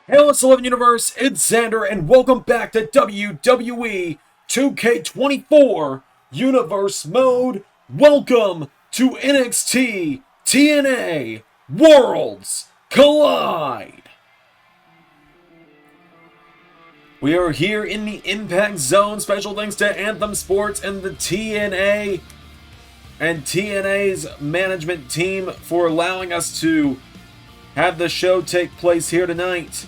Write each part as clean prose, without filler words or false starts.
Hey, what's 11 Universe? It's Xander, and welcome back to WWE 2K24 Universe Mode. Welcome to NXT TNA Worlds Collide. We are here in the Impact Zone. Special thanks to Anthem Sports and the TNA and TNA's management team for allowing us to have the show take place here tonight,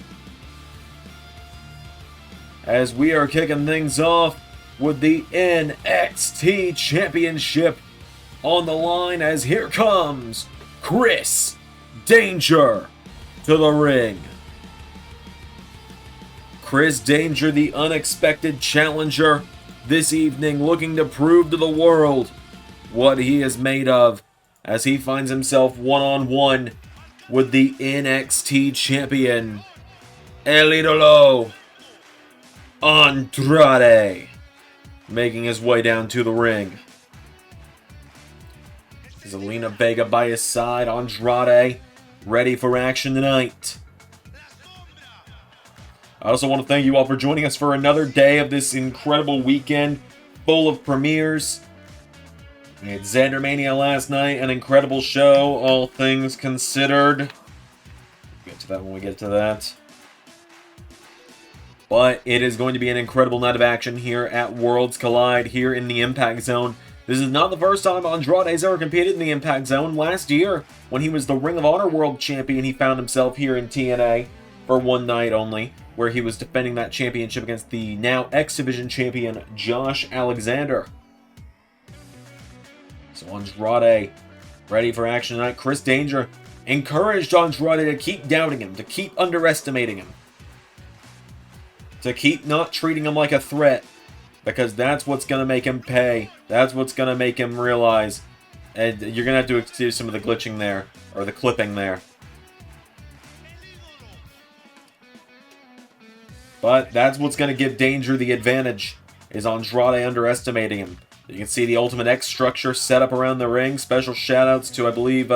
as we are kicking things off with the NXT Championship on the line, as here comes Chris Danger to the ring. Chris Danger, the unexpected challenger this evening, looking to prove to the world what he is made of, as he finds himself one-on-one with the NXT champion, El Idolo Andrade, making his way down to the ring. Zelina Vega by his side. Andrade ready for action tonight. I also want to thank you all for joining us for another day of this incredible weekend full of premieres. We had Xander Mania last night, an incredible show, all things considered. We'll get to that when we get to that. But it is going to be an incredible night of action here at Worlds Collide, here in the Impact Zone. This is not the first time Andrade's ever competed in the Impact Zone. Last year, when he was the Ring of Honor World Champion, he found himself here in TNA for one night only, where he was defending that championship against the now X Division champion, Josh Alexander. So Andrade ready for action tonight. Chris Danger encouraged Andrade to keep doubting him, to keep underestimating him, to keep not treating him like a threat, because that's what's going to make him pay. That's what's going to make him realize. And you're going to have to do some of the glitching there, or the clipping there. But that's what's going to give Danger the advantage, is Andrade underestimating him. You can see the Ultimate X structure set up around the ring. Special shoutouts to, I believe,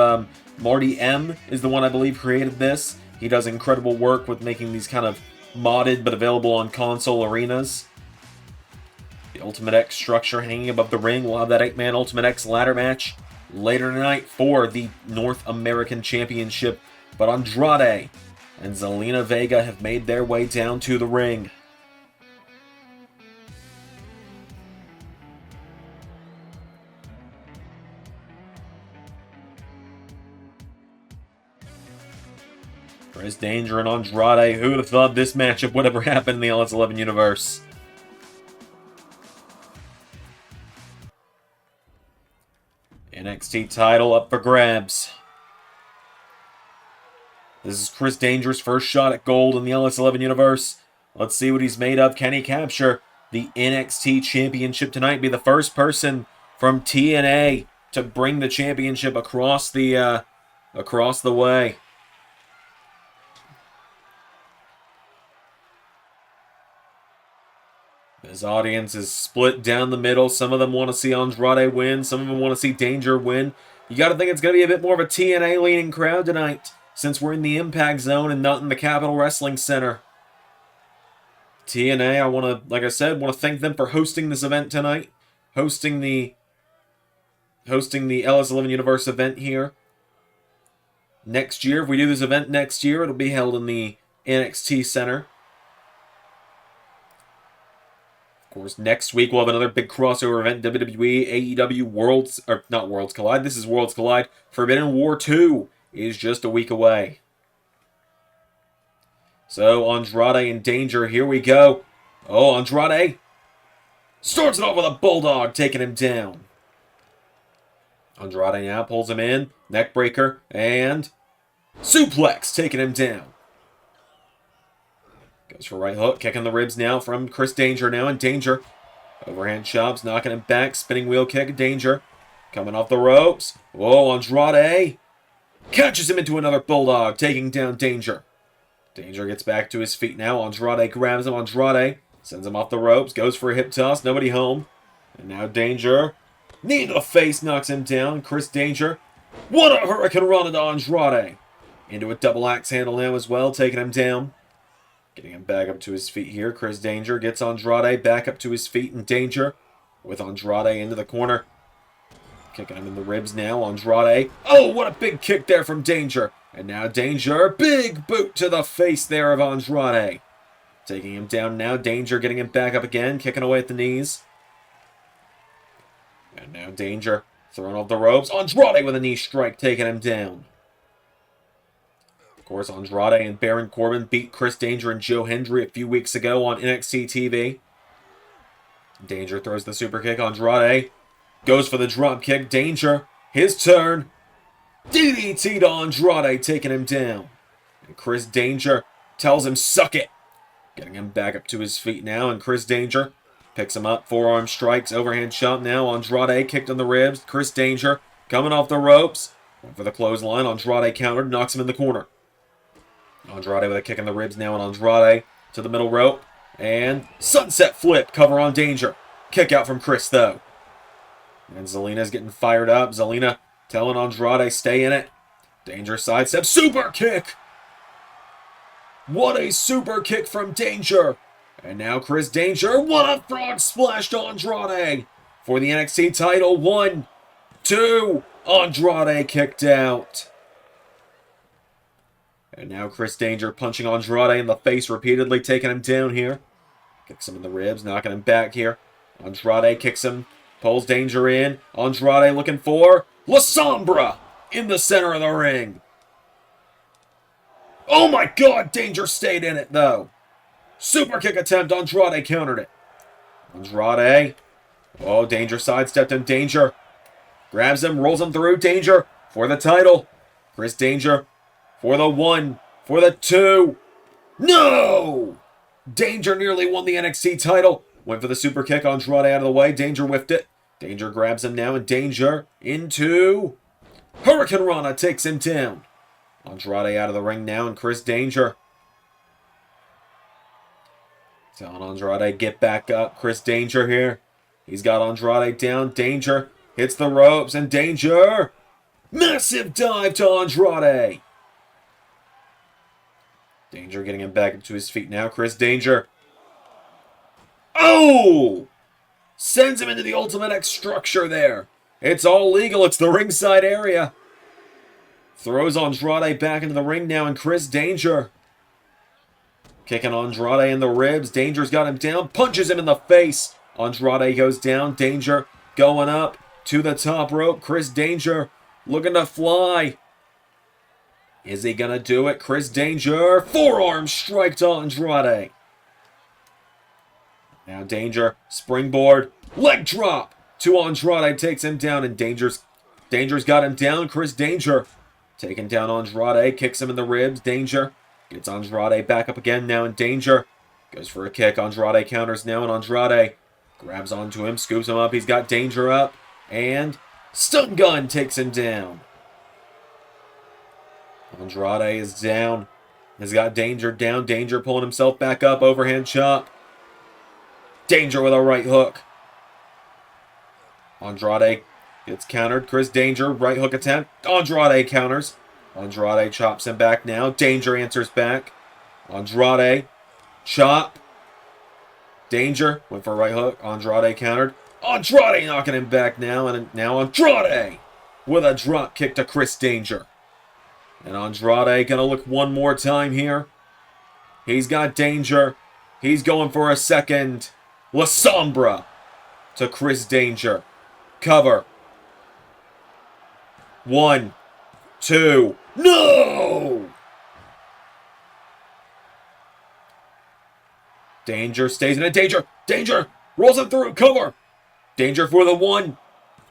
Marty M is the one I believe created this. He does incredible work with making these kind of modded but available on console arenas. The Ultimate X structure hanging above the ring. We'll have that 8-man Ultimate X ladder match later tonight for the North American Championship. But Andrade and Zelina Vega have made their way down to the ring. Chris Danger and Andrade. Who would have thought this matchup would ever happen in the LS11 universe? NXT title up for grabs. This is Chris Danger's first shot at gold in the LS11 universe. Let's see what he's made of. Can he capture the NXT championship tonight? Be the first person from TNA to bring the championship across the way. His audience is split down the middle. Some of them want to see Andrade win. Some of them want to see Danger win. You got to think it's going to be a bit more of a TNA-leaning crowd tonight, since we're in the Impact Zone and not in the Capitol Wrestling Center. TNA, I want to, like I said, want to thank them for hosting this event tonight. Hosting the LS11 Universe event here. Next year, if we do this event next year, it'll be held in the NXT Center. Of course, next week we'll have another big crossover event, WWE, AEW Worlds, or not Worlds Collide, this is Worlds Collide. Forbidden War 2 is just a week away. So, Andrade and Danger, here we go. Oh, Andrade starts it off with a bulldog, taking him down. Andrade now pulls him in, neckbreaker, and suplex, taking him down. Goes for a right hook, kicking the ribs now from Chris Danger now, and Danger overhand chops, knocking him back, spinning wheel kick, Danger coming off the ropes. Whoa, Andrade catches him into another bulldog, taking down Danger. Danger gets back to his feet now. Andrade grabs him. Andrade sends him off the ropes, goes for a hip toss, nobody home. And now Danger, knee to the face, knocks him down. Chris Danger, what a hurricane run into Andrade. Into a double axe handle now as well, taking him down. Getting him back up to his feet here. Chris Danger gets Andrade back up to his feet in danger. With Andrade into the corner. Kicking him in the ribs now. Andrade. Oh, what a big kick there from Danger. And now Danger. Big boot to the face there of Andrade. Taking him down now. Danger getting him back up again. Kicking away at the knees. And now Danger throwing off the ropes. Andrade with a knee strike taking him down. Of course, Andrade and Baron Corbin beat Chris Danger and Joe Hendry a few weeks ago on NXT TV. Danger throws the super kick. Andrade goes for the drop kick. Danger, his turn. DDT to Andrade, taking him down. And Chris Danger tells him, suck it. Getting him back up to his feet now. And Chris Danger picks him up. Forearm strikes. Overhand shot now. Andrade kicked on the ribs. Chris Danger coming off the ropes. Went for the clothesline. Andrade countered. Knocks him in the corner. Andrade with a kick in the ribs now. And Andrade to the middle rope. And sunset flip. Cover on Danger. Kick out from Chris, though. And Zelina's getting fired up. Zelina telling Andrade, stay in it. Danger sidestep. Super kick! What a super kick from Danger. And now Chris Danger. What a frog splash to Andrade. For the NXT title. 1, 2. Andrade kicked out. And now Chris Danger punching Andrade in the face repeatedly. Taking him down here. Kicks him in the ribs. Knocking him back here. Andrade kicks him. Pulls Danger in. Andrade looking for La Sombra in the center of the ring. Oh my god, Danger stayed in it though. Super kick attempt. Andrade countered it. Andrade. Oh, Danger sidestepped him. Danger grabs him, rolls him through. Danger for the title. Chris Danger for the 1, for the 2. No! Danger nearly won the NXT title. Went for the super kick. Andrade out of the way. Danger whiffed it. Danger grabs him now, and Danger into Hurricane Rana takes him down. Andrade out of the ring now, and Chris Danger telling Andrade, get back up. Chris Danger here. He's got Andrade down. Danger hits the ropes, and Danger. Massive dive to Andrade. Danger getting him back up to his feet now. Chris Danger. Oh! Sends him into the Ultimate X structure there. It's all legal. It's the ringside area. Throws Andrade back into the ring now, and Chris Danger kicking Andrade in the ribs. Danger's got him down. Punches him in the face. Andrade goes down. Danger going up to the top rope. Chris Danger looking to fly. Is he going to do it? Chris Danger. Forearm strike to Andrade. Now Danger, springboard, leg drop to Andrade, takes him down, and Danger's got him down. Chris Danger taking down Andrade, kicks him in the ribs. Danger gets Andrade back up again now, and Danger goes for a kick. Andrade counters now, and Andrade grabs onto him, scoops him up. He's got Danger up, and stun gun takes him down. Andrade is down. He's got Danger down. Danger pulling himself back up, overhand chop. Danger with a right hook. Andrade gets countered. Chris Danger, right hook attempt. Andrade counters. Andrade chops him back now. Danger answers back. Andrade, chop. Danger, went for a right hook. Andrade countered. Andrade knocking him back now. And now Andrade with a drop kick to Chris Danger. And Andrade gonna look one more time here. He's got Danger. He's going for a second. La Sombra to Chris Danger. Cover. 1, 2. No! Danger stays in it. Danger! Danger! Rolls him through. Cover! Danger for the 1,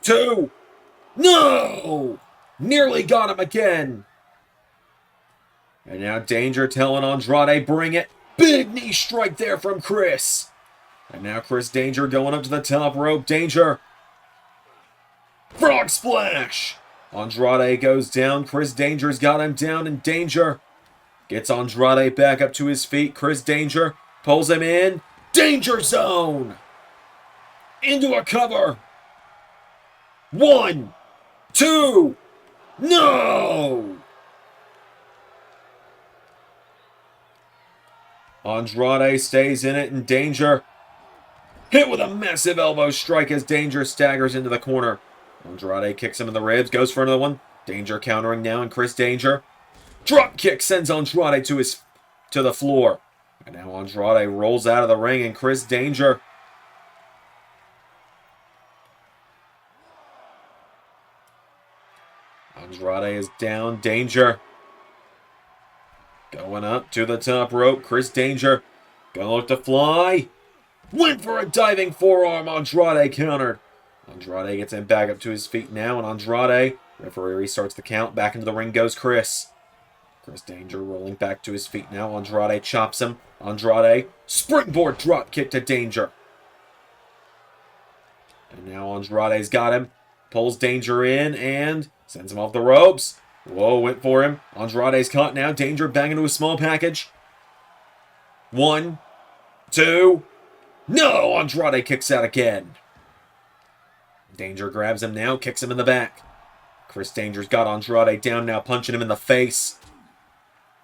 2. No! Nearly got him again. And now Danger telling Andrade, bring it. Big knee strike there from Chris. And now Chris Danger going up to the top rope. Danger. Frog splash. Andrade goes down. Chris Danger's got him down, and Danger gets Andrade back up to his feet. Chris Danger pulls him in. Danger zone. Into a cover. 1, 2. No! Andrade stays in it, and Danger hit with a massive elbow strike as Danger staggers into the corner. Andrade kicks him in the ribs, goes for another one. Danger countering now, and Chris Danger. Drop kick sends Andrade to the floor. And now Andrade rolls out of the ring, and Chris Danger Andrade is down. Danger going up to the top rope. Chris Danger gonna look to fly. Went for a diving forearm. Andrade countered. Andrade gets him back up to his feet now, and Andrade, referee restarts the count. Back into the ring goes Chris. Chris Danger rolling back to his feet now. Andrade chops him. Andrade, springboard drop kick to Danger. And now Andrade's got him. Pulls Danger in and sends him off the ropes. Whoa, went for him. Andrade's caught now. Danger banging into a small package. 1, 2. No! Andrade kicks out again. Danger grabs him now, kicks him in the back. Chris Danger's got Andrade down now, punching him in the face.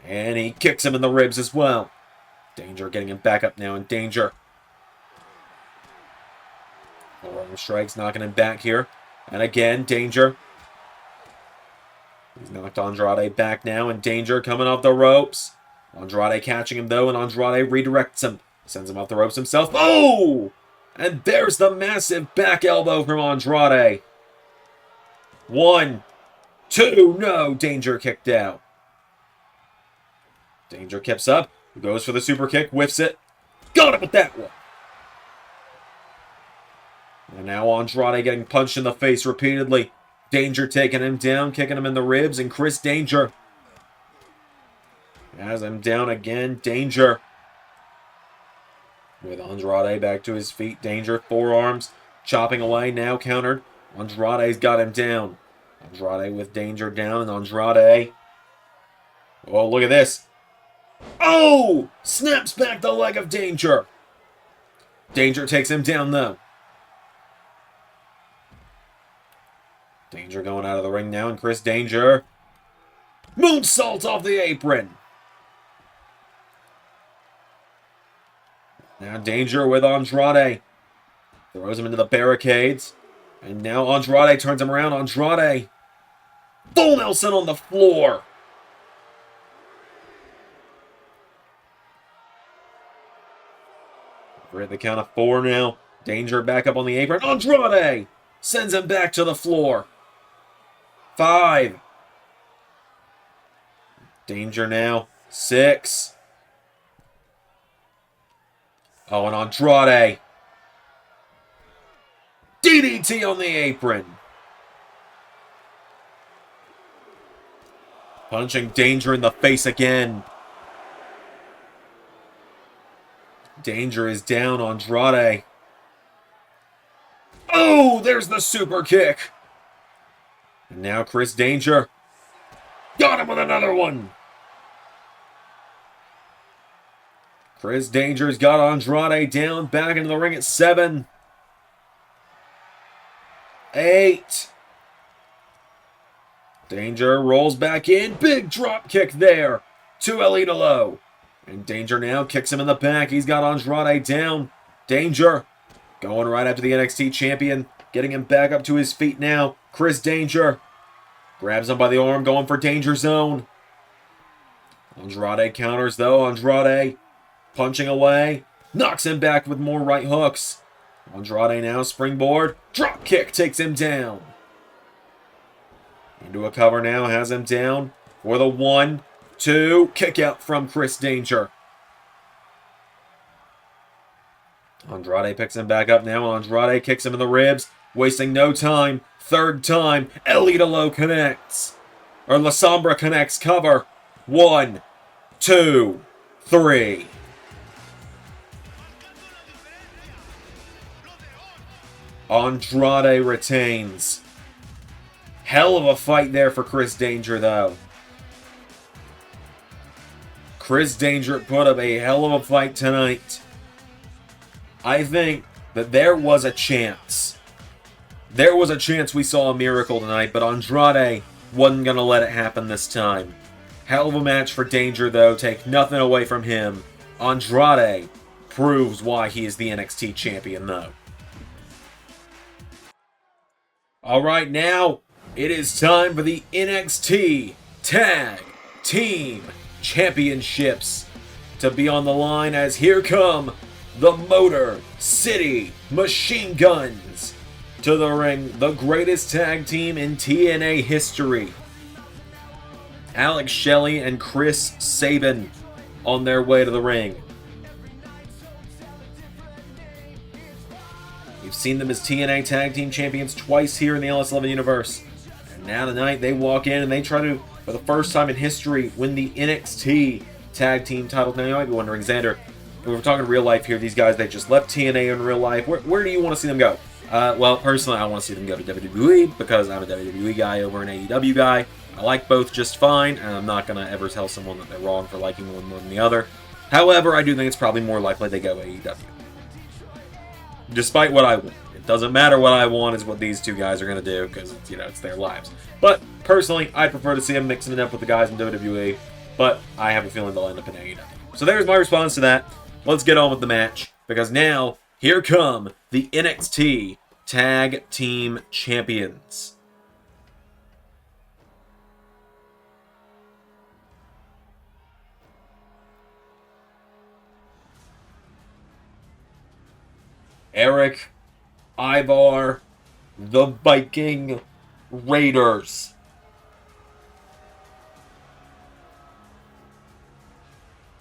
And he kicks him in the ribs as well. Danger getting him back up now, and Danger. Forearm strikes, knocking him back here. And again, Danger. He's knocked Andrade back now, and Danger coming off the ropes. Andrade catching him though, and Andrade redirects him. Sends him off the ropes himself. Oh! And there's the massive back elbow from Andrade. 1, 2, no! Danger kicked out. Danger keeps up. Goes for the super kick, whiffs it. Got him with that one. And now Andrade getting punched in the face repeatedly. Danger taking him down, kicking him in the ribs, and Chris Danger has him down again. Danger with Andrade back to his feet. Danger, forearms, chopping away, now countered. Andrade's got him down. Andrade with Danger down, and Andrade. Oh, look at this. Oh! Snaps back the leg of Danger. Danger takes him down, though. Danger going out of the ring now, and Chris Danger. Moonsault off the apron. Now Danger with Andrade. Throws him into the barricades. And now Andrade turns him around. Andrade. Full Nelson on the floor. We're at the count of 4 now. Danger back up on the apron. Andrade sends him back to the floor. 5. Danger now. 6. Oh, and Andrade. DDT on the apron. Punching Danger in the face again. Danger is down. Andrade. Oh, there's the super kick. And now Chris Danger. Got him with another one. Chris Danger's got Andrade down. Back into the ring at 7. 8. Danger rolls back in. Big drop kick there to El Idolo. And Danger now kicks him in the back. He's got Andrade down. Danger going right after the NXT champion. Getting him back up to his feet now. Chris Danger grabs him by the arm, going for Danger Zone. Andrade counters though. Andrade punching away. Knocks him back with more right hooks. Andrade now springboard. Drop kick takes him down. Into a cover now. Has him down for the 1, 2. Kick out from Chris Danger. Andrade picks him back up now. Andrade kicks him in the ribs. Wasting no time. 3rd time. El Idolo connects. Or La Sombra connects. Cover. 1, 2, 3. Andrade retains. Hell of a fight there for Chris Danger, though. Chris Danger put up a hell of a fight tonight. I think that there was a chance. There was a chance we saw a miracle tonight, but Andrade wasn't going to let it happen this time. Hell of a match for Danger, though. Take nothing away from him. Andrade proves why he is the NXT champion, though. Alright, now it is time for the NXT Tag Team Championships to be on the line, as here come the Motor City Machine Guns to the ring, the greatest tag team in TNA history. Alex Shelley and Chris Sabin on their way to the ring. We've seen them as TNA Tag Team Champions twice here in the LS11 universe. And now tonight they walk in and they try to, for the first time in history, win the NXT Tag Team titles. Now you might be wondering, Xander, if we're talking real life here, these guys, they just left TNA in real life. Where do you want to see them go? Well, personally, I want to see them go to WWE because I'm a WWE guy over an AEW guy. I like both just fine, and I'm not going to ever tell someone that they're wrong for liking one more than the other. However, I do think it's probably more likely they go AEW. Despite what I want. It doesn't matter what I want, is what these two guys are going to do, because, it's their lives. But, personally, I'd prefer to see them mixing it up with the guys in WWE, but I have a feeling they'll end up in AEW. So there's my response to that. Let's get on with the match, because now, here come the NXT Tag Team Champions. Eric, Ivar, the Viking Raiders.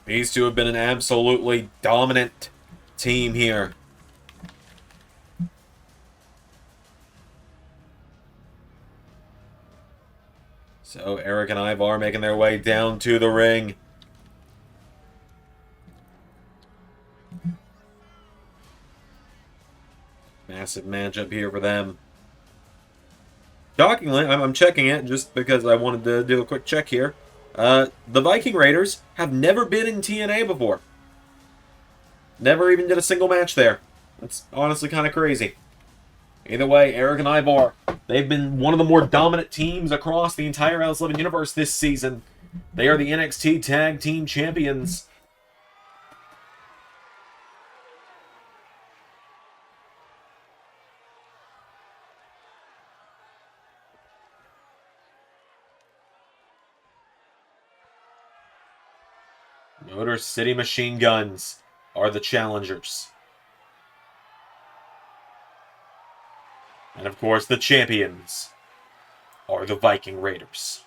These two have been an absolutely dominant team here. So Eric and Ivar making their way down to the ring. Massive matchup here for them. Shockingly, I'm checking it just because I wanted to do a quick check here. The Viking Raiders have never been in TNA before. Never even did a single match there. That's honestly kind of crazy. Either way, Eric and Ivar, they've been one of the more dominant teams across the entire LS11 universe this season. They are the NXT Tag Team Champions. Motor City Machine Guns are the challengers. And of course, the champions are the Viking Raiders.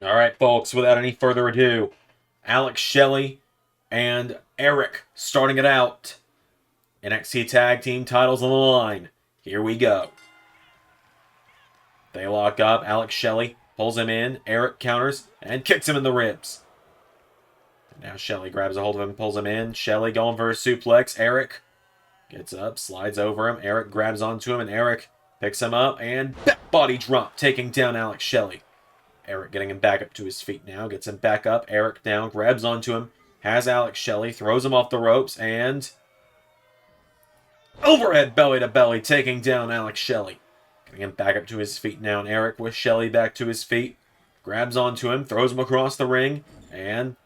All right, folks, without any further ado, Alex Shelley and Eric starting it out. NXT Tag Team titles on the line. Here we go. They lock up. Alex Shelley pulls him in. Eric counters and kicks him in the ribs. And now Shelley grabs a hold of him and pulls him in. Shelley going for a suplex. Eric gets up, slides over him. Eric grabs onto him, and Eric picks him up and back body drop, taking down Alex Shelley. Eric getting him back up to his feet now. Gets him back up. Eric down. Grabs onto him. Has Alex Shelley. Throws him off the ropes. And overhead belly to belly. Taking down Alex Shelley. Getting him back up to his feet now. And Eric with Shelley back to his feet. Grabs onto him. Throws him across the ring. And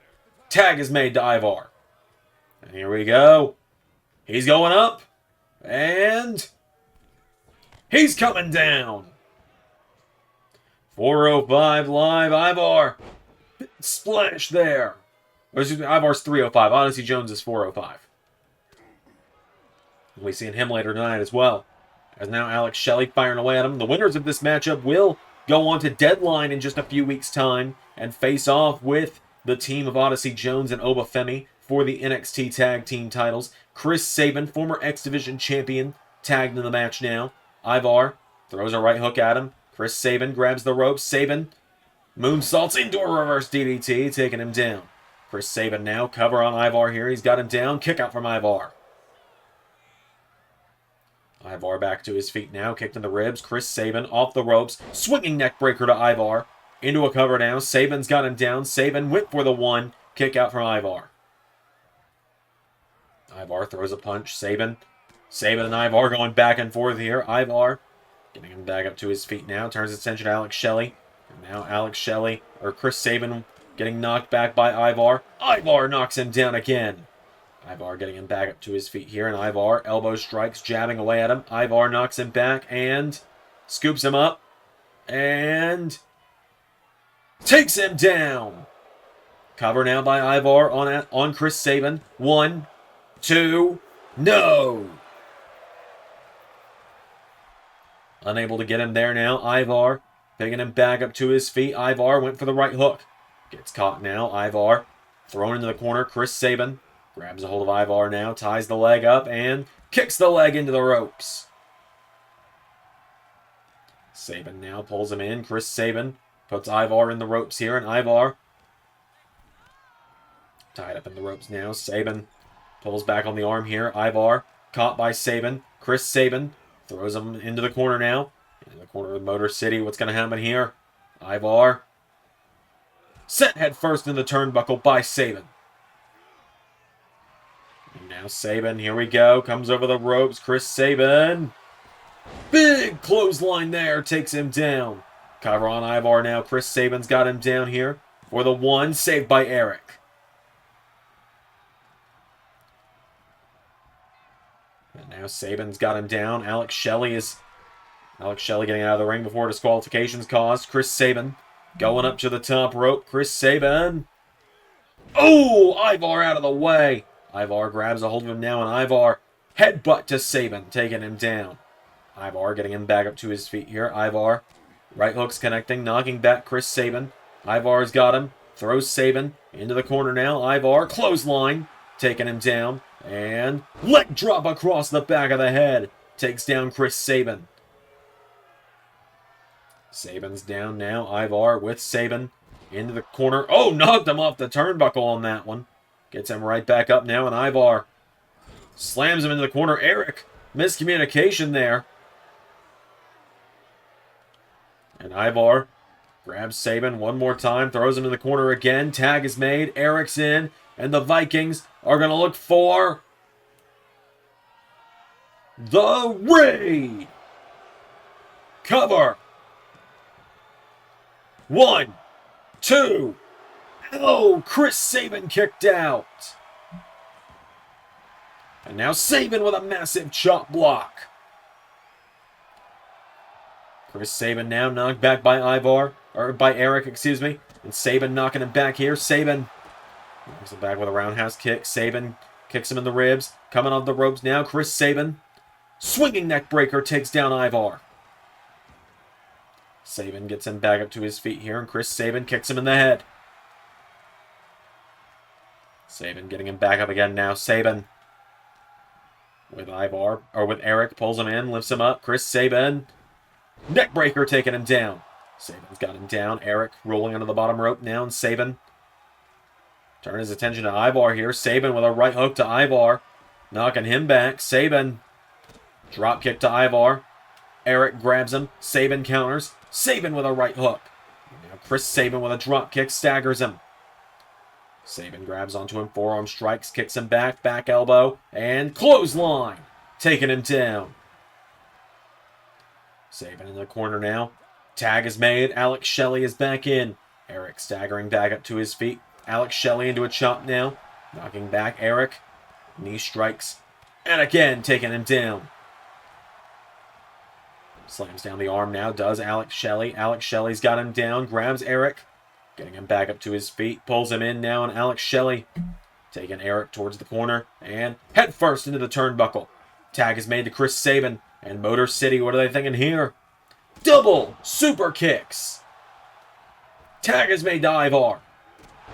tag is made to Ivar. And here we go. He's going up. And he's coming down. 405 live, Ivar. Splash there. Or excuse me, Ivar's 305. Odyssey Jones is 405. We see him later tonight as well. As now Alex Shelley firing away at him. The winners of this matchup will go on to Deadline in just a few weeks' time and face off with the team of Odyssey Jones and Obafemi for the NXT Tag Team titles. Chris Sabin, former X Division champion, tagged in the match now. Ivar throws a right hook at him. Chris Sabin grabs the ropes. Sabin moonsaults into a reverse DDT, taking him down. Chris Sabin now. Cover on Ivar here. He's got him down. Kick out from Ivar. Ivar back to his feet now. Kicked in the ribs. Chris Sabin off the ropes. Swinging neck breaker to Ivar. Into a cover now. Sabin's got him down. Sabin went for the one. Kick out from Ivar. Ivar throws a punch. Sabin and Ivar going back and forth here. Ivar getting him back up to his feet now. Turns his attention to Alex Shelley. And now Chris Sabin getting knocked back by Ivar. Ivar knocks him down again. Ivar getting him back up to his feet here. And Ivar elbow strikes, jabbing away at him. Ivar knocks him back and scoops him up. And takes him down. Cover now by Ivar on Chris Sabin. 1, 2, no! Unable to get him there now. Ivar picking him back up to his feet. Ivar went for the right hook. Gets caught now. Ivar thrown into the corner. Chris Sabin grabs a hold of Ivar now. Ties the leg up and kicks the leg into the ropes. Sabin now pulls him in. Chris Sabin puts Ivar in the ropes here. And Ivar tied up in the ropes now. Sabin pulls back on the arm here. Ivar caught by Sabin. Chris Sabin throws him into the corner now. Into the corner of Motor City. What's going to happen here? Ivar sent head first in the turnbuckle by Sabin. And now Sabin, here we go. Comes over the ropes. Chris Sabin. Big clothesline there. Takes him down. Cover on Ivar now. Chris Sabin's got him down here for the one. Saved by Eric. And now Sabin's got him down. Alex Shelley getting out of the ring before disqualification's caused. Chris Sabin going up to the top rope. Chris Sabin. Oh, Ivar out of the way. Ivar grabs a hold of him now, and Ivar headbutt to Sabin, taking him down. Ivar getting him back up to his feet here. Ivar, right hooks connecting, knocking back Chris Sabin. Ivar's got him. Throws Sabin into the corner now. Ivar, clothesline, taking him down. And leg drop across the back of the head. Takes down Chris Sabin. Sabin's down now. Ivar with Sabin into the corner. Oh, knocked him off the turnbuckle on that one. Gets him right back up now, and Ivar slams him into the corner. Eric, miscommunication there. And Ivar grabs Sabin one more time, throws him in the corner again. Tag is made. Eric's in, and the Vikings are going to look for the Raid. Cover. 1, 2. Oh, Chris Sabin kicked out. And now Sabin with a massive chop block. Chris Sabin now knocked back by Eric, excuse me. And Sabin knocking him back here. Sabin knocks him back with a roundhouse kick. Sabin kicks him in the ribs. Coming off the ropes now. Chris Sabin. Swinging neck breaker takes down Ivar. Sabin gets him back up to his feet here. And Chris Sabin kicks him in the head. Sabin getting him back up again now. Sabin with Eric, pulls him in, lifts him up. Chris Sabin. Neckbreaker taking him down. Sabin's got him down. Eric rolling onto the bottom rope now. And Sabin turning his attention to Ivar here. Sabin with a right hook to Ivar. Knocking him back. Sabin. Drop kick to Ivar. Eric grabs him. Sabin counters. Sabin with a right hook. Now Chris Sabin with a drop kick staggers him. Sabin grabs onto him. Forearm strikes. Kicks him back. Back elbow. And clothesline. Taking him down. Sabin in the corner now. Tag is made. Alex Shelley is back in. Eric staggering back up to his feet. Alex Shelley into a chop now. Knocking back Eric. Knee strikes. And again, taking him down. Slams down the arm now. Does Alex Shelley. Alex Shelley's got him down. Grabs Eric. Getting him back up to his feet. Pulls him in now. And Alex Shelley taking Eric towards the corner. And head first into the turnbuckle. Tag is made to Chris Sabin. And Motor City, what are they thinking here? Double super kicks. Tag is made to Ivar.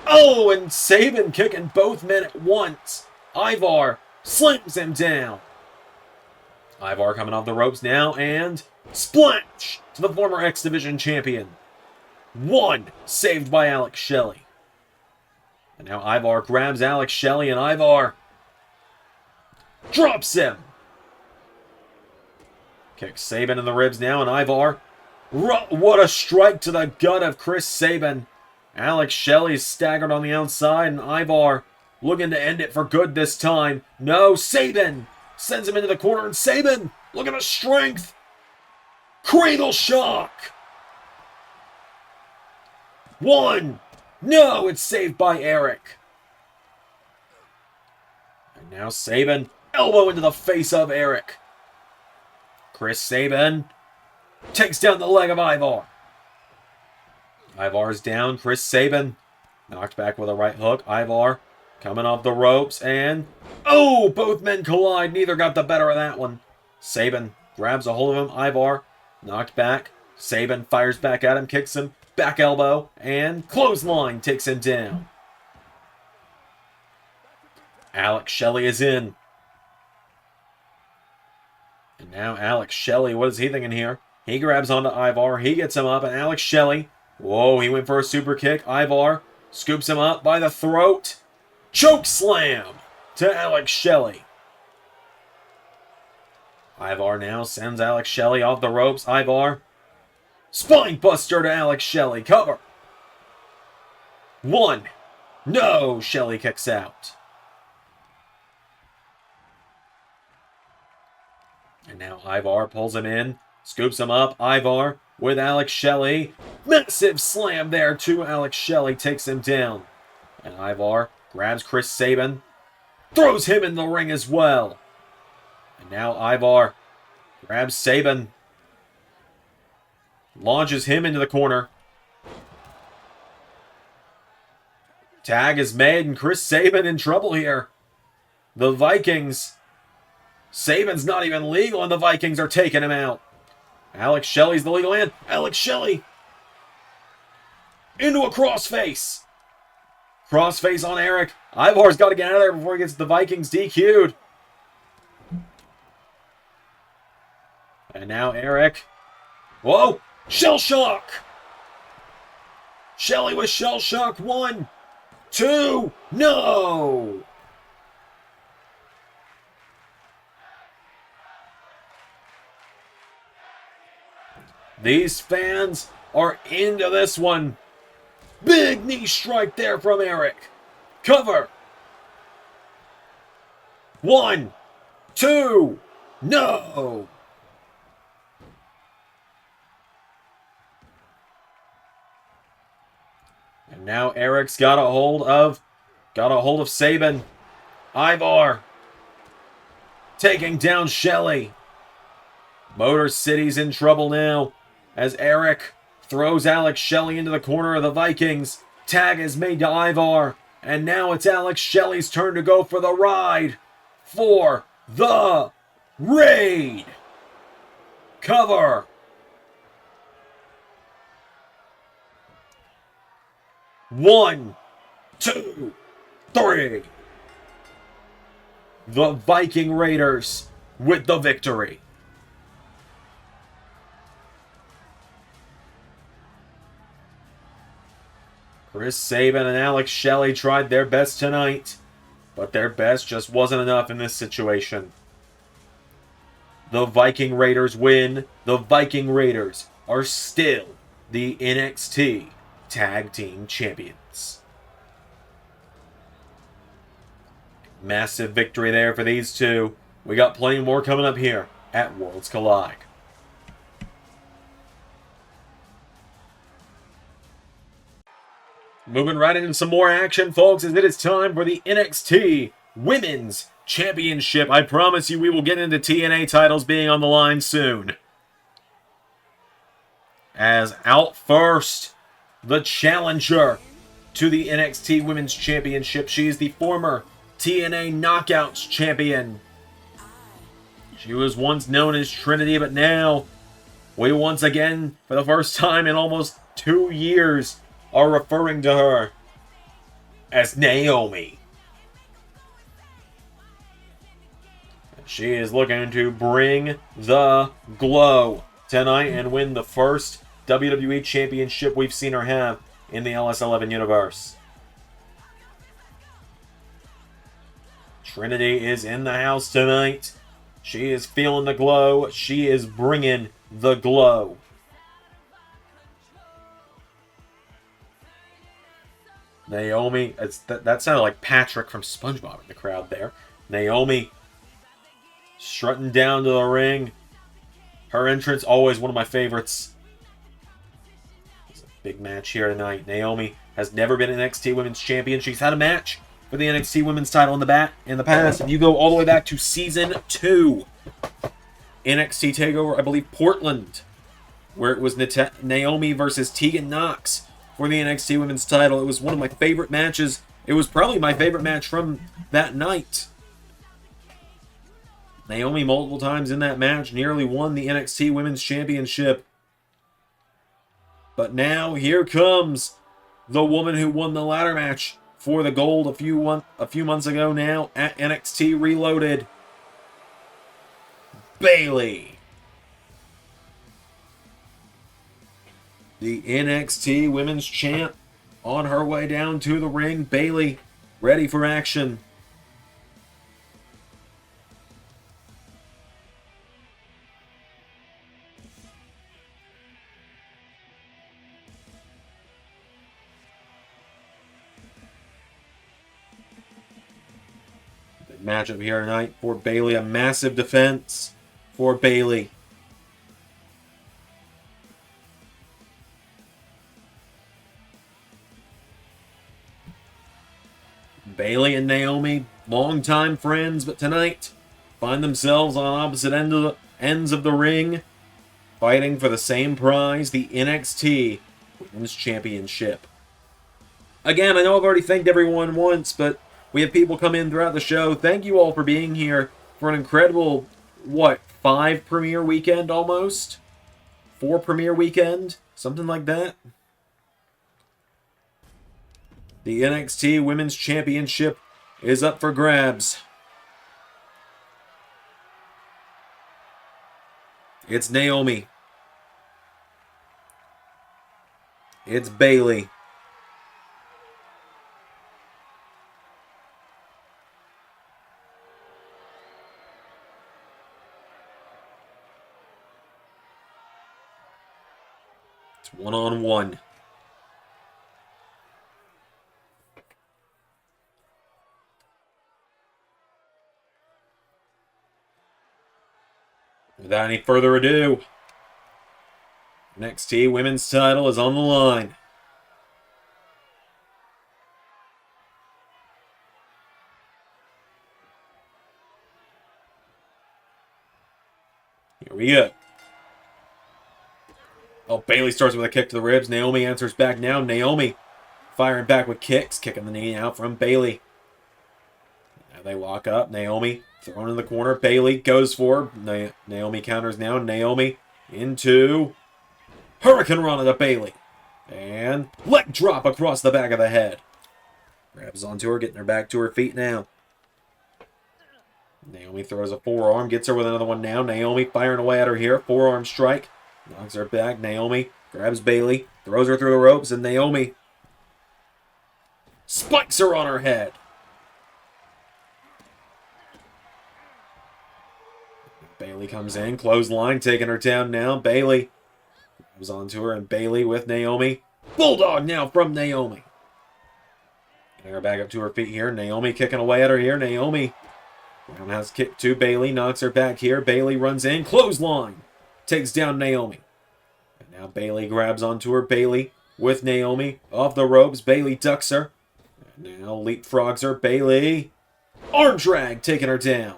Oh, and Sabin kicking both men at once. Ivar slams him down. Ivar coming off the ropes now, and splash to the former X Division champion. 1 saved by Alex Shelley. And now Ivar grabs Alex Shelley, and Ivar drops him. Kicks Sabin in the ribs now, and Ivar. What a strike to the gut of Chris Sabin. Alex Shelley staggered on the outside, and Ivar looking to end it for good this time. No, Sabin sends him into the corner, and Sabin, look at his strength. Cradle shock. 1. No, it's saved by Eric. And now Sabin, elbow into the face of Eric. Chris Sabin takes down the leg of Ivar. Ivar's down. Chris Sabin knocked back with a right hook. Ivar coming off the ropes, and oh, both men collide. Neither got the better of that one. Sabin grabs a hold of him. Ivar knocked back. Sabin fires back at him, kicks him, back elbow, and clothesline takes him down. Alex Shelley is in. And now Alex Shelley, what is he thinking here? He grabs onto Ivar. He gets him up, and Alex Shelley, whoa, he went for a super kick. Ivar scoops him up by the throat. Choke slam to Alex Shelley. Ivar now sends Alex Shelley off the ropes. Ivar, spine buster to Alex Shelley. Cover. 1. No, Shelley kicks out. And now Ivar pulls him in, scoops him up. Ivar with Alex Shelley. Massive slam there to Alex Shelley, takes him down. And Ivar grabs Chris Sabin, throws him in the ring as well. And now Ivar grabs Sabin, launches him into the corner. Tag is made, and Chris Sabin in trouble here. The Vikings. Sabin's not even legal, and the Vikings are taking him out. Alex Shelley's the legal man. Alex Shelley into a crossface. Crossface on Eric. Ivar's got to get out of there before he gets the Vikings DQ'd. And now Eric. Whoa! Shell shock! Shelley with shell shock. 1, 2, no! These fans are into this one. Big knee strike there from Eric. Cover. 1, 2, no! And now Eric's got a hold of Sabin. Ivar taking down Shelley. Motor City's in trouble now as Eric throws Alex Shelley into the corner of the Vikings. Tag is made to Ivar, and now it's Alex Shelley's turn to go for the ride for the raid. Cover. 1, 2, 3. The Viking Raiders with the victory. Chris Sabin and Alex Shelley tried their best tonight, but their best just wasn't enough in this situation. The Viking Raiders win. The Viking Raiders are still the NXT Tag Team Champions. Massive victory there for these two. We got plenty more coming up here at Worlds Collide. Moving right into some more action, folks, as it is time for the NXT Women's Championship. I promise you we will get into TNA titles being on the line soon. As out first, the challenger to the NXT Women's Championship. She is the former TNA Knockouts champion. She was once known as Trinity, but now we once again, for the first time in almost 2 years, are referring to her as Naomi. She is looking to bring the glow tonight and win the first WWE Championship we've seen her have in the LS11 universe. Trinity is in the house tonight. She is feeling the glow. She is bringing the glow. Naomi, that sounded like Patrick from SpongeBob in the crowd there. Naomi strutting down to the ring. Her entrance, always one of my favorites. It's a big match here tonight. Naomi has never been NXT Women's Champion. She's had a match for the NXT Women's title in the past. If you go all the way back to Season 2, NXT TakeOver, I believe, Portland, where it was Naomi versus Tegan Nox for the NXT Women's title. It was one of my favorite matches. It was probably my favorite match from that night. Naomi multiple times in that match nearly won the NXT Women's Championship. But now here comes the woman who won the ladder match for the gold a few months ago now at NXT Reloaded. Bayley. The NXT Women's Champ on her way down to the ring. Bayley ready for action. Matchup here tonight for Bayley. A massive defense for Bayley. Bayley and Naomi, longtime friends, but tonight find themselves on opposite ends of the ring, fighting for the same prize, the NXT Women's Championship. Again, I know I've already thanked everyone once, but we have people come in throughout the show. Thank you all for being here for an incredible, 5 premiere weekend almost? 4 premiere weekend? Something like that. The NXT Women's Championship is up for grabs. It's Naomi. It's Bayley. It's one-on-one. Without any further ado, NXT Women's title is on the line. Here we go. Oh, Bayley starts with a kick to the ribs. Naomi answers back now. Naomi firing back with kicks. Kicking the knee out from Bayley. Now they lock up. Naomi thrown in the corner. Bayley goes for her. Naomi counters now. Naomi into Hurricane Rana to Bayley. And leg drop across the back of the head. Grabs onto her, getting her back to her feet now. Naomi throws a forearm. Gets her with another one now. Naomi firing away at her here. Forearm strike. Knocks her back. Naomi grabs Bayley, throws her through the ropes, and Naomi spikes her on her head. Bayley comes in, clothesline, taking her down now. Bayley comes onto her, and Bayley with Naomi. Bulldog now from Naomi. Getting her back up to her feet here. Naomi kicking away at her here. Naomi roundhouse kick to Bayley, knocks her back here. Bayley runs in, clothesline. Takes down Naomi. And now Bayley grabs onto her. Bayley with Naomi. Off the ropes. Bayley ducks her. And now leapfrogs her. Bayley. Arm drag. Taking her down.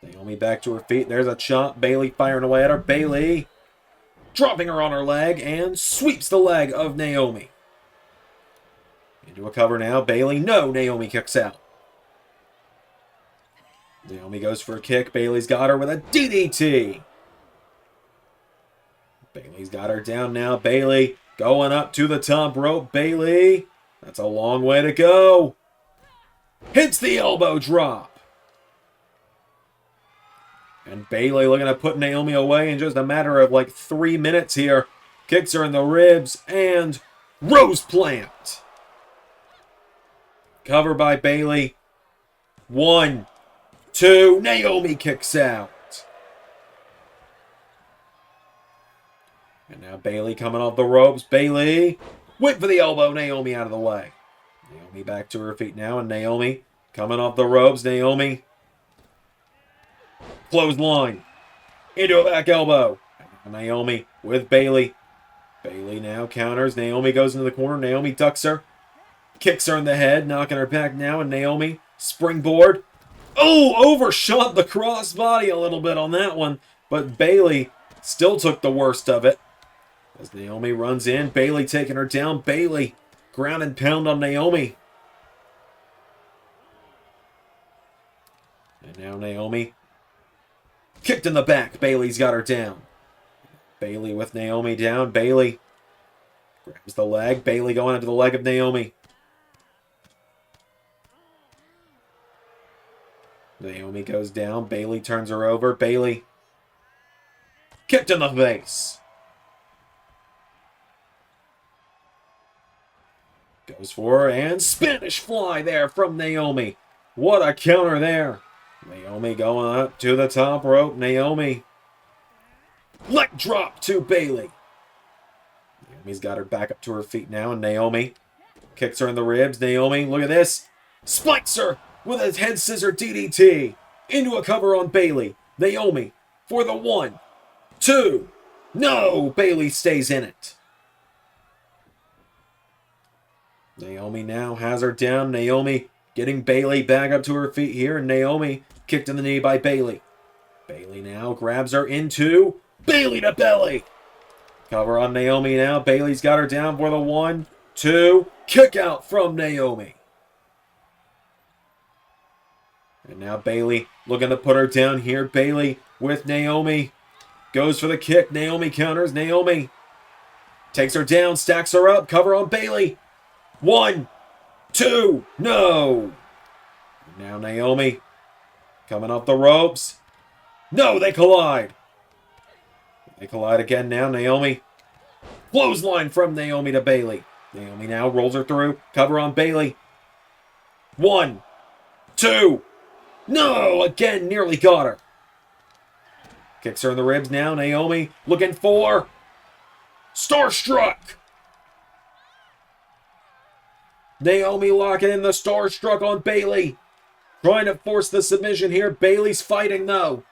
Naomi back to her feet. There's a chop. Bayley firing away at her. Bayley dropping her on her leg. And sweeps the leg of Naomi. Into a cover now. Bayley. No. Naomi kicks out. Naomi goes for a kick. Bayley's got her with a DDT. Bayley's got her down now. Bayley going up to the top rope. Bayley, that's a long way to go. Hits the elbow drop. And Bayley looking to put Naomi away in just a matter of 3 minutes here. Kicks her in the ribs and Rose Plant. Cover by Bayley. 1, 2. Naomi kicks out. And now Bayley coming off the ropes. Bayley. Wait for the elbow. Naomi out of the way. Naomi back to her feet now. And Naomi coming off the ropes. Naomi. Clothesline. Into a back elbow. Naomi with Bayley. Bayley now counters. Naomi goes into the corner. Naomi ducks her. Kicks her in the head. Knocking her back now. And Naomi. Springboard. Oh, overshot the crossbody a little bit on that one. But Bayley still took the worst of it. As Naomi runs in. Bayley taking her down. Bayley ground and pound on Naomi. And now Naomi kicked in the back. Bayley's got her down. Bayley with Naomi down. Bayley grabs the leg. Bayley going into the leg of Naomi. Naomi goes down. Bayley turns her over. Bayley kicked in the face. Goes for her and Spanish fly there from Naomi. What a counter there. Naomi going up to the top rope. Naomi. Leg drop to Bayley. Naomi's got her back up to her feet now. And Naomi kicks her in the ribs. Naomi, look at this. Spikes her with a head scissor DDT. Into a cover on Bayley. Naomi for the 1, 2. No! Bayley stays in it. Naomi now has her down. Naomi getting Bayley back up to her feet here. Naomi kicked in the knee by Bayley. Bayley now grabs her into Bayley to belly. Cover on Naomi now. Bayley's got her down for the 1, 2. Kick out from Naomi. And now Bayley looking to put her down here. Bayley with Naomi. Goes for the kick. Naomi counters. Naomi takes her down. Stacks her up. Cover on Bayley. 1, 2. No. Now Naomi coming off the ropes. No, they collide. They collide again now. Naomi. Clothesline from Naomi to Bayley. Naomi now rolls her through. Cover on Bayley. 1, 2. No! Again, nearly got her. Kicks her in the ribs now. Naomi looking for Starstruck. Naomi locking in the Starstruck on Bayley. Trying to force the submission here. Bayley's fighting though.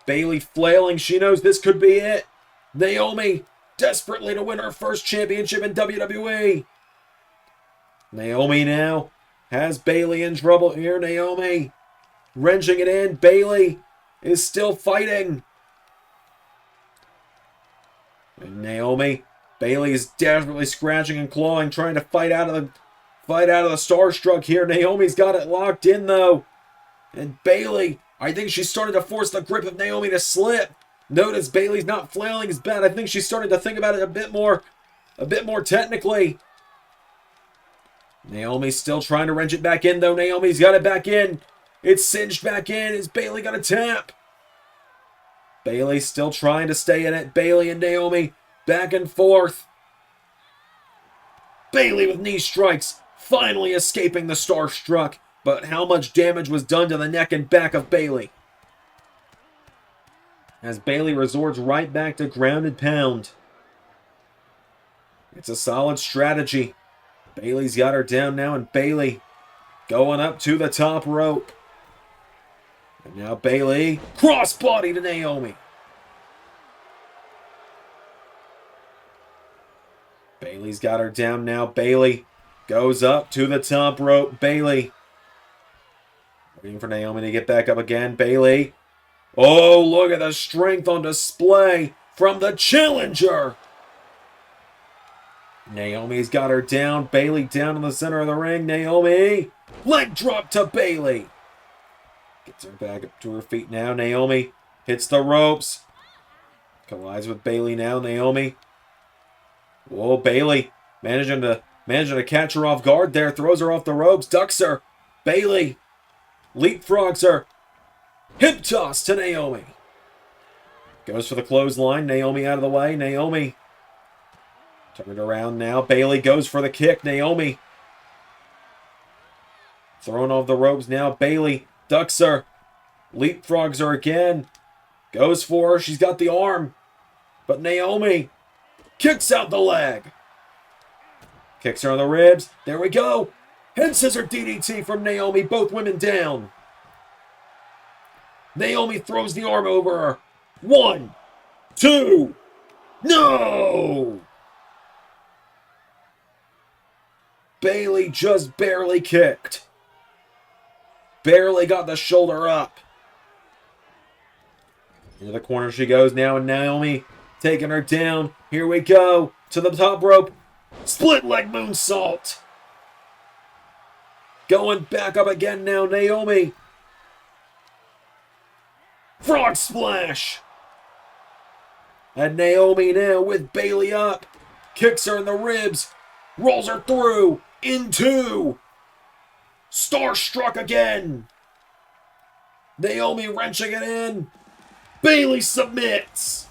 Bayley flailing. She knows this could be it. Naomi desperately to win her first championship in WWE. Naomi now has Bayley in trouble here. Naomi wrenching it in. Bayley is still fighting. And Naomi. Bayley is desperately scratching and clawing, trying to fight out of the Starstruck here. Naomi's got it locked in though. And Bayley, I think she's starting to force the grip of Naomi to slip. Notice Bayley's not flailing as bad. I think she's starting to think about it a bit more technically. Naomi's still trying to wrench it back in though. Naomi's got it back in. It's cinched back in. Is Bayley gonna tap? Bayley's still trying to stay in it. Bayley and Naomi back and forth. Bayley with knee strikes, finally escaping the Starstruck. But how much damage was done to the neck and back of Bayley? As Bayley resorts right back to ground and pound. It's a solid strategy. Bayley's got her down now, and Bayley going up to the top rope. And now Bayley, crossbody to Naomi. Bayley's got her down now. Bayley goes up to the top rope. Bayley waiting for Naomi to get back up again. Bayley. Oh, look at the strength on display from the challenger. Naomi's got her down. Bayley down in the center of the ring. Naomi. Leg drop to Bayley. Gets her back up to her feet now. Naomi hits the ropes. Collides with Bayley now. Naomi. Whoa, Bayley managing to catch her off guard there. Throws her off the ropes. Ducks her. Bayley leapfrogs her. Hip toss to Naomi. Goes for the clothesline. Naomi out of the way. Naomi turned around now. Bayley goes for the kick. Naomi thrown off the ropes now. Bayley Ducks her. Leapfrogs her again. Goes for her. She's got the arm. But Naomi kicks out the leg. Kicks her on the ribs. There we go. Head scissor DDT from Naomi. Both women down. Naomi throws the arm over her. 1, 2. No! Bayley just barely kicked. Barely got the shoulder up. Into the corner she goes now, and Naomi taking her down. Here we go. To the top rope. Split leg moonsault. Going back up again now, Naomi. Frog splash. And Naomi now with Bayley up. Kicks her in the ribs. Rolls her through. Into. Starstruck again. Naomi wrenching it in. Bayley submits.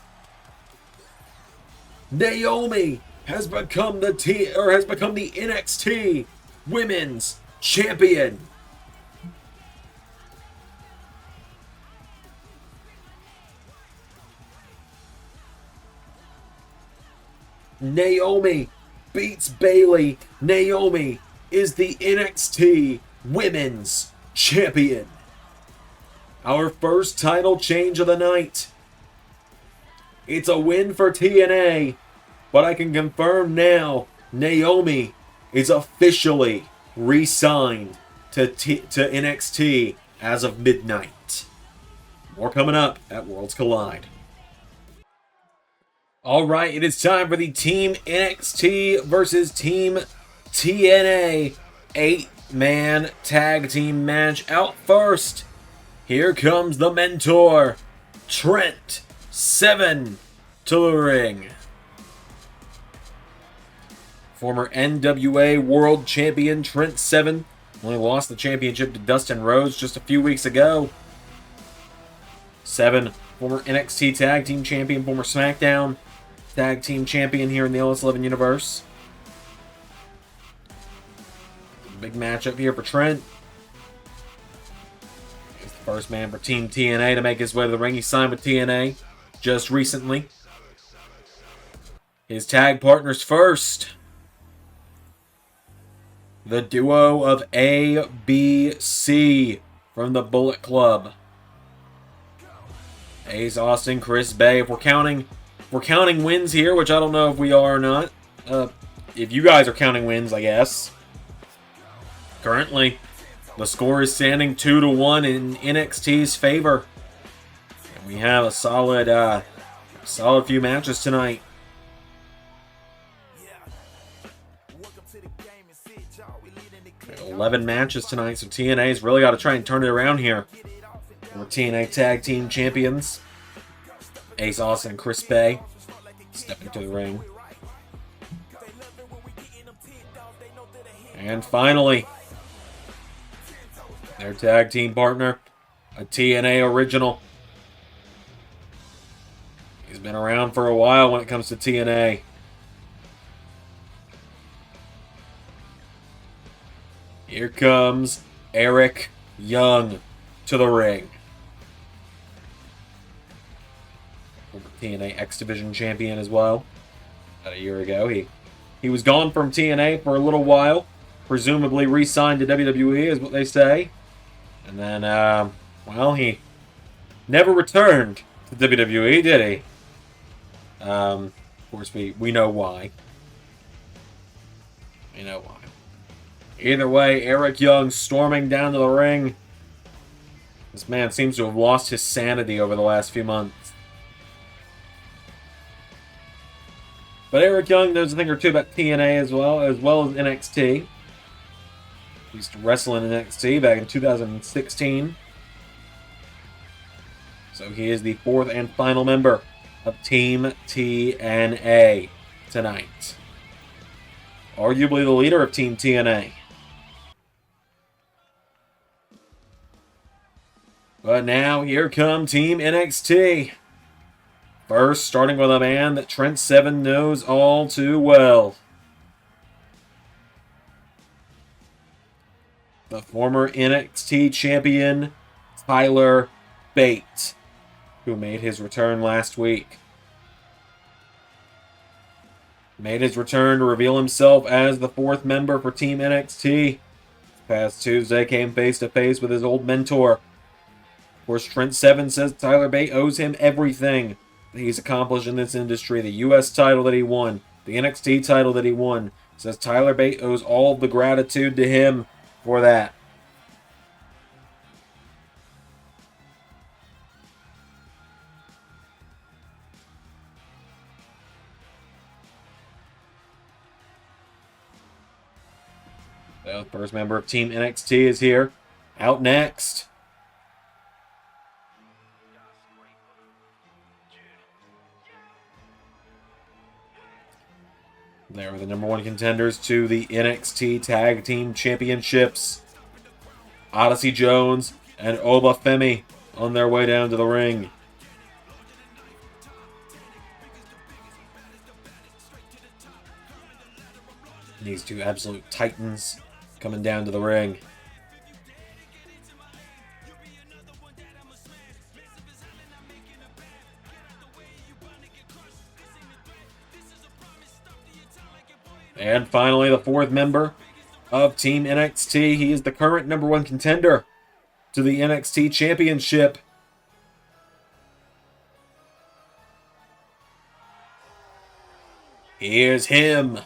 Naomi has become the NXT Women's Champion. Naomi beats Bayley. Naomi is the NXT Women's Champion. Our first title change of the night. It's a win for TNA, but I can confirm now, Naomi is officially re-signed to NXT as of midnight. More coming up at Worlds Collide. Alright, it is time for the Team NXT versus Team TNA 8-man tag team match. Out first, here comes the mentor, Trent Seven, to the ring. Former NWA World Champion Trent Seven only lost the championship to Dustin Rhodes just a few weeks ago. Seven, former NXT Tag Team Champion, former SmackDown Tag Team Champion here in the LS11 universe. Big matchup here for Trent. He's the first man for Team TNA to make his way to the ring. He signed with TNA just recently. His tag partners first. The duo of ABC from the Bullet Club. Ace Austin, Chris Bay. If we're counting wins here, which I don't know if we are or not. If you guys are counting wins, I guess. Currently, the score is standing 2-1 in NXT's favor. And we have a solid few matches tonight. 11 matches tonight, so TNA's really got to try and turn it around here. We're TNA Tag Team Champions. Ace Austin and Chris Bay stepping to the ring. And finally, their tag team partner, a TNA original. He's been around for a while when it comes to TNA. Here comes Eric Young to the ring. TNA X Division champion as well. About a year ago. He was gone from TNA for a little while. Presumably re-signed to WWE is what they say. And then, well, he never returned to WWE, did he? Of course, we know why. We know why. Either way, Eric Young storming down to the ring. This man seems to have lost his sanity over the last few months. But Eric Young knows a thing or two about TNA as well as NXT. He used to wrestle in NXT back in 2016. So he is the fourth and final member of Team TNA tonight. Arguably the leader of Team TNA. But now, here come Team NXT. First, starting with a man that Trent Seven knows all too well. The former NXT champion, Tyler Bate, who made his return last week. Made his return to reveal himself as the 4th member for Team NXT. Past Tuesday came face to face with his old mentor. Of course, Trent Seven says Tyler Bate owes him everything that he's accomplished in this industry. The U.S. title that he won, the NXT title that he won. Says Tyler Bate owes all of the gratitude to him for that. The first member of Team NXT is here. Out next. They are the number 1 contenders to the NXT Tag Team Championships. Odyssey Jones and Oba Femi on their way down to the ring. These two absolute titans coming down to the ring. And finally, the 4th member of Team NXT. He is the current number 1 contender to the NXT Championship. Here's him,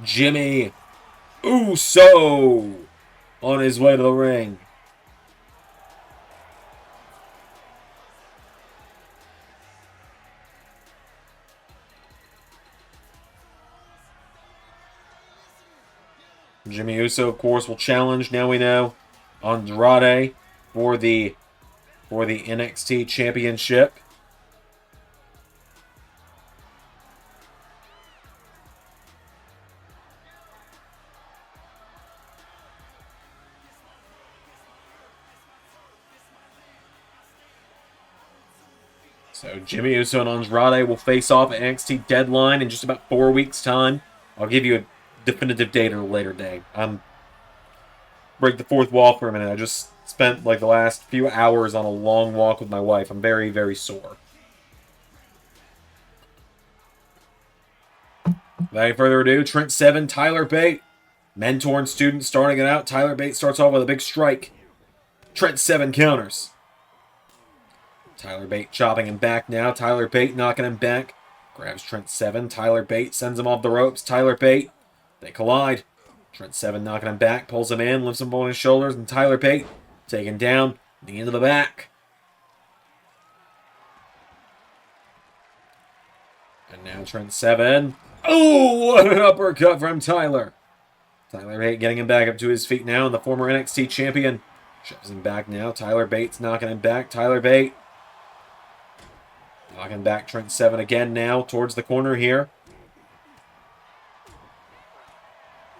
Jimmy Uso, on his way to the ring. Jimmy Uso, of course, will challenge, now we know, Andrade for the NXT Championship. So Jimmy Uso and Andrade will face off at NXT Deadline in just about 4 weeks' time. I'll give you a definitive date at a later date. Break the fourth wall for a minute. I just spent like the last few hours on a long walk with my wife. I'm very, very sore. Without any further ado, Trent Seven, Tyler Bate. Mentor and student starting it out. Tyler Bate starts off with a big strike. Trent Seven counters. Tyler Bate chopping him back now. Tyler Bate knocking him back. Grabs Trent Seven. Tyler Bate sends him off the ropes. Tyler Bate. They collide. Trent Seven knocking him back. Pulls him in. Lifts him on his shoulders. And Tyler Bate taken down. The end of the back. And now Trent Seven. Oh, what an uppercut from Tyler. Tyler Bate getting him back up to his feet now. And the former NXT champion shoves him back now. Tyler Bate's knocking him back. Tyler Bate knocking back Trent Seven again now towards the corner here.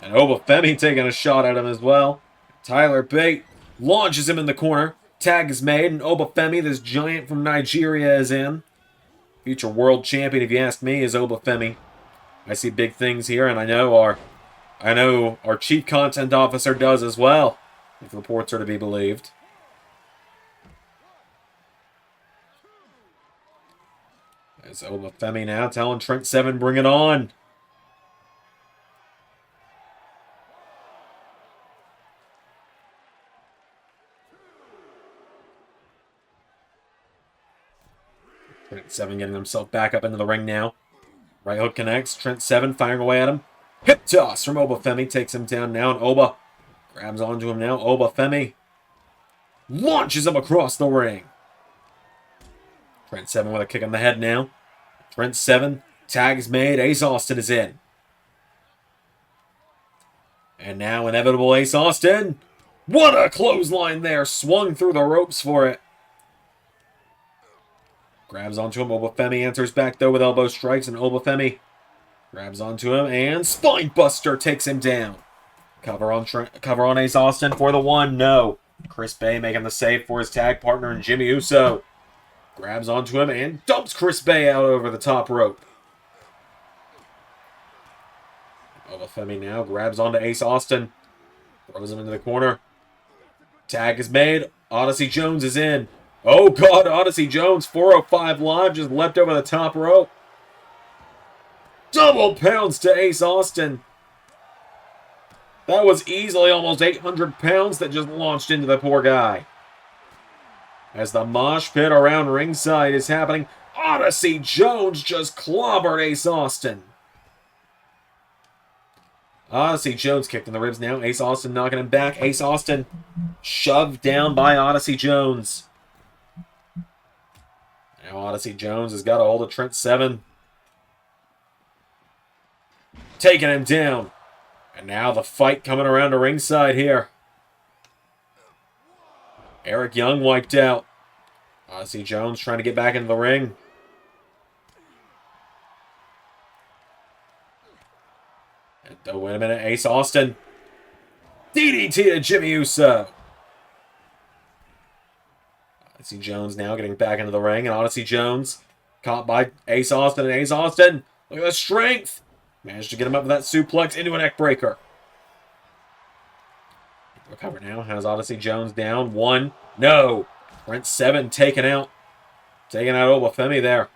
And Oba Femi taking a shot at him as well. Tyler Bate launches him in the corner. Tag is made, and Oba Femi, this giant from Nigeria, is in. Future world champion, if you ask me, is Oba Femi. I see big things here, and I know our chief content officer does as well, if reports are to be believed. There's Oba Femi now telling Trent Seven, bring it on. Trent Seven getting himself back up into the ring now. Right hook connects. Trent Seven firing away at him. Hip toss from Oba Femi takes him down now, and Oba grabs onto him now. Oba Femi launches him across the ring. Trent Seven with a kick on the head now. Trent Seven, tag is made. Ace Austin is in. And now inevitable Ace Austin. What a clothesline there. Swung through the ropes for it. Grabs onto him. Oba Femi answers back though with elbow strikes, and Oba Femi grabs onto him, and Spine Buster takes him down. Cover on Ace Austin for the one. No. Chris Bay making the save for his tag partner, and Jimmy Uso grabs onto him and dumps Chris Bay out over the top rope. Oba Femi now grabs onto Ace Austin. Throws him into the corner. Tag is made. Odyssey Jones is in. Oh, God, Odyssey Jones, 405 Live, just leapt over the top rope. Double pounds to Ace Austin. That was easily almost 800 pounds that just launched into the poor guy. As the mosh pit around ringside is happening, Odyssey Jones just clobbered Ace Austin. Odyssey Jones kicked in the ribs now. Ace Austin knocking him back. Ace Austin shoved down by Odyssey Jones. Now Odyssey Jones has got a hold of Trent Seven. Taking him down. And now the fight coming around to ringside here. Eric Young wiped out. Odyssey Jones trying to get back into the ring. And, oh, wait a minute. Ace Austin. DDT to Jimmy Uso. Odyssey Jones now getting back into the ring. And Odyssey Jones caught by Ace Austin. And Ace Austin, look at the strength. Managed to get him up with that suplex into a neck breaker. Recover now. Has Odyssey Jones down. One. No. Trent Seven taken out. Taking out Obafemi there.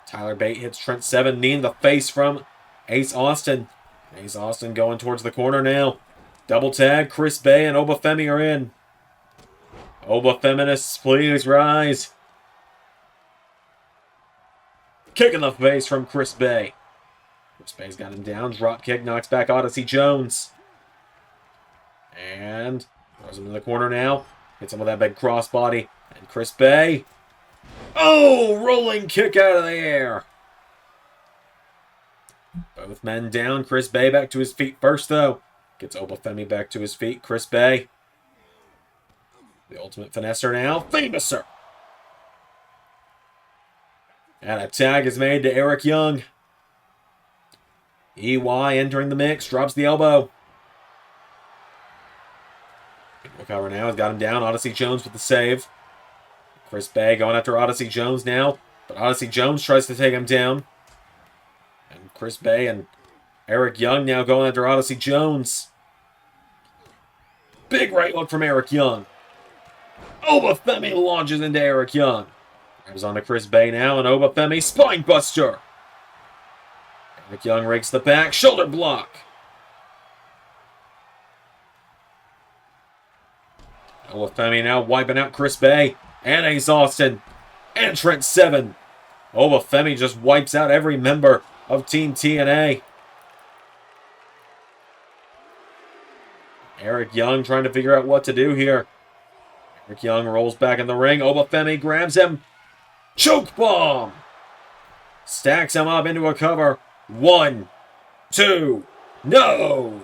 Tyler Bate hits Trent Seven. Knee in the face from Ace Austin. Ace Austin going towards the corner now. Double tag. Chris Bay and Obafemi are in. Obafeminists, please rise. Kick in the face from Chris Bay. Chris Bay's got him down. Drop kick knocks back Odyssey Jones. And throws him in the corner now. Hits him with that big crossbody. And Chris Bay. Oh, rolling kick out of the air. Both men down. Chris Bay back to his feet first, though. Gets Obafemi back to his feet. Chris Bay. The ultimate finesser now. Famouser. And a tag is made to Eric Young. EY entering the mix. Drops the elbow. Recover now. He's got him down. Odyssey Jones with the save. Chris Bay going after Odyssey Jones now. But Odyssey Jones tries to take him down. And Chris Bay and Eric Young now going after Odyssey Jones. Big right hook from Eric Young. Obafemi launches into Eric Young. Grabs onto Chris Bay now, and Obafemi spine buster. Eric Young rakes the back, shoulder block. Obafemi now wiping out Chris Bay and Ace Austin and Trent Seven. Obafemi just wipes out every member of Team TNA. Eric Young trying to figure out what to do here. Eric Young rolls back in the ring. Obafemi grabs him. Choke bomb. Stacks him up into a cover. 1, 2, no!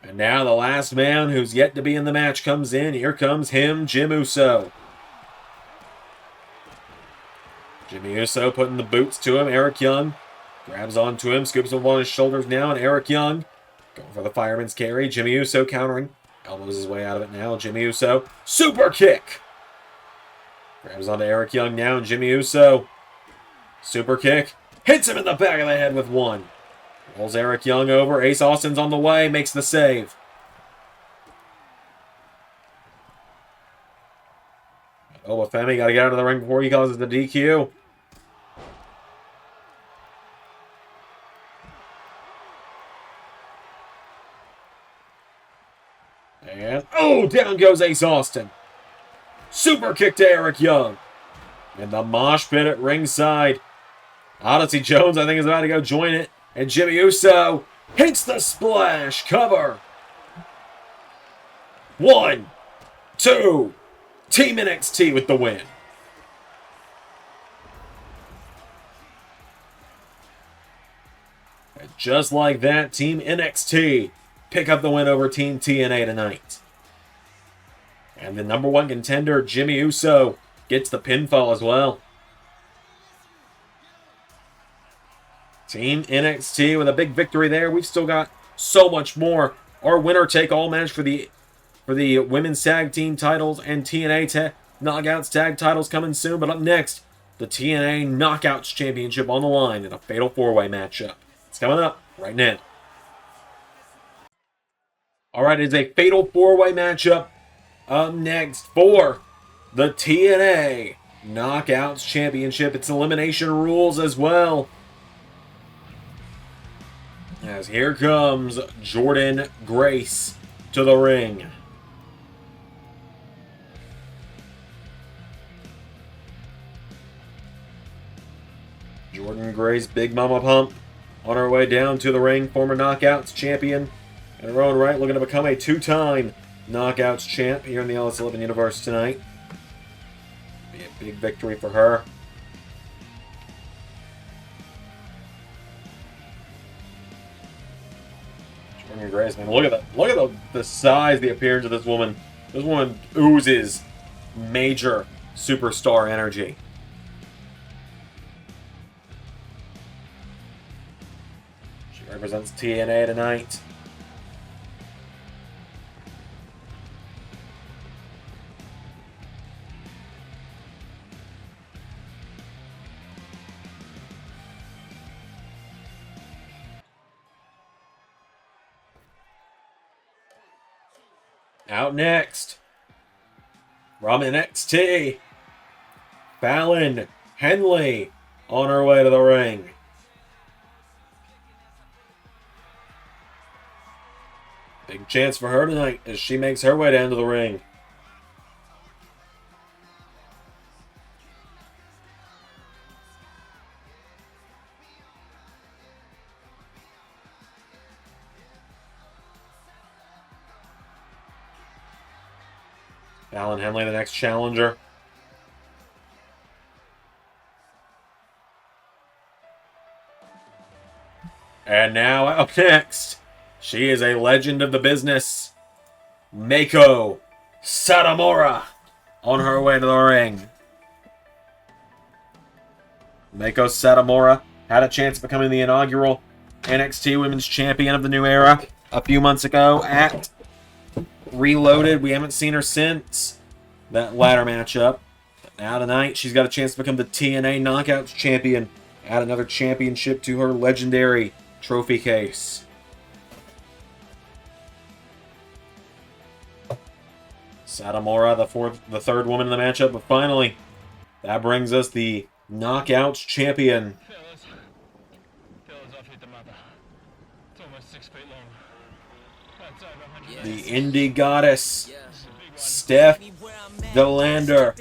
And now the last man who's yet to be in the match comes in. Here comes him, Jim Uso. Jimmy Uso putting the boots to him. Eric Young grabs onto him, scoops him on his shoulders now, and Eric Young going for the fireman's carry. Jimmy Uso countering. Elbows his way out of it now. Jimmy Uso. Super kick. Grabs onto Eric Young now, and Jimmy Uso. Super kick. Hits him in the back of the head with one. Rolls Eric Young over. Ace Austin's on the way. Makes the save. Obafemi got to get out of the ring before he causes the DQ. And, oh, down goes Ace Austin. Super kick to Eric Young. And the mosh pit at ringside. Odyssey Jones, I think, is about to go join it. And Jimmy Uso hits the splash. Cover. 1, 2. Team NXT with the win. And just like that, Team NXT pick up the win over Team TNA tonight. And the number one contender, Jimmy Uso, gets the pinfall as well. Team NXT with a big victory there. We've still got so much more. Our winner-take-all match for the women's tag team titles and TNA Knockouts tag titles coming soon. But up next, the TNA Knockouts Championship on the line in a fatal four-way matchup. It's coming up right now. All right, it's a fatal four-way matchup. Up next for the TNA Knockouts Championship. It's elimination rules as well. As here comes Jordynne Grace to the ring. Jordynne Grace, Big Mama Pump, on her way down to the ring. Former Knockouts champion in her own right, looking to become a two-time Knockouts champ here in the LS11 universe tonight. Be a big victory for her. Jordynne Grace, man, look at the size, the appearance of this woman. This woman oozes major superstar energy. She represents TNA tonight. Out next, from NXT, Fallon, Henley, on her way to the ring. Big chance for her tonight as she makes her way down to the ring. Fallon Henley, the next challenger. And now up next, she is a legend of the business, Meiko Satomura, on her way to the ring. Meiko Satomura had a chance of becoming the inaugural NXT Women's Champion of the new era a few months ago at Reloaded. We haven't seen her since that ladder matchup. But now tonight, she's got a chance to become the TNA Knockouts Champion. Add another championship to her legendary trophy case. Satomura, the third woman in the matchup, but finally, that brings us the Knockouts Champion. The indie goddess, Steph DeLander,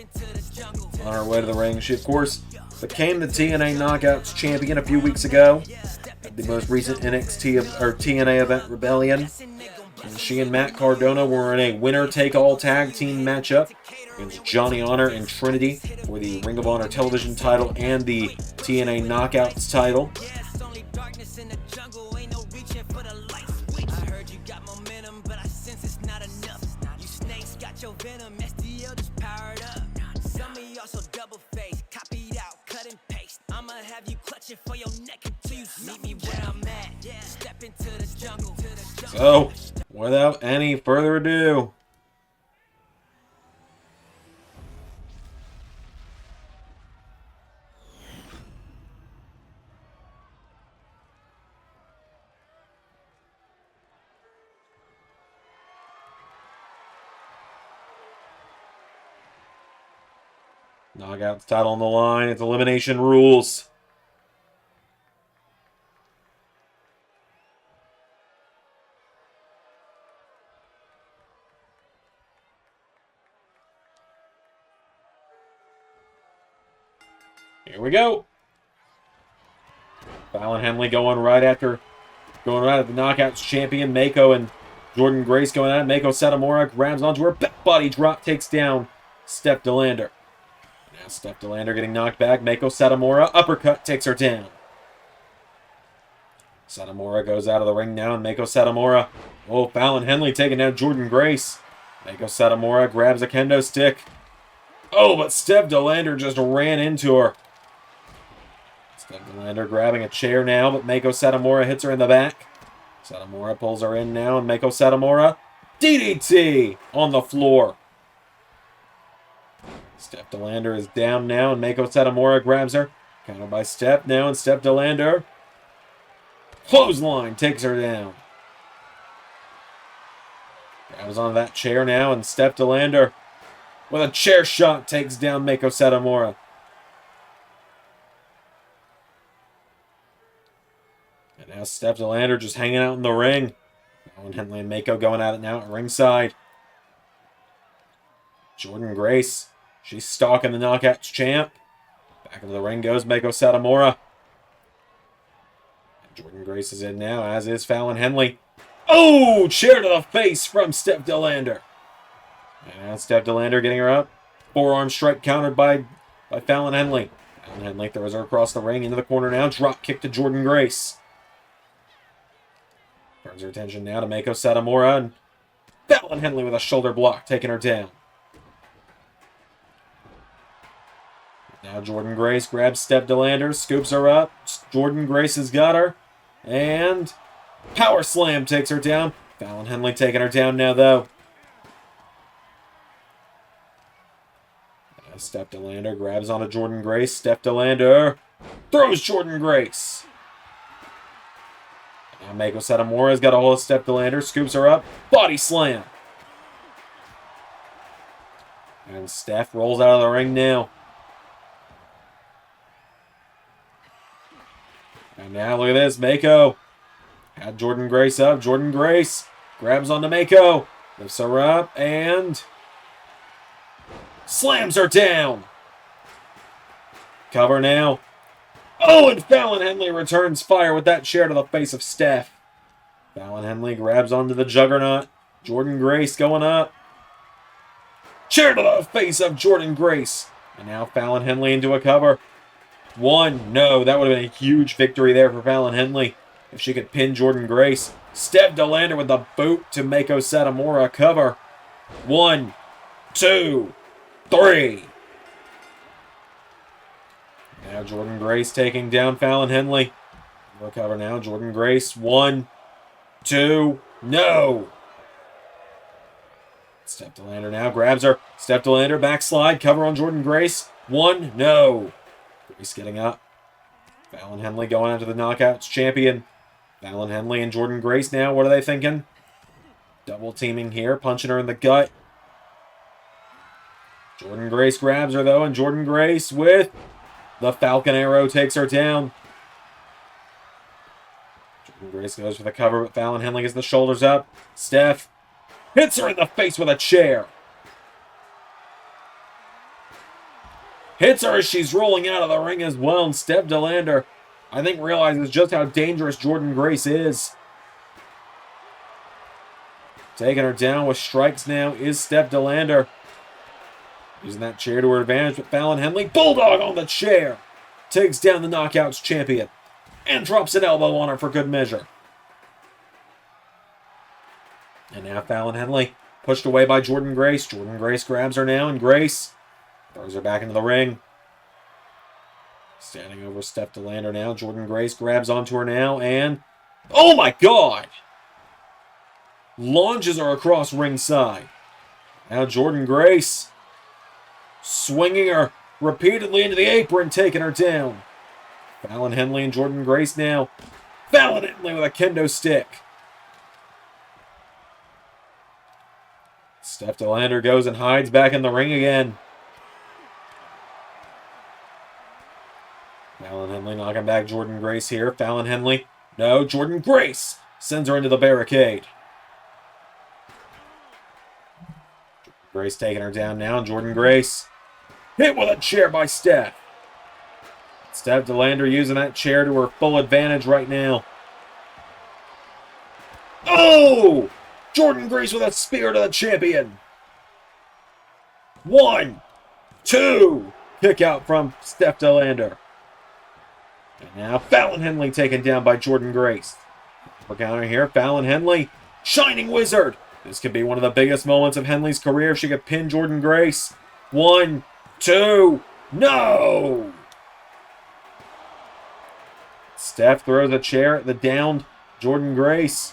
on her way to the ring. She, of course, became the TNA Knockouts Champion a few weeks ago at the most recent TNA event, Rebellion. And she and Matt Cardona were in a winner-take-all tag team matchup against Johnny Honor and Trinity for the Ring of Honor television title and the TNA Knockouts title. So, without any further ado, Knockouts title on the line. It's elimination rules. Here we go. Fallon Henley going right at the Knockouts champion, Meiko, and Jordynne Grace going at it. Meiko Satomura grabs onto her back body drop, takes down Steph DeLander. Now Steph DeLander getting knocked back. Meiko Satomura uppercut takes her down. Satomura goes out of the ring now, and Meiko Satomura. Oh, Fallon Henley taking down Jordynne Grace. Meiko Satomura grabs a kendo stick. Oh, but Steph DeLander just ran into her. Steph DeLander grabbing a chair now, but Meiko Satomura hits her in the back. Satomura pulls her in now, and Meiko Satomura DDT on the floor. Steph DeLander is down now, and Meiko Satomura grabs her. Countered by Steph now, and Steph DeLander. Clothesline takes her down. Grabs onto that chair now, and Steph DeLander with a chair shot takes down Meiko Satomura. And now Steph DeLander just hanging out in the ring. And Henley and Meiko going at it now at ringside. Jordynne Grace, she's stalking the Knockouts champ. Back into the ring goes Meiko Satomura. And Jordynne Grace is in now, as is Fallon Henley. Oh! Chair to the face from Steph DeLander. And now Steph DeLander getting her up. Forearm strike countered by Fallon Henley. Fallon Henley throws her across the ring into the corner now. Drop kick to Jordynne Grace. Turns her attention now to Meiko Satomura. And Fallon Henley with a shoulder block taking her down. Now Jordynne Grace grabs Steph DeLander, scoops her up. Jordynne Grace has got her. And power slam takes her down. Fallon Henley taking her down now, though. Now Steph DeLander grabs onto Jordynne Grace. Steph DeLander throws Jordynne Grace. Now Meiko Satomura's got a hold of Steph DeLander, scoops her up. Body slam. And Steph rolls out of the ring now. And now look at this, Meiko had Jordynne Grace up. Jordynne Grace grabs onto Meiko, lifts her up, and slams her down. Cover now. Oh, and Fallon Henley returns fire with that chair to the face of Steph. Fallon Henley grabs onto the Juggernaut. Jordynne Grace going up. Chair to the face of Jordynne Grace. And now Fallon Henley into a cover. One. No, that would have been a huge victory there for Fallon Henley if she could pin Jordynne Grace. Steph DeLander with the boot to Meiko Satomura. Cover. 1, 2, 3. Now Jordynne Grace taking down Fallon Henley. We'll cover now. Jordynne Grace. 1, 2. No. Steph DeLander now grabs her. Steph DeLander backslide. Cover on Jordynne Grace. 1. No. Grace getting up. Fallon Henley going after the Knockouts champion. Fallon Henley and Jordynne Grace now. What are they thinking? Double teaming here. Punching her in the gut. Jordynne Grace grabs her though. And Jordynne Grace with the Falcon Arrow takes her down. Jordynne Grace goes for the cover, but Fallon Henley gets the shoulders up. Steph hits her in the face with a chair. Hits her as she's rolling out of the ring as well. And Steph DeLander, I think, realizes just how dangerous Jordynne Grace is. Taking her down with strikes now is Steph DeLander. Using that chair to her advantage, but Fallon Henley, bulldog on the chair, takes down the Knockouts champion and drops an elbow on her for good measure. And now Fallon Henley pushed away by Jordynne Grace. Jordynne Grace grabs her now, and Grace throws her back into the ring. Standing over Steph DeLander now. Jordynne Grace grabs onto her now, and oh my God! Launches her across ringside. Now Jordynne Grace swinging her repeatedly into the apron, taking her down. Fallon Henley and Jordynne Grace now. Fallon Henley with a kendo stick. Steph DeLander goes and hides back in the ring again. Fallon Henley knocking back Jordynne Grace here. Fallon Henley. No, Jordynne Grace sends her into the barricade. Grace taking her down now. Jordynne Grace hit with a chair by Steph. Steph DeLander using that chair to her full advantage right now. Oh! Jordynne Grace with a spear to the champion. 1, 2. Kick out from Steph DeLander. And now Fallon Henley taken down by Jordynne Grace. We're counter here. Fallon Henley. Shining Wizard. This could be one of the biggest moments of Henley's career if she could pin Jordynne Grace. 1, 2. No! Steph throws a chair at the downed Jordynne Grace.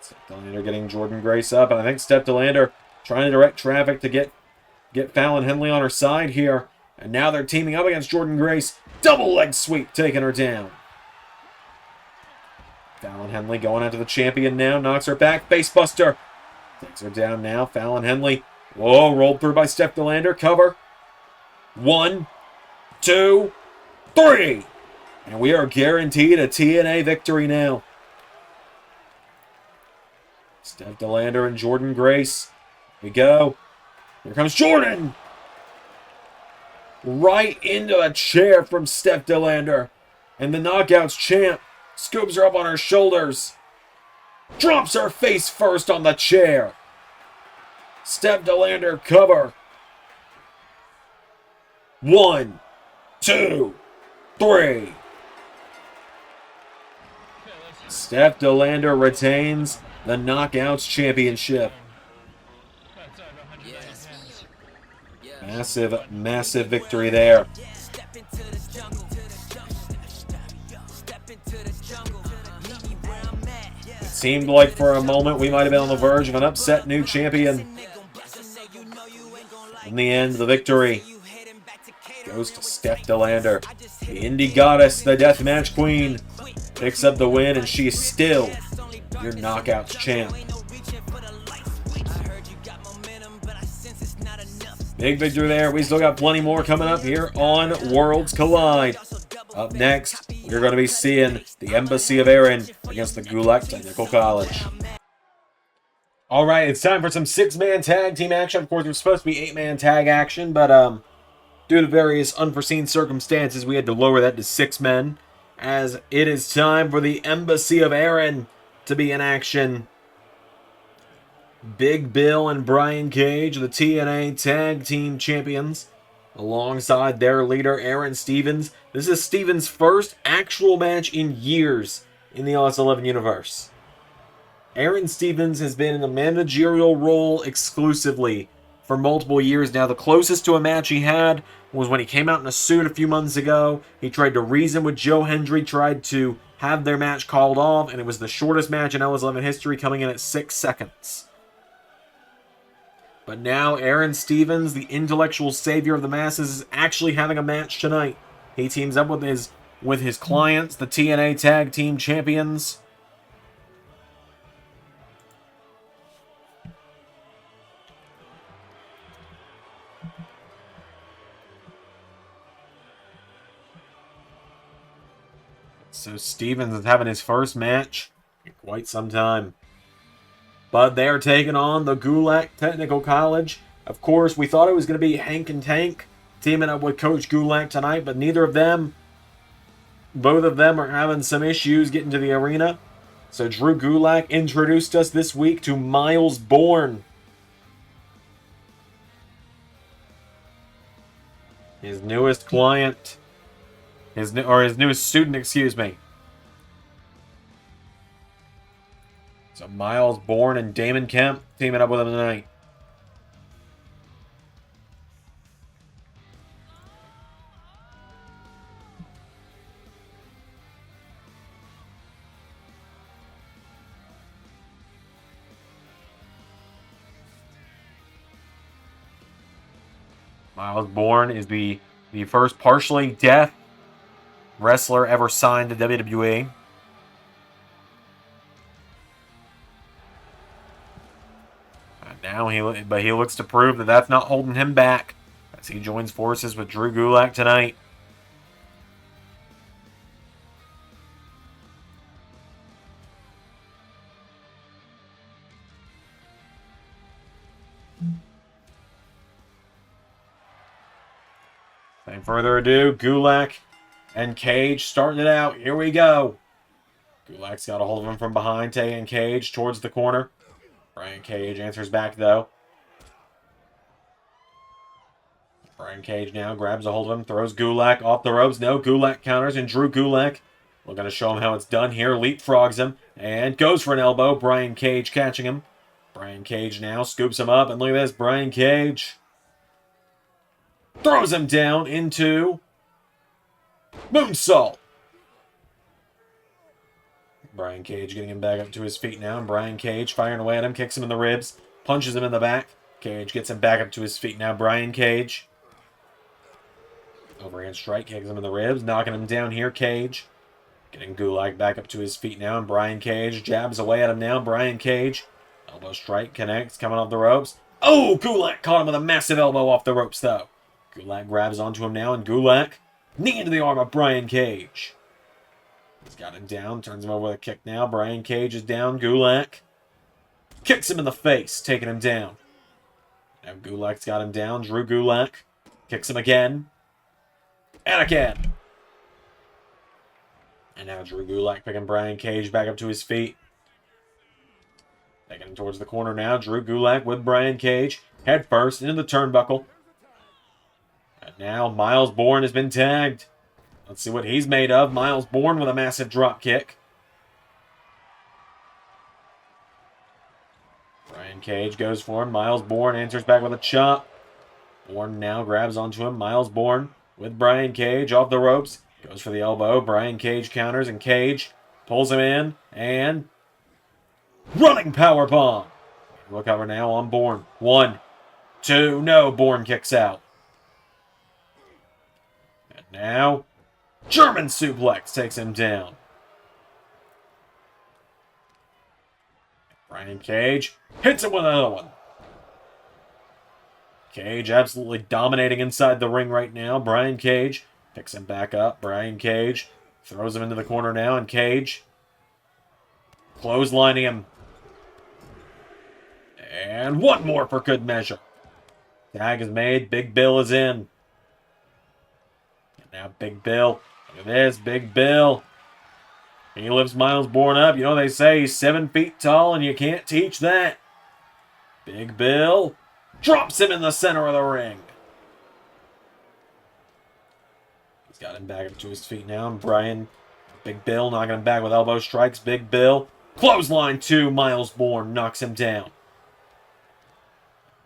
Steph DeLander getting Jordynne Grace up, and I think Steph DeLander trying to direct traffic to get Fallon Henley on her side here. And now they're teaming up against Jordynne Grace. Double leg sweep taking her down. Fallon Henley going after the champion now. Knocks her back. Facebuster. Takes her down now. Fallon Henley. Whoa, rolled through by Steph Delander. Cover. 1, 2, 3. And we are guaranteed a TNA victory now. Steph Delander and Jordynne Grace. Here we go. Here comes Jordynne. Right into the chair from Steph Delander. And the Knockouts champ scoops her up on her shoulders. Drops her face first on the chair. Steph Delander cover. 1, 2, 3. Steph Delander retains the Knockouts Championship. Massive, massive victory there. It seemed like for a moment we might have been on the verge of an upset new champion. In the end, the victory goes to Steph Delander. The indie goddess, the deathmatch queen, picks up the win, and she is still your Knockouts champ. Big victory there. We still got plenty more coming up here on Worlds Collide. Up next, we're going to be seeing the Embassy of Aron against the Gulak Technical College. Alright, it's time for some 6-man tag team action. Of course, it was supposed to be 8-man tag action, but due to various unforeseen circumstances, we had to lower that to 6 men. As it is time for the Embassy of Aron to be in action. Big Bill and Brian Cage, the TNA Tag Team Champions, alongside their leader, Aron Stevens. This is Stevens' first actual match in years in the LS11 universe. Aron Stevens has been in a managerial role exclusively for multiple years now. The closest to a match he had was when he came out in a suit a few months ago. He tried to reason with Joe Hendry, tried to have their match called off, and it was the shortest match in LS11 history, coming in at 6 seconds. But now Aron Stevens, the intellectual savior of the masses, is actually having a match tonight. He teams up with his clients, the TNA Tag Team Champions. So Stevens is having his first match in quite some time. But they are taking on the Gulak Technical College. Of course, we thought it was going to be Hank and Tank teaming up with Coach Gulak tonight, but both of them are having some issues getting to the arena. So Drew Gulak introduced us this week to Miles Bourne. His newest client. His newest student, excuse me. So Miles Bourne and Damon Kemp teaming up with him tonight. Miles Bourne is the first partially deaf wrestler ever signed to WWE. Now he looks to prove that that's not holding him back as he joins forces with Drew Gulak tonight. Without further ado, Gulak and Cage starting it out. Here we go. Gulak's got a hold of him from behind, taking Cage towards the corner. Brian Cage answers back, though. Brian Cage now grabs a hold of him, throws Gulak off the ropes. No, Gulak counters, and Drew Gulak, looking to show him how it's done here, leapfrogs him, and goes for an elbow. Brian Cage catching him. Brian Cage now scoops him up, and look at this. Brian Cage throws him down into moonsault. Brian Cage getting him back up to his feet now. And Brian Cage firing away at him, kicks him in the ribs, punches him in the back. Cage gets him back up to his feet now. Brian Cage. Overhand strike, kicks him in the ribs, knocking him down here. Cage Getting Gulak back up to his feet now, and Brian Cage jabs away at him now. Brian Cage, elbow strike connects, coming off the ropes. Oh, Gulak caught him with a massive elbow off the ropes, though. Gulak grabs onto him now, and Gulak, knee into the arm of Brian Cage. He's got him down, turns him over with a kick now. Brian Cage is down, Gulak kicks him in the face, taking him down. Now Gulak's got him down, Drew Gulak kicks him again, and again. And now Drew Gulak picking Brian Cage back up to his feet. Taking him towards the corner now. Drew Gulak with Brian Cage. Head first into the turnbuckle. And now Miles Bourne has been tagged. Let's see what he's made of. Miles Bourne with a massive drop kick. Brian Cage goes for him. Miles Bourne answers back with a chop. Bourne now grabs onto him. Miles Bourne with Brian Cage off the ropes. Goes for the elbow. Brian Cage counters, and Cage pulls him in. And running powerbomb. We'll cover now on Bourne. 1, 2, no. Bourne kicks out. And now, German suplex takes him down. Brian Cage hits him with another one. Cage absolutely dominating inside the ring right now. Brian Cage picks him back up. Brian Cage throws him into the corner now, and Cage clotheslining him. And one more for good measure. Tag is made. Big Bill is in. And now Big Bill. Look at this. Big Bill. He lifts Miles Bourne up. You know, they say he's 7 feet tall, and you can't teach that. Big Bill drops him in the center of the ring. He's got him back up to his feet now. And Big Bill knocking him back with elbow strikes. Big Bill. Clothesline 2. Miles Bourne knocks him down.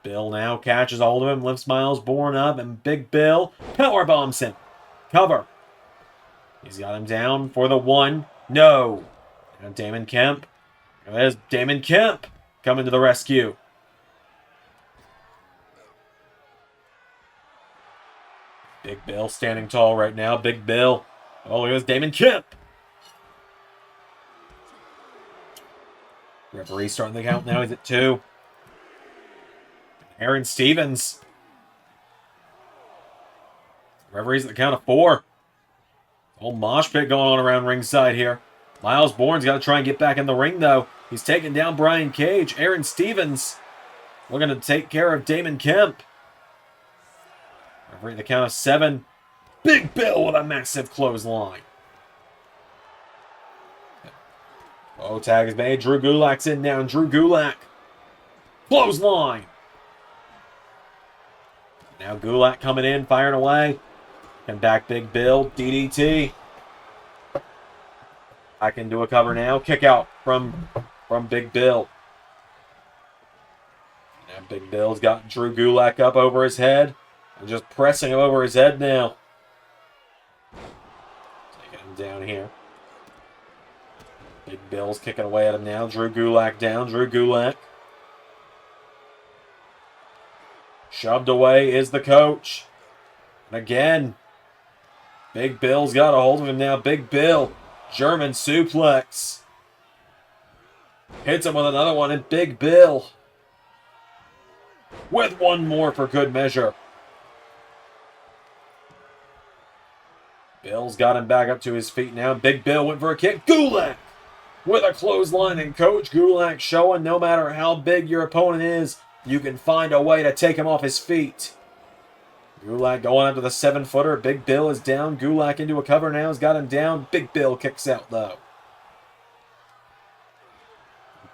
Bill now catches hold of him, lifts Miles Bourne up, and Big Bill powerbombs him. Cover. He's got him down for the 1. No. Now Damon Kemp. There's Damon Kemp coming to the rescue. Big Bill standing tall right now. Big Bill. Oh, here's Damon Kemp. Referee starting the count now. He's at 2. Aaron Stevens. Referee's at the count of 4. Whole mosh pit going on around ringside here. Miles Bourne's got to try and get back in the ring, though. He's taking down Brian Cage. Aaron Stevens looking to take care of Damon Kemp. Referee at the count of 7. Big Bill with a massive clothesline. Oh, tag is made. Drew Gulak's in now. Drew Gulak. Clothesline. Now Gulak coming in, firing away. And back Big Bill. DDT. I can do a cover now. Kick out from Big Bill. Now Big Bill's got Drew Gulak up over his head. And just pressing him over his head now. Taking him down here. Big Bill's kicking away at him now. Drew Gulak down. Drew Gulak. Shoved away is the coach. And again, Big Bill's got a hold of him now. Big Bill, German suplex. Hits him with another one, and Big Bill with one more for good measure. Bill's got him back up to his feet now. Big Bill went for a kick. Gulak with a clothesline, and Coach Gulak showing no matter how big your opponent is, you can find a way to take him off his feet. Gulak going up to the 7-footer. Big Bill is down. Gulak into a cover now. Has got him down. Big Bill kicks out, though.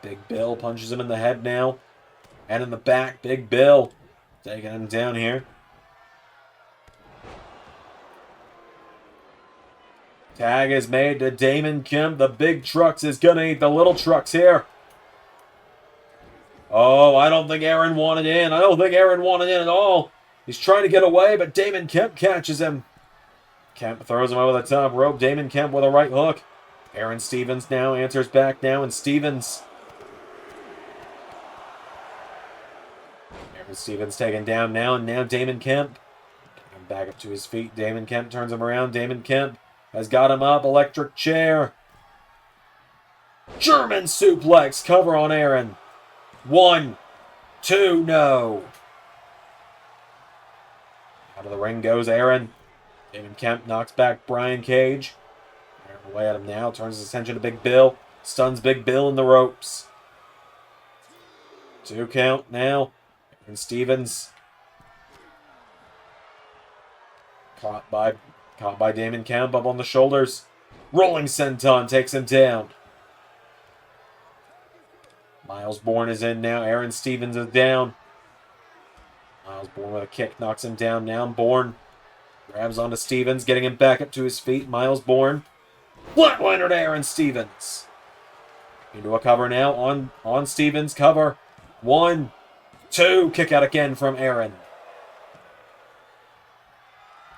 Big Bill punches him in the head now. And in the back, Big Bill taking him down here. Tag is made to Damon Kemp. The big trucks is going to eat the little trucks here. Oh, I don't think Aron wanted in. I don't think Aron wanted in at all. He's trying to get away, but Damon Kemp catches him. Kemp throws him over the top rope. Damon Kemp with a right hook. Aaron Stevens now answers back now, and Stevens. Aaron Stevens taken down now, and now Damon Kemp. Back up to his feet. Damon Kemp turns him around. Damon Kemp has got him up. Electric chair. German suplex. Cover on Aron. 1, 2, no. Out of the ring goes Aron. Damon Kemp knocks back Brian Cage. Aron away at him now. Turns his attention to Big Bill. Stuns Big Bill in the ropes. 2 count now. Aron Stevens. Caught by Damon Kemp up on the shoulders. Rolling senton takes him down. Miles Bourne is in now. Aron Stevens is down. Miles Bourne with a kick knocks him down. Now Bourne grabs onto Stevens, getting him back up to his feet. Miles Bourne. Flatliner to Aron Stevens. Into a cover now on Stevens. Cover. 1, 2. Kick out again from Aron.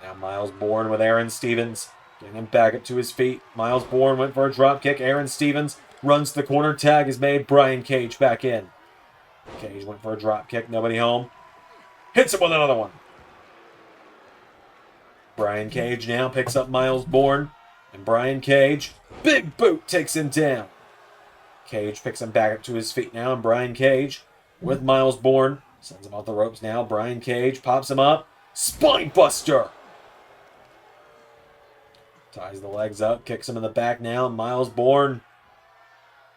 Now Miles Bourne with Aron Stevens. Getting him back up to his feet. Miles Bourne went for a drop kick. Aron Stevens runs to the corner. Tag is made. Brian Cage back in. Cage went for a drop kick. Nobody home. Hits him with another one. Brian Cage now picks up Miles Bourne. And Brian Cage, big boot, takes him down. Cage picks him back up to his feet now. And Brian Cage with Miles Bourne sends him off the ropes now. Brian Cage pops him up. Spine buster. Ties the legs up, kicks him in the back now. Miles Bourne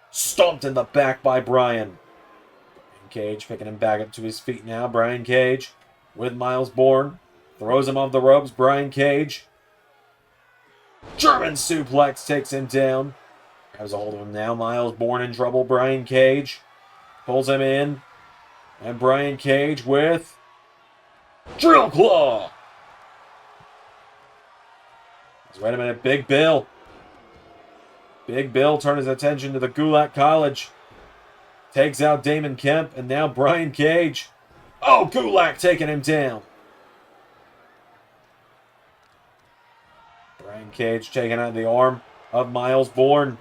stomped in the back by Brian. Cage picking him back up to his feet now. Brian Cage with Miles Bourne. Throws him off the ropes. Brian Cage. German suplex takes him down. Grabs a hold of him now. Miles Bourne in trouble. Brian Cage pulls him in. And Brian Cage with Drill Claw. Wait a minute. Big Bill. Big Bill turned his attention to the Gulak College. Takes out Damon Kemp, and now Brian Cage. Oh, Gulak taking him down. Brian Cage taking out the arm of Miles Bourne.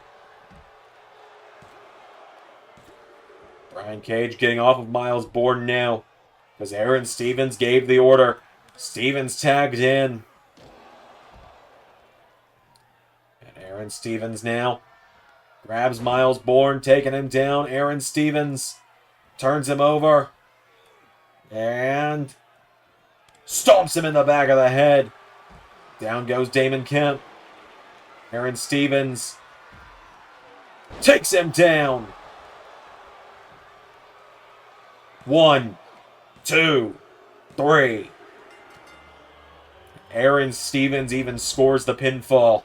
Brian Cage getting off of Miles Bourne now, because Aron Stevens gave the order. Stevens tagged in. And Aron Stevens now grabs Miles Bourne, taking him down. Aron Stevens turns him over and stomps him in the back of the head. Down goes Damon Kemp. Aron Stevens takes him down. 1, 2, 3. Aron Stevens even scores the pinfall.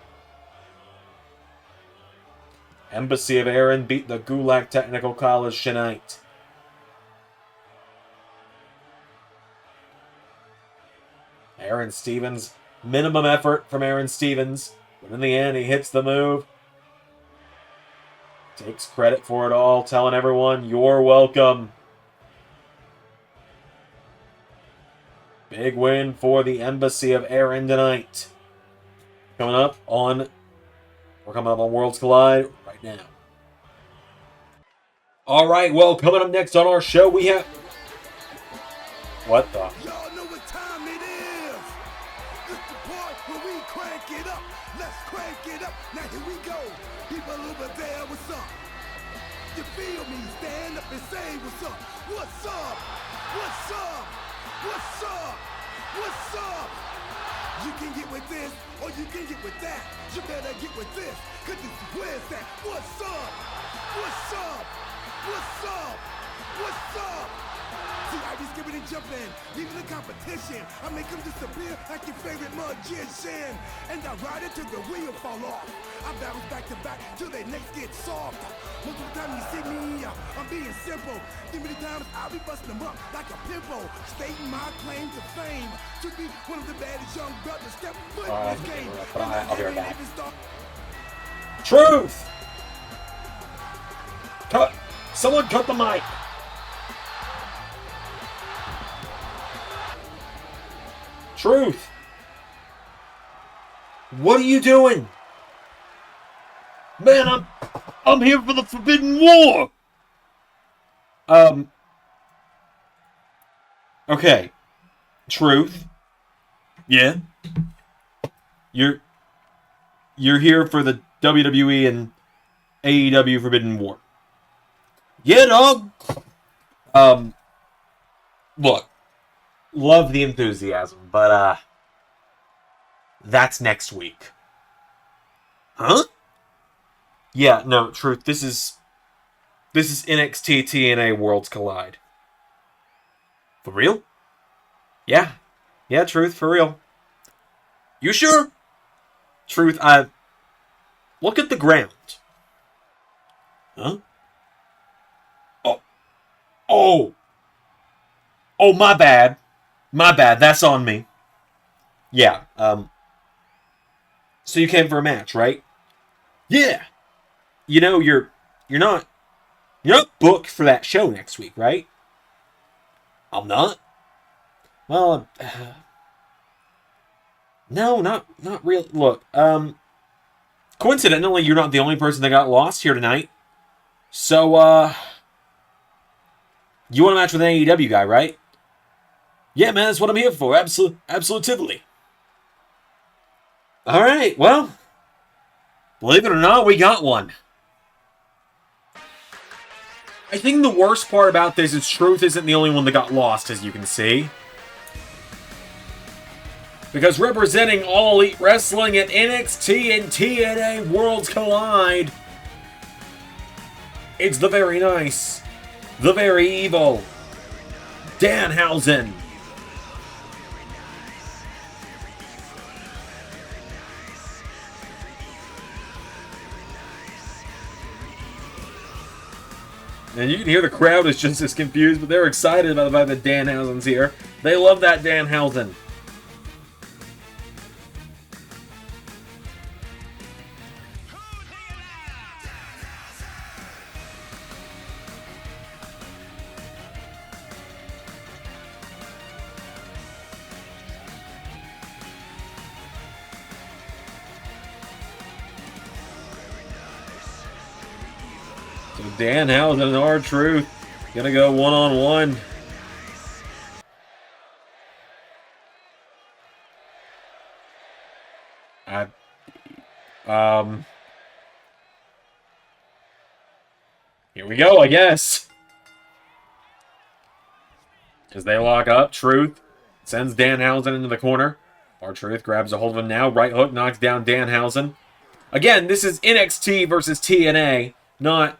Embassy of Aron beat the Gulak Technical College tonight. Aron Stevens, minimum effort from Aron Stevens, but in the end he hits the move. Takes credit for it all, telling everyone, you're welcome. Big win for the Embassy of Aron tonight. We're coming up on Worlds Collide right now. All right, well, coming up next on our show, we have... What the... Y'all know what time it is. It's the part where we crank it up. Let's crank it up. Now here we go. People over there, what's up? You feel me? Stand up and say what's up. What's up? What's up? What's up? What's up? You can get with this, or you can get with that. You better get with this, cause this is where's that. What's up? What's up? What's up? What's up? See, I be skipping and jumping, leaving the competition. I make them disappear like your favorite magician. And I ride it till the wheel fall off. I bounce back to back till their necks get soft. Most of the time you see me, I'm being simple. Give me the times I'll be busting them up like a pimple. Stating my claim to fame. To be one of the baddest young brothers step foot in this game. I'll be right back. Truth! Cut! Someone cut the mic! Truth! What are you doing? Man, I'm here for the Forbidden War! Okay. Truth. Yeah. you're here for the WWE and AEW Forbidden War. Yeah, dog. Look, love the enthusiasm, but that's next week. Huh? Yeah, no, truth. This is NXT TNA Worlds Collide. For real? Yeah. Yeah, truth, for real. You sure? Truth, look at the ground. Huh? Oh, my bad. My bad, that's on me. Yeah, so you came for a match, right? Yeah. You know, you're not booked for that show next week, right? I'm not. Well, no, not really. Look, coincidentally, you're not the only person that got lost here tonight. So, you want to match with an AEW guy, right? Yeah, man, that's what I'm here for. Absolutely. All right, well, believe it or not, we got one. I think the worst part about this is Truth isn't the only one that got lost, as you can see. Because representing All Elite Wrestling at NXT and TNA Worlds Collide, it's the very nice, the very evil, Danhausen. And you can hear the crowd is just as confused, but they're excited about the fact that Danhausen's here. They love that Danhausen. So Danhausen and R-Truth gonna go one-on-one. Here we go, I guess. As they lock up, Truth sends Danhausen into the corner. R-Truth grabs a hold of him now. Right hook knocks down Danhausen. Again, this is NXT versus TNA, not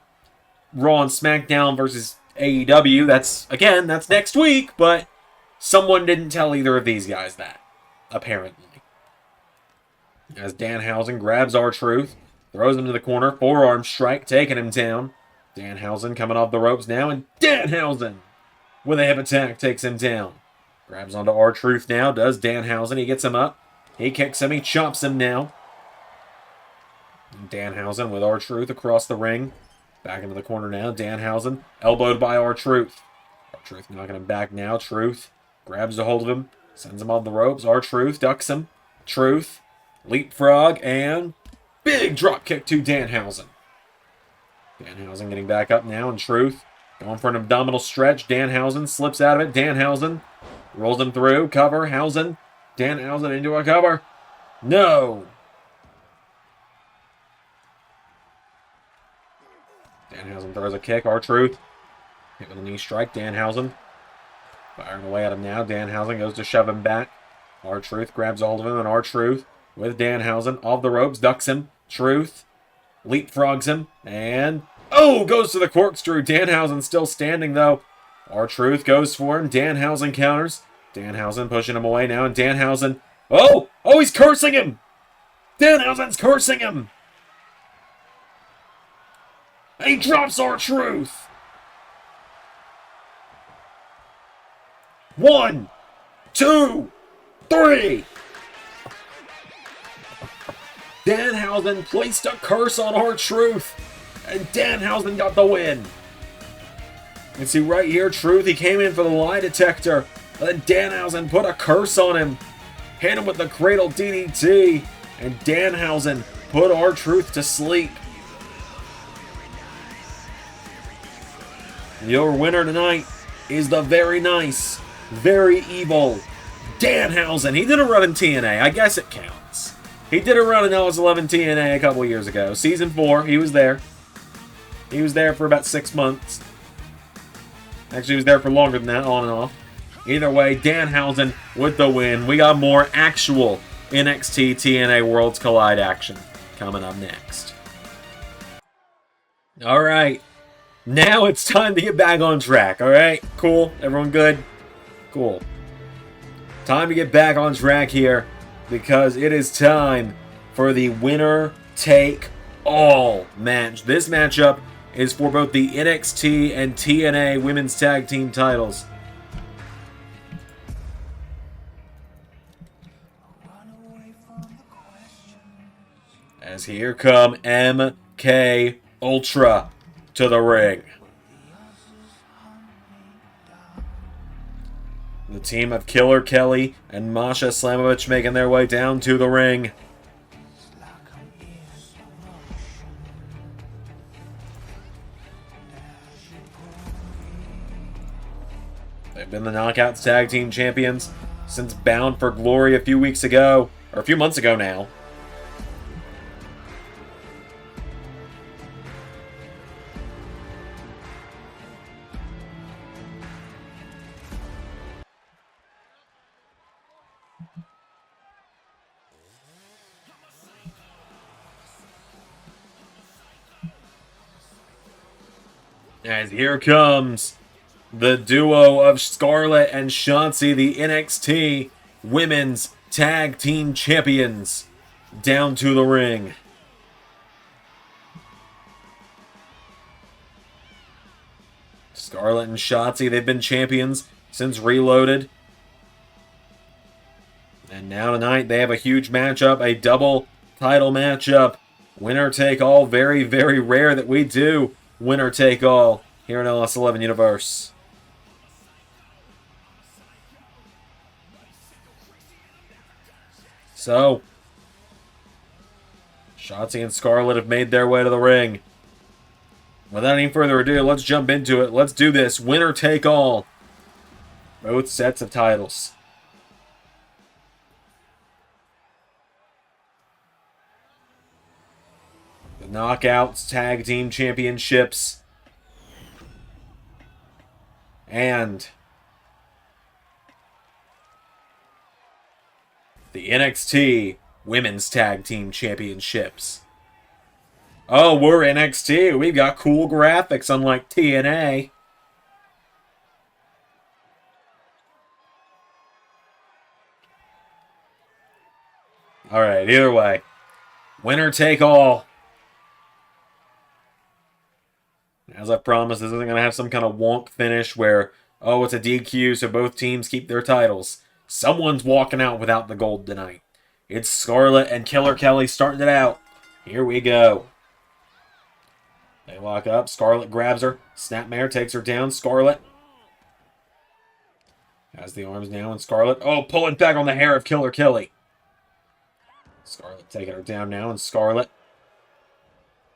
Raw and SmackDown versus AEW. That's next week, but someone didn't tell either of these guys that, apparently. As Danhausen grabs R-Truth, throws him to the corner, forearm strike, taking him down. Danhausen coming off the ropes now, and Danhausen with a hip attack takes him down. Grabs onto R-Truth now, does Danhausen. He gets him up. He kicks him, he chops him now. And Danhausen with R-Truth across the ring. Back into the corner now. Danhausen elbowed by R-Truth. R-Truth knocking him back now. Truth grabs a hold of him. Sends him on the ropes. R-Truth ducks him. Truth leapfrog and big drop kick to Danhausen. Danhausen getting back up now. And Truth going for an abdominal stretch. Danhausen slips out of it. Danhausen rolls him through. Cover. Hausen. Danhausen into a cover. No. Danhausen throws a kick. R-Truth hit with a knee strike. Danhausen firing away at him now. Danhausen goes to shove him back. R-Truth grabs a hold of him, and R-Truth with Danhausen off the ropes, ducks him. Truth leapfrogs him, and goes to the corkscrew. Danhausen still standing though. R-Truth goes for him. Danhausen counters. Danhausen pushing him away now, and Danhausen. He's cursing him. Danhausen's cursing him. He drops R-Truth. 1, 2, 3. Danhausen placed a curse on R-Truth, and Danhausen got the win. You can see right here, Truth, he came in for the lie detector, and then Danhausen put a curse on him, hit him with the cradle DDT, and Danhausen put R-Truth to sleep. Your winner tonight is the very nice, very evil Danhausen. He did a run in TNA. I guess it counts. He did a run in LS11 TNA a couple years ago. Season 4, he was there. He was there for about 6 months. Actually, he was there for longer than that, on and off. Either way, Danhausen with the win. We got more actual NXT TNA Worlds Collide action coming up next. Alright. Now it's time to get back on track, alright? Cool? Everyone good? Cool. Time to get back on track here, because it is time for the winner-take-all match. This matchup is for both the NXT and TNA Women's Tag Team titles. As here come MK Ultra to the ring. The team of Killer Kelly and Masha Slamovich making their way down to the ring. They've been the Knockouts Tag Team Champions since Bound for Glory a few weeks ago, or a few months ago now. As here comes the duo of Scarlett and Shotzi, the NXT Women's Tag Team Champions, down to the ring. Scarlett and Shotzi, they've been champions since Reloaded. And now tonight they have a huge matchup, a double title matchup. Winner take all, very, very rare that we do winner take all here in LS11 Universe. So, Shotzi and Scarlett have made their way to the ring. Without any further ado, let's jump into it. Let's do this. Winner take all. Both sets of titles. The Knockouts Tag Team Championships. And the NXT Women's Tag Team Championships. Oh, we're NXT. We've got cool graphics, unlike TNA. Alright, either way. Winner take all. As I promised, this isn't going to have some kind of wonk finish where, oh, it's a DQ, so both teams keep their titles. Someone's walking out without the gold tonight. It's Scarlett and Killer Kelly starting it out. Here we go. They lock up. Scarlett grabs her. Snapmare takes her down. Scarlett has the arms now, and Scarlett, oh, pulling back on the hair of Killer Kelly. Scarlett taking her down now, and Scarlett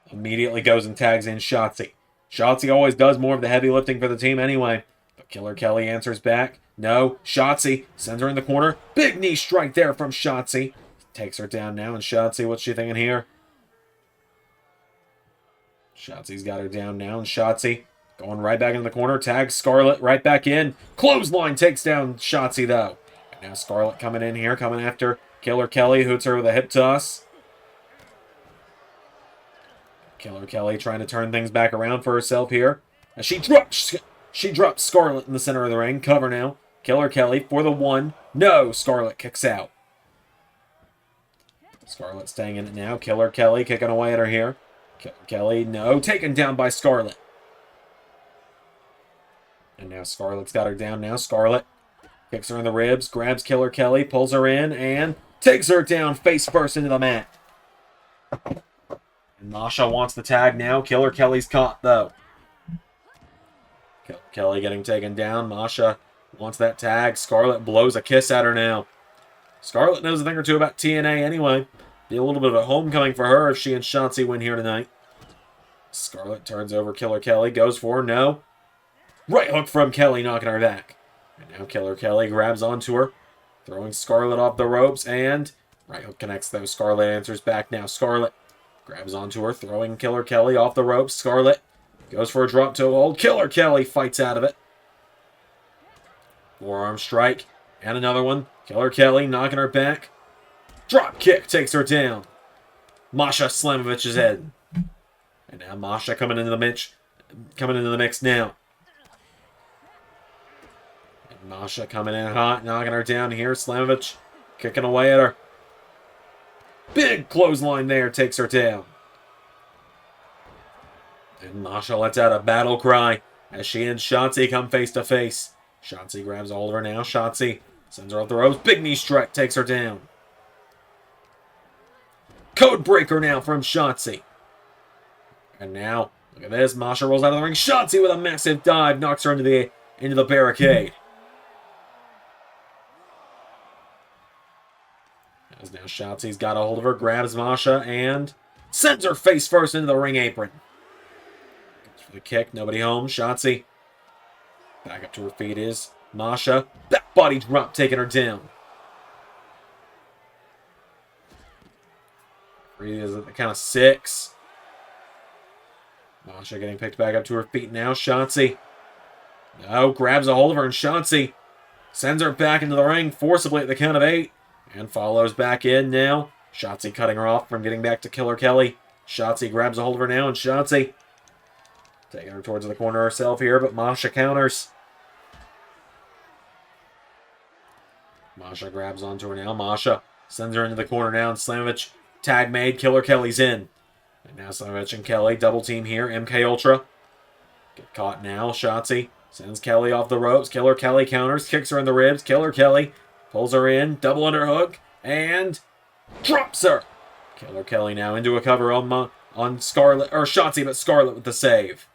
immediately goes and tags in Shotzi. Shotzi always does more of the heavy lifting for the team anyway. But Killer Kelly answers back. No, Shotzi sends her in the corner. Big knee strike there from Shotzi. Takes her down now, and Shotzi, what's she thinking here? Shotzi's got her down now, and Shotzi going right back in the corner. Tags Scarlett right back in. Clothesline takes down Shotzi, though. And now Scarlett coming in here, coming after Killer Kelly. Hoots her with a hip toss. Killer Kelly trying to turn things back around for herself here. And she drops Scarlett in the center of the ring. Cover now. Killer Kelly for the one. No, Scarlett kicks out. Scarlett staying in it now. Killer Kelly kicking away at her here. Killer Kelly, no. Taken down by Scarlett. And now Scarlett's got her down now. Scarlett kicks her in the ribs. Grabs Killer Kelly. Pulls her in. And takes her down face first into the mat. And Masha wants the tag now. Killer Kelly's caught, though. Killer Kelly getting taken down. Masha wants that tag. Scarlett blows a kiss at her now. Scarlett knows a thing or two about TNA anyway. Be a little bit of a homecoming for her if she and Shotzi win here tonight. Scarlett turns over Killer Kelly. Goes for her. No. Right hook from Kelly, knocking her back. And now Killer Kelly grabs onto her. Throwing Scarlett off the ropes. And Right hook connects though. Scarlett answers back now. Scarlett grabs onto her, throwing Killer Kelly off the ropes. Scarlett goes for a drop toe hold. Killer Kelly fights out of it. Forearm strike. And another one. Killer Kelly knocking her back. Drop kick takes her down. Masha Slamovich's head. And now Masha coming into the mix now. And Masha coming in hot, knocking her down here. Slamovich kicking away at her. Big clothesline there takes her down. And Masha lets out a battle cry as she and Shotzi come face to face. Shotzi grabs a hold of her now. Shotzi sends her off the ropes. Big knee strike takes her down. Code breaker now from Shotzi. And now, look at this. Masha rolls out of the ring. Shotzi with a massive dive knocks her into the barricade. As now Shotzi's got a hold of her, grabs Masha, and sends her face first into the ring apron. Goes for the kick, nobody home. Shotzi back up to her feet is Masha. Back body drop taking her down. Reed is at the count of 6. Masha getting picked back up to her feet now. Shotzi. No, grabs a hold of her, and Shotzi sends her back into the ring forcibly at the count of 8. And follows back in now. Shotzi cutting her off from getting back to Killer Kelly. Shotzi grabs a hold of her now, and Shotzi taking her towards the corner herself here, but Masha counters. Masha grabs onto her now. Masha sends her into the corner now, and Slamovich tag made. Killer Kelly's in. And now Slamovich and Kelly double team here. MK Ultra. Get caught now. Shotzi sends Kelly off the ropes. Killer Kelly counters, kicks her in the ribs. Killer Kelly pulls her in, double underhook, and drops her. Killer Kelly now into a cover on Scarlett, or Shotzi, but Scarlett with the save.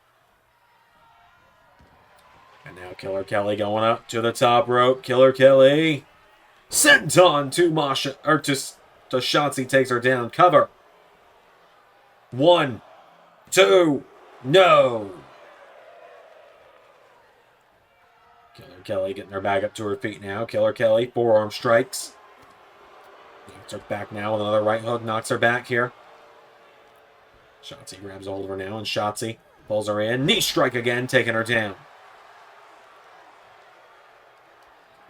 And now Killer Kelly going up to the top rope. Killer Kelly sent on to Masha, or to Shotzi, takes her down. Cover. 1, 2, no. Killer Kelly getting her back up to her feet now. Killer Kelly, forearm strikes. Knocks her back now with another right hook. Knocks her back here. Shotzi grabs a hold of her now, and Shotzi pulls her in. Knee strike again, taking her down.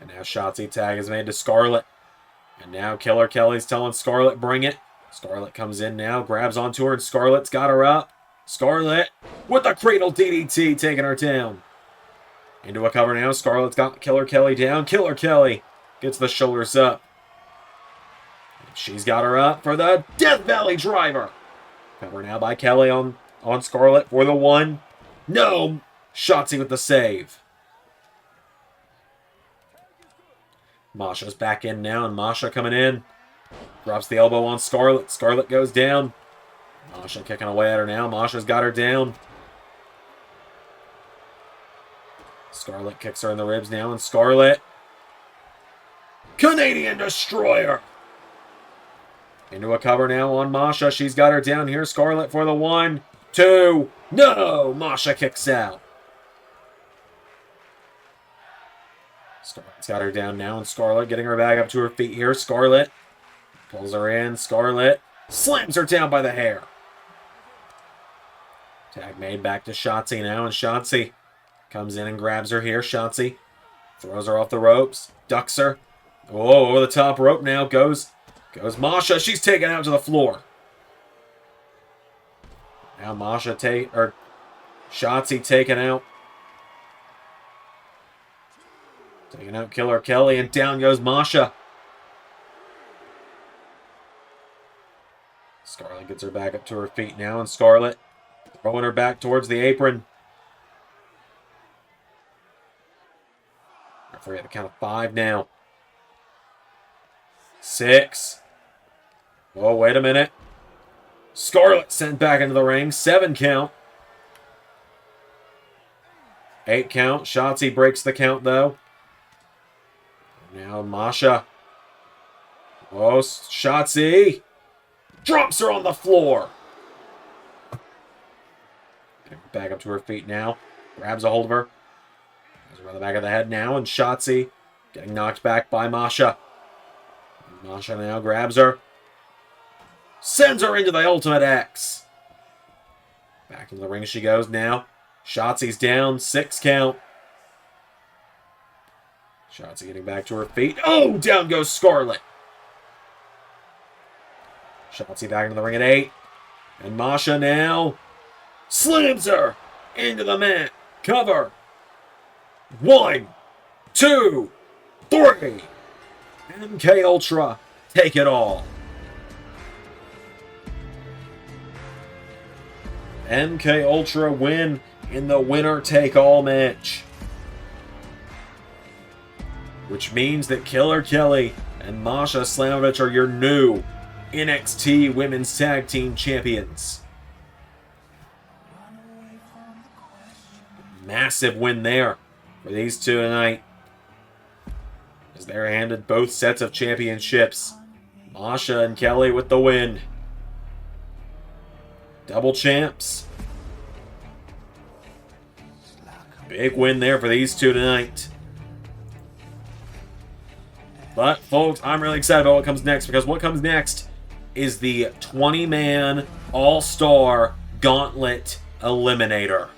And now Shotzi tag is made to Scarlett. And now Killer Kelly's telling Scarlett, bring it. Scarlett comes in now, grabs onto her, and Scarlett's got her up. Scarlett with the cradle DDT, taking her down. Into a cover now. Scarlett's got Killer Kelly down. Killer Kelly gets the shoulders up. She's got her up for the Death Valley Driver. Cover now by Kelly on Scarlett for the 1. No! Shotzi with the save. Masha's back in now, and Masha coming in. Drops the elbow on Scarlett. Scarlett goes down. Masha kicking away at her now. Masha's got her down. Scarlett kicks her in the ribs now, and Scarlett. Canadian Destroyer. Into a cover now on Masha. She's got her down here. Scarlett for the 1, 2. No! Masha kicks out. Scarlett's got her down now, and Scarlett getting her back up to her feet here. Scarlett pulls her in. Scarlett slams her down by the hair. Tag made back to Shotzi now, and Shotzi comes in and grabs her here. Shotzi throws her off the ropes, ducks her. Oh, over the top rope now goes Masha. She's taken out to the floor. Now Shotzi taken out. Taking out Killer Kelly, and down goes Masha. Scarlett gets her back up to her feet now, and Scarlett throwing her back towards the apron. Referee at the count of 5 now. 6. Oh, wait a minute. Scarlett sent back into the ring. 7 count. 8 count. Shotzi breaks the count, though. Now Masha. Oh, Shotzi drops her on the floor. Back up to her feet now. Grabs a hold of her. Goes around the back of the head now, and Shotzi getting knocked back by Masha. Masha now grabs her. Sends her into the Ultimate X. Back into the ring she goes now. Shotzi's down. 6 count. Shotzi getting back to her feet. Oh, down goes Scarlett. Shotzi back into the ring at 8. And Masha now slams her into the mat. Cover. 1, 2, 3. MK Ultra, take it all. MK Ultra win in the winner-take-all match. Which means that Killer Kelly and Masha Slamovich are your new NXT Women's Tag Team Champions. Massive win there for these two tonight, as they're handed both sets of championships. Masha and Kelly with the win. Double champs. Big win there for these two tonight. But, folks, I'm really excited about what comes next, because what comes next is the 20-man All-Star Gauntlet Eliminator.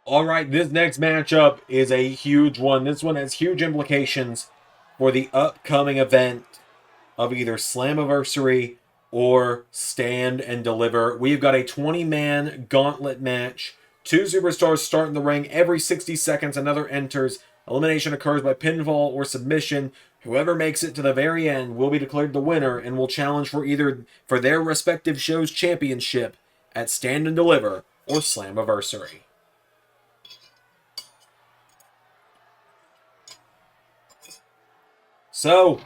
Alright, this next matchup is a huge one. This one has huge implications for the upcoming event of either Slammiversary or Stand and Deliver. We've got a 20-man gauntlet match. 2 superstars start in the ring. Every 60 seconds, another enters. Elimination occurs by pinfall or submission. Whoever makes it to the very end will be declared the winner and will challenge for their respective show's championship at Stand and Deliver or Slammiversary. So,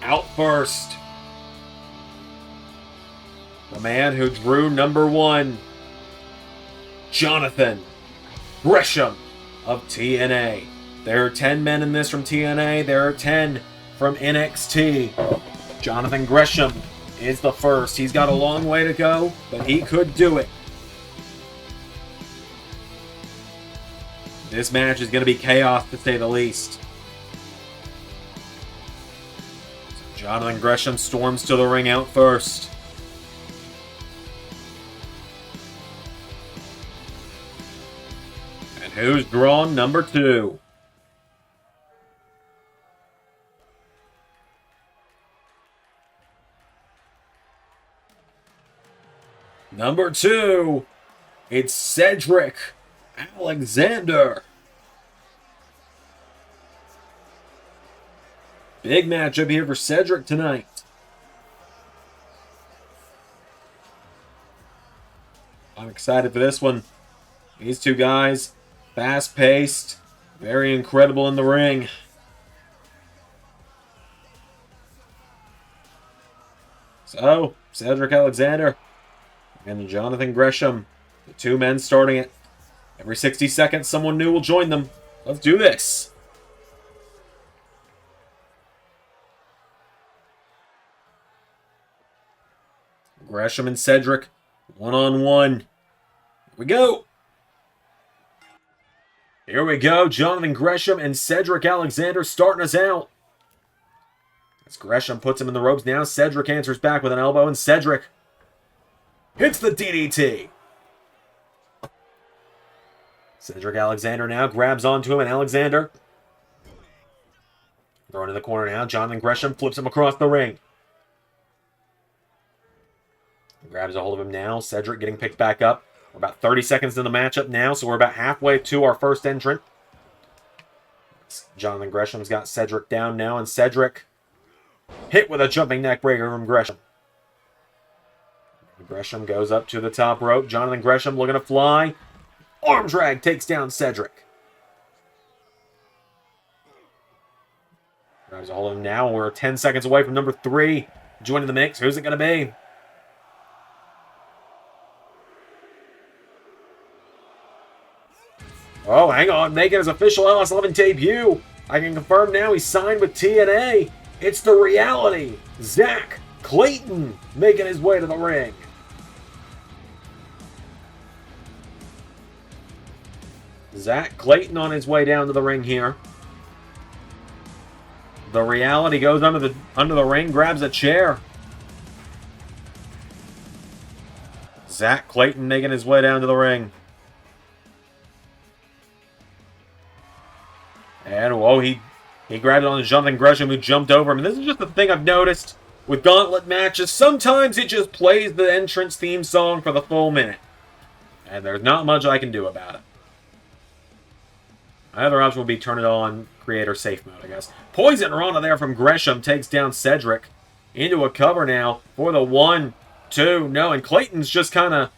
out first, the man who drew number 1, Jonathan Gresham of TNA. There are 10 men in this from TNA. There are 10 from NXT. Jonathan Gresham is the first. He's got a long way to go, but he could do it. This match is going to be chaos, to say the least. Jonathan Gresham storms to the ring out first. And who's drawn number 2? Number 2, it's Cedric Alexander. Big matchup here for Cedric tonight. I'm excited for this one. These two guys, fast-paced, very incredible in the ring. So, Cedric Alexander and Jonathan Gresham, the 2 men starting it. Every 60 seconds, someone new will join them. Let's do this. Gresham and Cedric, one-on-one. Here we go. Here we go. Jonathan Gresham and Cedric Alexander starting us out. As Gresham puts him in the ropes now, Cedric answers back with an elbow, and Cedric hits the DDT. Cedric Alexander now grabs onto him, and Alexander thrown in the corner now. Jonathan Gresham flips him across the ring. Grabs a hold of him now. Cedric getting picked back up. We're about 30 seconds in the matchup now, so we're about halfway to our first entrant. Jonathan Gresham's got Cedric down now, and Cedric hit with a jumping neck breaker from Gresham. Gresham goes up to the top rope. Jonathan Gresham looking to fly. Arm drag takes down Cedric. Grabs a hold of him now. We're 10 seconds away from number 3 joining the mix. Who's it going to be? Oh, hang on. Making his official LS11 debut. I can confirm now he's signed with TNA. It's the Reality. Zach Clayton making his way to the ring. Zach Clayton on his way down to the ring here. The Reality goes under the ring, grabs a chair. Zach Clayton making his way down to the ring. And, whoa, he grabbed it on Jonathan Gresham, who jumped over him. And this is just the thing I've noticed with Gauntlet matches. Sometimes it just plays the entrance theme song for the full minute. And there's not much I can do about it. My other option would be turn it on creator safe mode, I guess. Poison Rana there from Gresham takes down Cedric. Into a cover now for the 1, 2, no. And Clayton's just kind of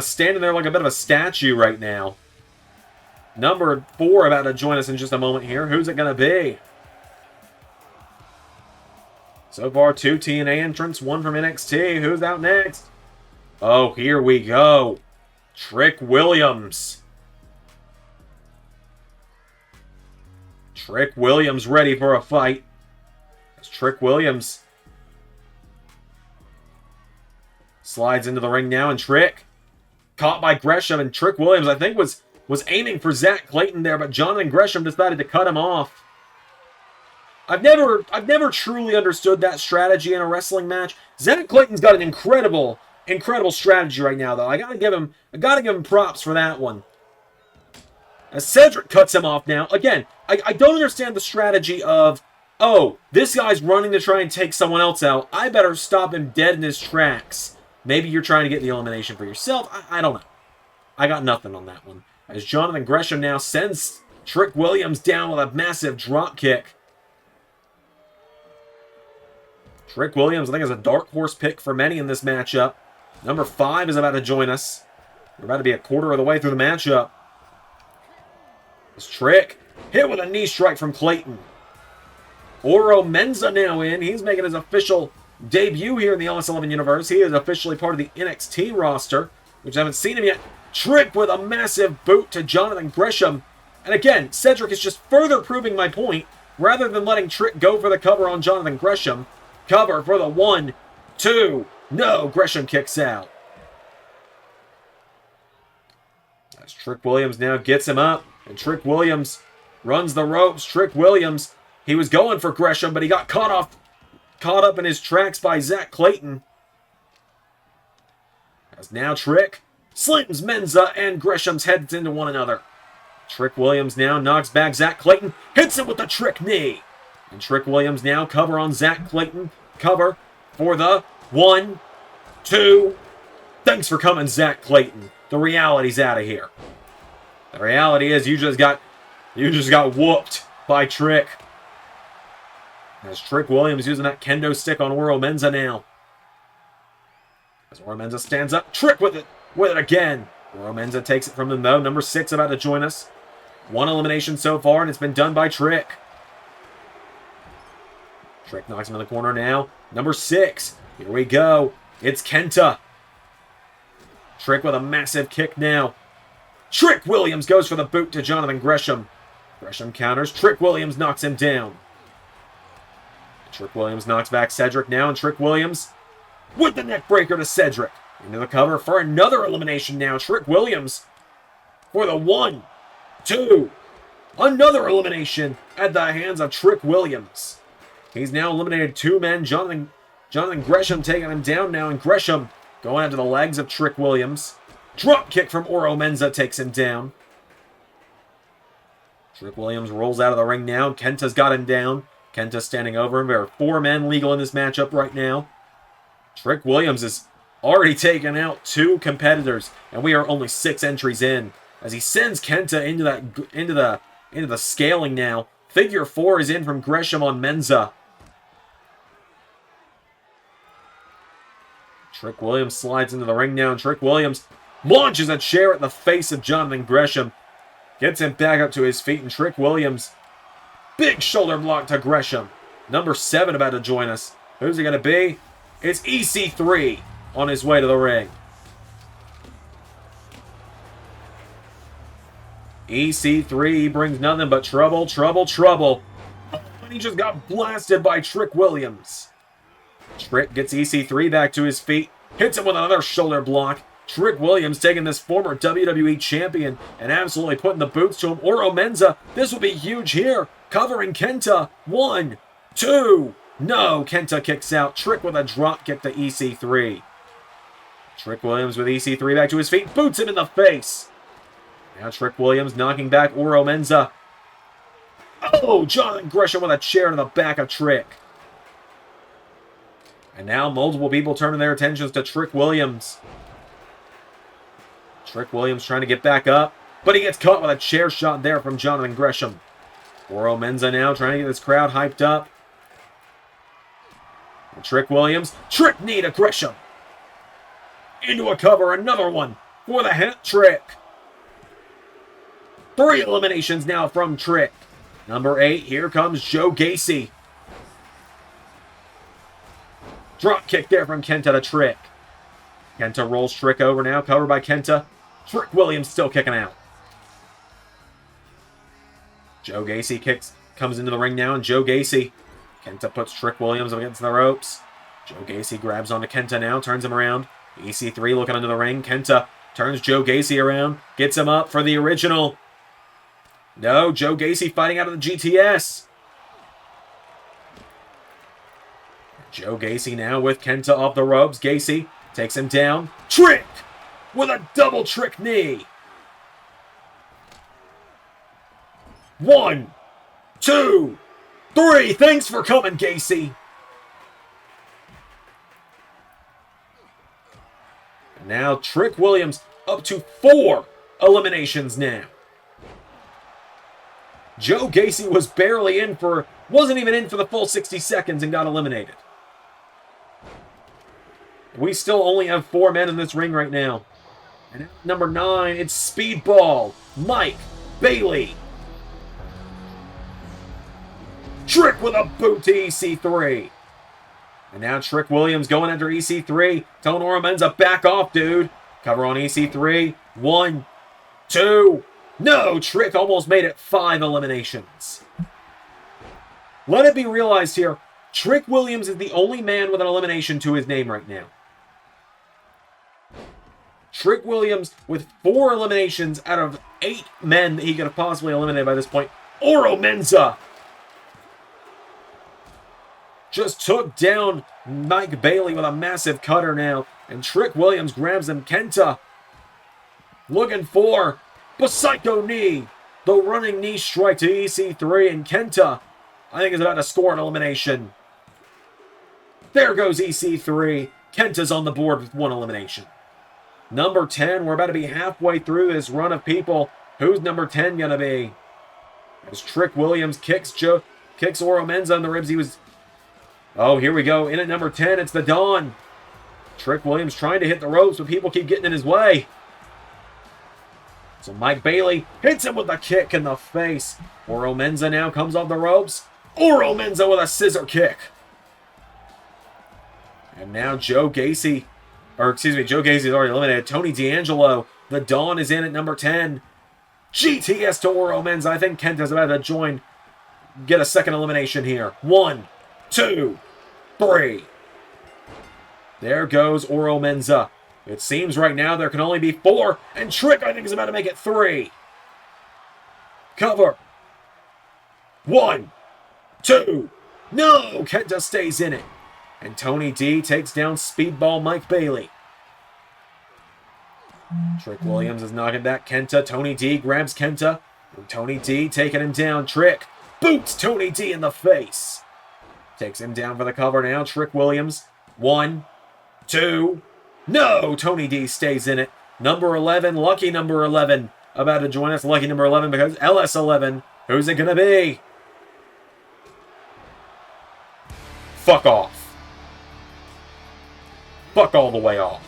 standing there like a bit of a statue right now. Number 4 about to join us in just a moment here. Who's it going to be? So far, 2 TNA entrants, 1 from NXT. Who's out next? Oh, here we go. Trick Williams. Trick Williams ready for a fight. As Trick Williams slides into the ring now, and Trick caught by Gresham, and Trick Williams, I think, was aiming for Zach Clayton there, but Jonathan Gresham decided to cut him off. I've never truly understood that strategy in a wrestling match. Zach Clayton's got an incredible strategy right now, though. I gotta give him props for that one. As Cedric cuts him off now. Again, I don't understand the strategy of, oh, this guy's running to try and take someone else out. I better stop him dead in his tracks. Maybe you're trying to get the elimination for yourself. I don't know. I got nothing on that one. As Jonathan Gresham now sends Trick Williams down with a massive drop kick. Trick Williams, I think, is a dark horse pick for many in this matchup. Number 5 is about to join us. We're about to be a quarter of the way through the matchup. As Trick hit with a knee strike from Clayton. Oro Menza now in. He's making his official debut here in the LS11 universe. He is officially part of the NXT roster, which I haven't seen him yet. Trick with a massive boot to Jonathan Gresham. And again, Cedric is just further proving my point. Rather than letting Trick go for the cover on Jonathan Gresham. Cover for the 1, 2. No, Gresham kicks out. As Trick Williams now gets him up. And Trick Williams runs the ropes. Trick Williams, he was going for Gresham, but he got caught up in his tracks by Zach Clayton. As now Trick slams Menza and Gresham's heads into one another. Trick Williams now knocks back Zach Clayton, hits him with the Trick knee. And Trick Williams now cover on Zach Clayton. Cover for the 1, 2. Thanks for coming, Zach Clayton. The Reality's out of here. The reality is you just got whooped by Trick. As Trick Williams using that kendo stick on Oro Menza now. As Oro Menza stands up, Trick with it again. Oro Menza takes it from him though. Number 6 about to join us. 1 elimination so far, and it's been done by Trick. Trick knocks him in the corner now. Number 6. Here we go. It's Kenta. Trick with a massive kick now. Trick Williams goes for the boot to Jonathan Gresham. Gresham counters. Trick Williams knocks him down. Trick Williams knocks back Cedric now, and Trick Williams with the neck breaker to Cedric. Into the cover for another elimination now. Trick Williams for the 1, 2. Another elimination at the hands of Trick Williams. He's now eliminated 2 men. Jonathan Gresham taking him down now, and Gresham going into the legs of Trick Williams. Drop kick from Oro Menza takes him down. Trick Williams rolls out of the ring now. Kenta's got him down. Kenta standing over him. There are 4 men legal in this matchup right now. Trick Williams has already taken out 2 competitors, and we are only 6 entries in. As he sends Kenta into the scaling now. Figure 4 is in from Gresham on Menza. Trick Williams slides into the ring now, and Trick Williams launches a chair at the face of Jonathan Gresham. Gets him back up to his feet, and Trick Williams, big shoulder block to Gresham. Number 7 about to join us. Who's it going to be? It's EC3 on his way to the ring. EC3 brings nothing but trouble, trouble, trouble. And he just got blasted by Trick Williams. Trick gets EC3 back to his feet. Hits him with another shoulder block. Trick Williams taking this former WWE champion and absolutely putting the boots to him. Oro Menza, this will be huge here. Covering Kenta. 1, 2. No, Kenta kicks out. Trick with a drop kick to EC3. Trick Williams with EC3 back to his feet. Boots him in the face. Now Trick Williams knocking back Oro Menza. Oh, Jonathan Gresham with a chair to the back of Trick. And now multiple people turning their attentions to Trick Williams. Trick Williams trying to get back up, but he gets caught with a chair shot there from Jonathan Gresham. Oro Menza now trying to get this crowd hyped up. And Trick Williams, trick knee to Gresham. Into a cover, another one for the hat trick. 3 eliminations now from Trick. Number 8, here comes Joe Gacy. Drop kick there from Kenta to Trick. Kenta rolls Trick over now, covered by Kenta. Trick Williams still kicking out. Joe Gacy comes into the ring now, and Joe Gacy. Kenta puts Trick Williams against the ropes. Joe Gacy grabs onto Kenta now, turns him around. EC3 looking under the ring. Kenta turns Joe Gacy around, gets him up for the original. No, Joe Gacy fighting out of the GTS. Joe Gacy now with Kenta off the ropes. Gacy takes him down. Trick with a double trick knee. 1, 2, 3. Thanks for coming, Gacy. And now Trick Williams up to 4 eliminations now. Joe Gacy was barely wasn't even in for the full 60 seconds and got eliminated. We still only have 4 men in this ring right now. And at number 9, it's Speedball, Mike Bayley. Trick with a boot to EC3. And now Trick Williams going after EC3. Telling Oro Menza, back off, dude. Cover on EC3. 1, 2. No, Trick almost made it 5 eliminations. Let it be realized here, Trick Williams is the only man with an elimination to his name right now. Trick Williams with 4 eliminations out of 8 men that he could have possibly eliminated by this point. Oro Menza just took down Mike Bayley with a massive cutter now. And Trick Williams grabs him. Kenta looking for the psycho knee. The running knee strike to EC3. And Kenta, I think, is about to score an elimination. There goes EC3. Kenta's on the board with 1 elimination. Number 10, we're about to be halfway through this run of people. Who's number 10 going to be? As Trick Williams kicks Oro Menza in the ribs. Oh, here we go. In at number 10, it's the Dawn. Trick Williams trying to hit the ropes, but people keep getting in his way. So Mike Bayley hits him with a kick in the face. Oro Menza now comes off the ropes. Oro Menza with a scissor kick. And now Joe Gacy's already eliminated. Tony D'Angelo, the Dawn, is in at number 10. GTS to Oro Menza. I think Kenta's about to get a second elimination here. 1, 2, 3. There goes Oro Menza. It seems right now there can only be 4, and Trick, I think, is about to make it 3. Cover. 1, 2. No, Kenta stays in it. And Tony D takes down Speedball Mike Bayley. Trick Williams is knocking back Kenta. Tony D grabs Kenta. And Tony D taking him down. Trick boots Tony D in the face. Takes him down for the cover now. Trick Williams. 1, 2. No! Tony D stays in it. Number 11, lucky number 11, about to join us. Lucky number 11 because LS11. Who's it going to be? Fuck off. Fuck all the way off.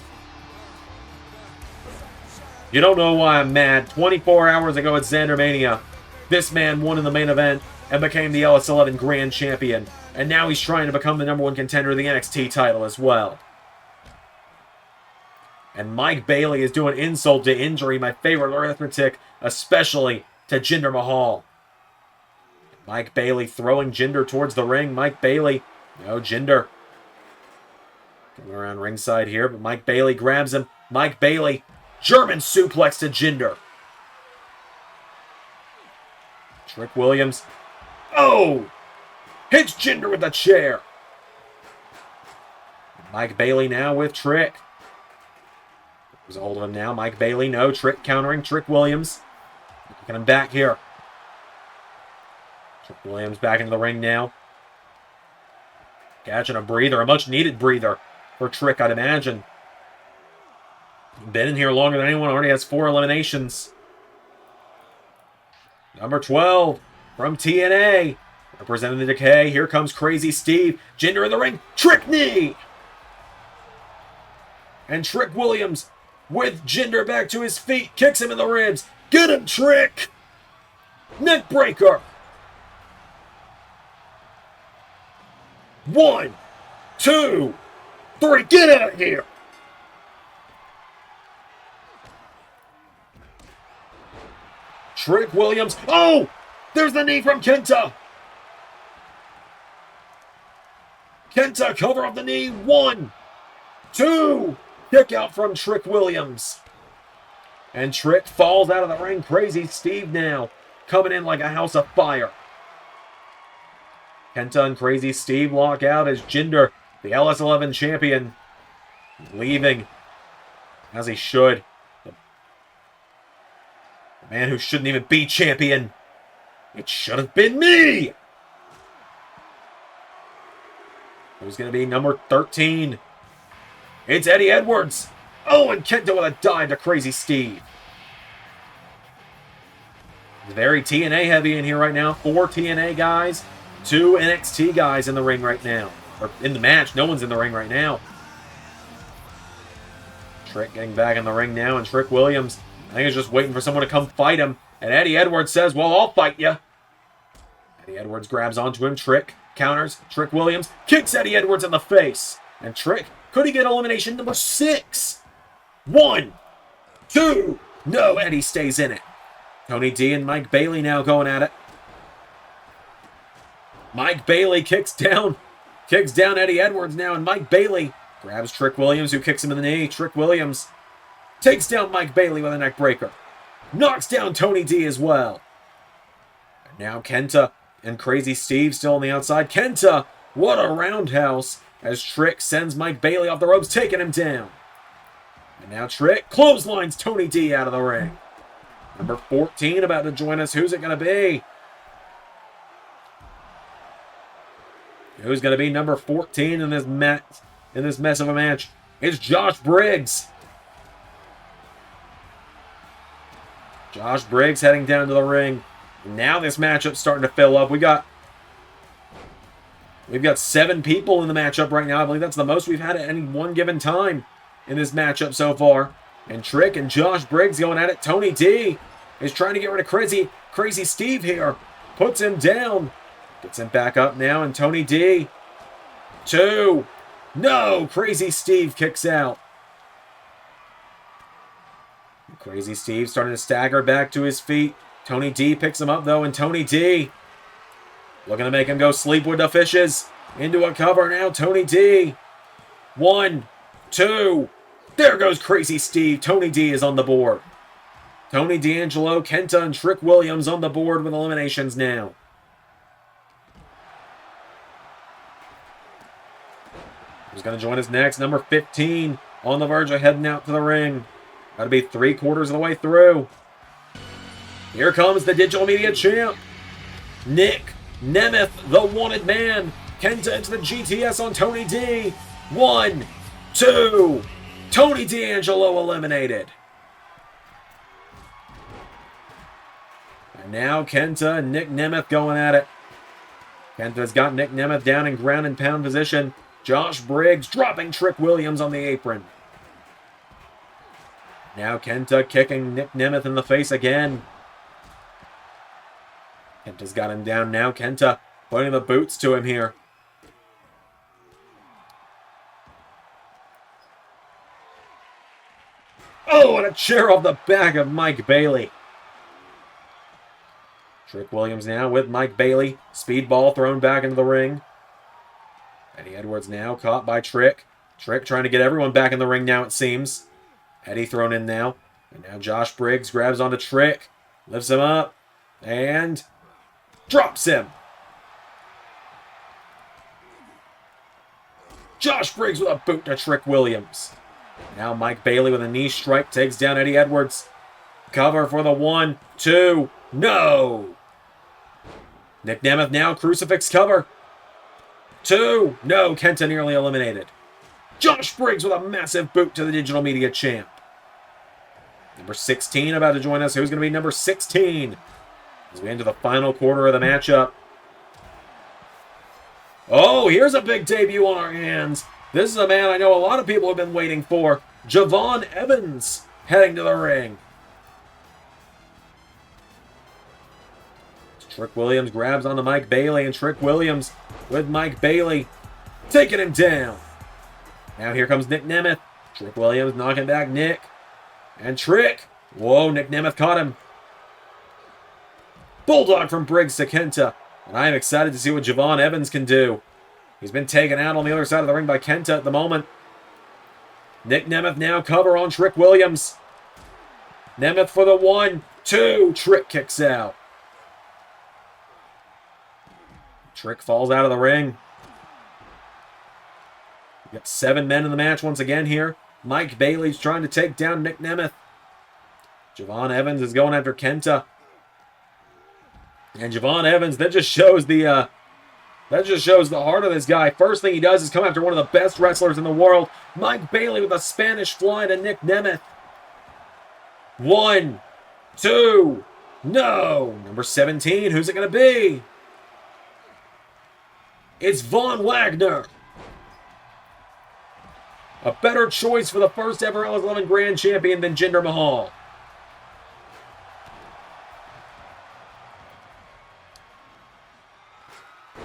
You don't know why I'm mad. 24 hours ago at Xandermania, this man won in the main event and became the LS11 Grand Champion. And now he's trying to become the number 1 contender of the NXT title as well. And Mike Bayley is doing insult to injury, my favorite arithmetic, especially to Jinder Mahal. Mike Bayley throwing Jinder towards the ring. Mike Bayley, no, Jinder. Coming around ringside here, but Mike Bayley grabs him. Mike Bayley, German suplex to Jinder. Trick Williams. Oh! Hits Jinder with the chair. Mike Bayley now with Trick. There's a hold of him now. Mike Bayley, no. Trick countering Trick Williams. Get him back here. Trick Williams back into the ring now. Catching a breather, a much needed breather for Trick, I'd imagine. Been in here longer than anyone, already has 4 eliminations. Number 12 from TNA. Representing the Decay, here comes Crazy Steve. Jinder in the ring, Trick knee! And Trick Williams with Jinder back to his feet, kicks him in the ribs. Get him, Trick! Neck breaker! 1, 2, 3, get out of here! Trick Williams, oh! There's the knee from Kenta! Kenta, cover off the knee, 1, 2, kick out from Trick Williams. And Trick falls out of the ring. Crazy Steve now, coming in like a house of fire. Kenta and Crazy Steve lock out as Jinder, the LS11 champion, leaving, as he should. The man who shouldn't even be champion. It should have been me! Who's going to be number 13? It's Eddie Edwards. Oh, and Kenta with a dive to Crazy Steve. It's very TNA heavy in here right now. 4 TNA guys, 2 NXT guys in the ring right now. Or in the match. No one's in the ring right now. Trick getting back in the ring now, and Trick Williams, I think, is just waiting for someone to come fight him. And Eddie Edwards says, well, I'll fight you. Eddie Edwards grabs onto him. Trick counters. Trick Williams kicks Eddie Edwards in the face. And Trick, could he get elimination number 6? 1, 2. No, Eddie stays in it. Tony D and Mike Bayley now going at it. Mike Bayley kicks down Eddie Edwards now, and Mike Bayley grabs Trick Williams, who kicks him in the knee. Trick Williams takes down Mike Bayley with a neck breaker. Knocks down Tony D as well. And now Kenta and Crazy Steve still on the outside. Kenta, what a roundhouse, as Trick sends Mike Bayley off the ropes, taking him down. And now Trick clotheslines Tony D out of the ring. Number 14 about to join us. Who's it going to be? Who's going to be number 14 in this mess of a match? It's Josh Briggs. Josh Briggs heading down to the ring. Now this matchup's starting to fill up. We've got 7 people in the matchup right now. I believe that's the most we've had at any one given time in this matchup so far. And Trick and Josh Briggs going at it. Tony D is trying to get rid of Crazy Steve here. Puts him down. Gets him back up now, and Tony D. 2. No! Crazy Steve kicks out. Crazy Steve starting to stagger back to his feet. Tony D picks him up, though, and Tony D looking to make him go sleep with the fishes. Into a cover now, Tony D. 1, 2. There goes Crazy Steve. Tony D is on the board. Tony D'Angelo, Kenta, and Trick Williams on the board with eliminations now. Who's going to join us next? Number 15 on the verge of heading out to the ring. Got to be 3/4 of the way through. Here comes the digital media champ, Nick Nemeth, the wanted man. Kenta into the GTS on Tony D. 1, 2. Tony D'Angelo eliminated. And now Kenta and Nick Nemeth going at it. Kenta's got Nick Nemeth down in ground and pound position. Josh Briggs dropping Trick Williams on the apron. Now Kenta kicking Nick Nemeth in the face again. Kenta's got him down now. Kenta putting the boots to him here. Oh, and a chair off the back of Mike Bayley. Trick Williams now with Mike Bayley. Speedball thrown back into the ring. Eddie Edwards now caught by Trick. Trick trying to get everyone back in the ring now, it seems. Eddie thrown in now. And now Josh Briggs grabs onto Trick. Lifts him up. And drops him. Josh Briggs with a boot to Trick Williams. Now Mike Bayley with a knee strike takes down Eddie Edwards. Cover for the 1, 2, no! Nick Nemeth now crucifix cover. 2, no, Kenta nearly eliminated. Josh Briggs with a massive boot to the digital media champ. Number 16 about to join us. Who's going to be number 16? As we enter the final quarter of the matchup. Oh, here's a big debut on our hands. This is a man I know a lot of people have been waiting for. Javon Evans heading to the ring. Trick Williams grabs onto Mike Bayley, and Trick Williams with Mike Bayley taking him down. Now here comes Nick Nemeth. Trick Williams knocking back Nick. And Trick. Whoa, Nick Nemeth caught him. Bulldog from Briggs to Kenta. And I am excited to see what Javon Evans can do. He's been taken out on the other side of the ring by Kenta at the moment. Nick Nemeth now cover on Trick Williams. Nemeth for the 1, 2. Trick kicks out. Trick falls out of the ring. We've got 7 men in the match once again here. Mike Bayley's trying to take down Nick Nemeth. Javon Evans is going after Kenta. And Javon Evans, that just shows the heart of this guy. First thing he does is come after one of the best wrestlers in the world. Mike Bayley with a Spanish fly to Nick Nemeth. 1, 2, no. Number 17, who's it going to be? It's Von Wagner. A better choice for the first ever LS11 Grand Champion than Jinder Mahal.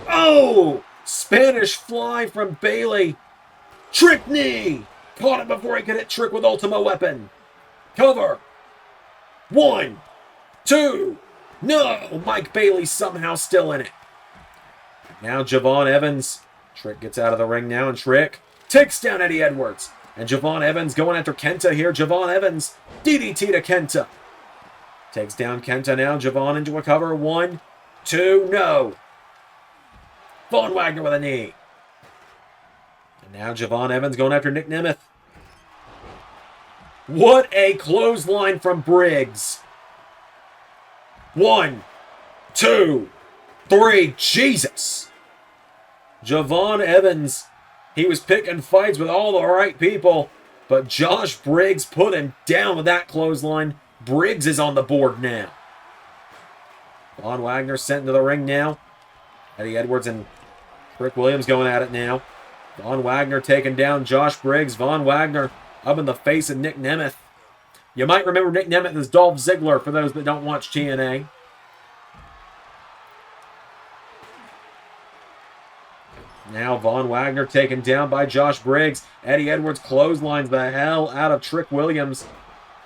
Oh! Spanish fly from Bayley. Trick knee. Caught him before he could hit Trick with Ultima Weapon. Cover. 1, 2. No! Mike Bayley somehow still in it. Now Javon Evans. Trick gets out of the ring now, and Trick takes down Eddie Edwards. And Javon Evans going after Kenta here. Javon Evans. DDT to Kenta. Takes down Kenta now. Javon into a cover. 1, 2, no. Von Wagner with a knee. And now Javon Evans going after Nick Nemeth. What a clothesline from Briggs. 1, 2, 3. Jesus. Javon Evans. He was picking fights with all the right people. But Josh Briggs put him down with that clothesline. Briggs is on the board now. Von Wagner sent into the ring now. Eddie Edwards and Trick Williams going at it now. Von Wagner taking down Josh Briggs. Von Wagner up in the face of Nick Nemeth. You might remember Nick Nemeth as Dolph Ziggler for those that don't watch TNA. Now Von Wagner taken down by Josh Briggs. Eddie Edwards clotheslines the hell out of Trick Williams.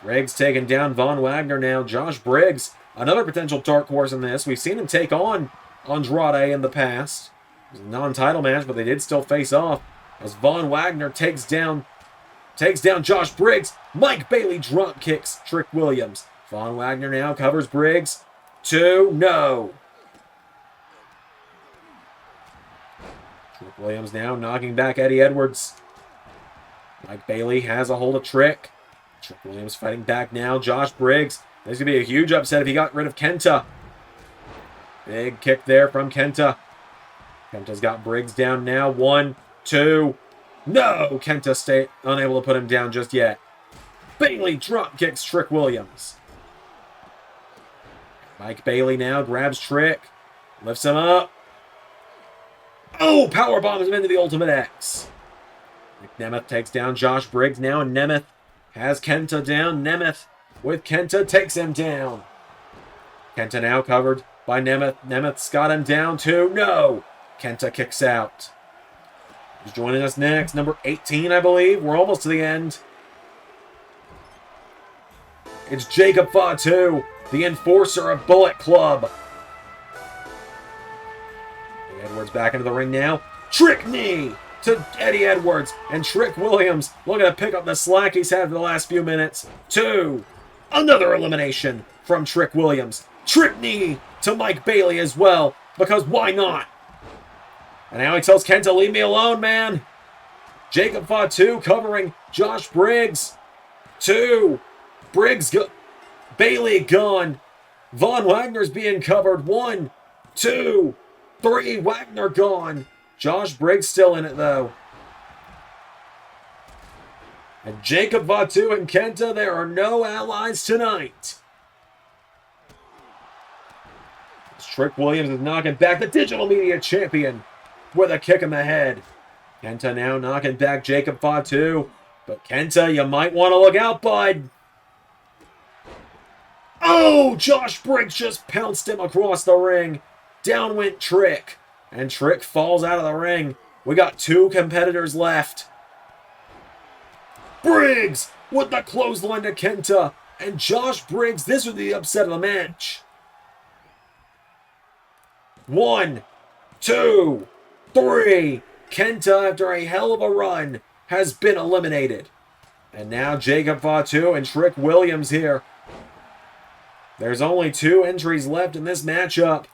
Briggs taking down Von Wagner now. Josh Briggs, another potential dark horse in this. We've seen him take on Andrade in the past. It was a non-title match, but they did still face off. As Von Wagner takes down Josh Briggs. Mike Bayley drop kicks Trick Williams. Von Wagner now covers Briggs. 2, no. Trick Williams now knocking back Eddie Edwards. Mike Bayley has a hold of Trick. Trick Williams fighting back now. Josh Briggs. This could be a huge upset if he got rid of Kenta. Big kick there from Kenta. Kenta's got Briggs down now. 1, 2. No! Kenta stay unable to put him down just yet. Bayley drop kicks Trick Williams. Mike Bayley now grabs Trick. Lifts him up. Oh! Powerbombs him into the Ultimate X. Nick Nemeth takes down Josh Briggs now, and Nemeth has Kenta down. Nemeth with Kenta takes him down. Kenta now covered by Nemeth. Nemeth's got him down too. No! Kenta kicks out. Who's joining us next? Number 18, I believe. We're almost to the end. It's Jacob Fatu, the enforcer of Bullet Club. Edwards back into the ring now. Trick knee. to Eddie Edwards. And Trick Williams looking to pick up the slack he's had for the last few minutes. 2. Another elimination from Trick Williams. Trick knee to Mike Bayley as well, because why not? And now he tells Kenta, leave me alone, man. Jacob Fatu covering Josh Briggs. 2. Bayley gone. Von Wagner's being covered. 1, 2, 3. Wagner gone. Josh Briggs still in it, though. And Jacob Fatu and Kenta, there are no allies tonight. Trick Williams is knocking back the digital media champion with a kick in the head. Kenta now knocking back Jacob Fatu. But Kenta, you might want to look out, bud. Oh, Josh Briggs just pounced him across the ring. Down went Trick. And Trick falls out of the ring. We got 2 competitors left. Briggs with the clothesline to Kenta. And Josh Briggs, this was the upset of the match. 1, 2, 3. Kenta, after a hell of a run, has been eliminated. And now Jacob Fatu and Trick Williams here. There's only 2 entries left in this matchup.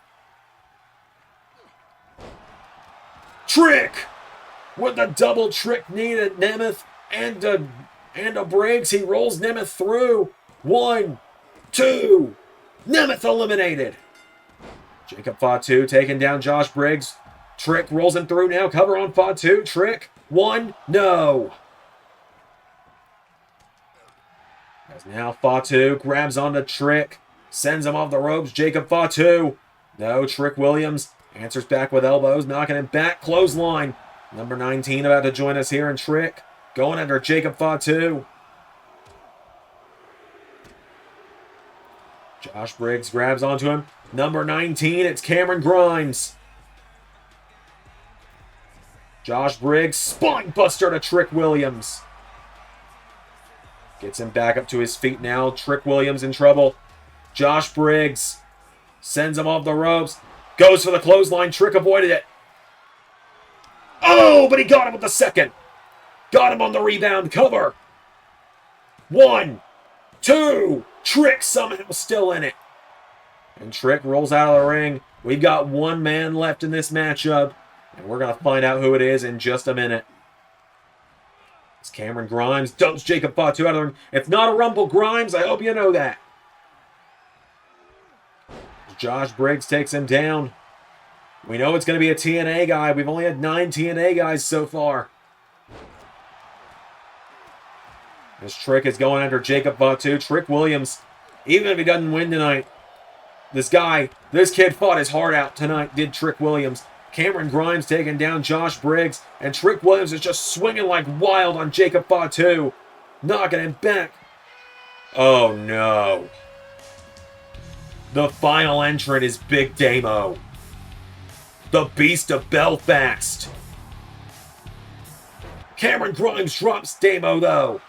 Trick with the double trick knee to Nemeth and a Briggs. He rolls Nemeth through. 1, 2. Nemeth eliminated. Jacob Fatu taking down Josh Briggs. Trick rolls him through now. Cover on Fatu. Trick. 1. No. As now Fatu grabs onto Trick. Sends him off the ropes. Jacob Fatu. No. Trick Williams answers back with elbows. Knocking him back. Clothesline. Number 19 about to join us here. And Trick going under Jacob Fatu. Josh Briggs grabs onto him. Number 19, it's Cameron Grimes. Josh Briggs, spine buster to Trick Williams. Gets him back up to his feet now. Trick Williams in trouble. Josh Briggs sends him off the ropes. Goes for the clothesline. Trick avoided it. Oh, but he got him with the second. Got him on the rebound cover. 1, 2. Trick somehow still in it. And Trick rolls out of the ring. We've got 1 man left in this matchup. And we're going to find out who it is in just a minute. It's Cameron Grimes. Dumps Jacob Fatu out of the ring. It's not a Rumble, Grimes. I hope you know that. Josh Briggs takes him down. We know it's going to be a TNA guy. We've only had 9 TNA guys so far. This Trick is going under Jacob Fatu. Trick Williams, even if he doesn't win tonight, this kid fought his heart out tonight, did Trick Williams. Cameron Grimes taking down Josh Briggs, and Trick Williams is just swinging like wild on Jacob Fatu, knocking him back. Oh no. The final entrant is Big Damo, the Beast of Belfast. Cameron Grimes drops Damo though.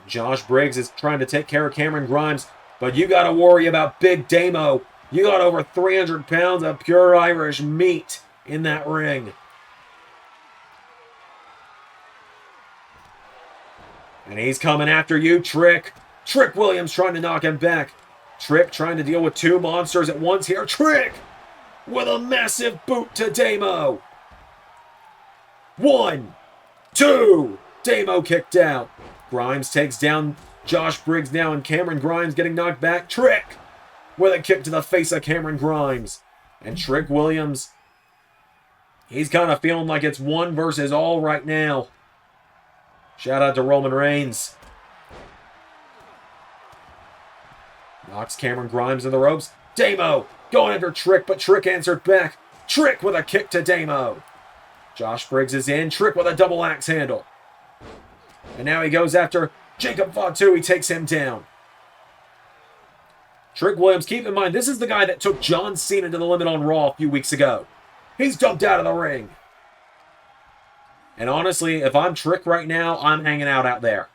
Josh Briggs is trying to take care of Cameron Grimes, but you got to worry about Big Damo. You got over 300 pounds of pure Irish meat in that ring. And he's coming after you, Trick. Trick Williams trying to knock him back. Trick trying to deal with 2 monsters at once here. Trick with a massive boot to Damo. 1, 2. Damo kicked out. Grimes takes down Josh Briggs now, and Cameron Grimes getting knocked back. Trick with a kick to the face of Cameron Grimes. And Trick Williams, he's kind of feeling like it's 1 versus all right now. Shout out to Roman Reigns. Knocks Cameron Grimes in the ropes. Damo going after Trick, but Trick answered back. Trick with a kick to Damo. Josh Briggs is in. Trick with a double axe handle. And now he goes after Jacob Fatu. He takes him down. Trick Williams, keep in mind, this is the guy that took John Cena to the limit on Raw a few weeks ago. He's dumped out of the ring. And honestly, if I'm Trick right now, I'm hanging out there.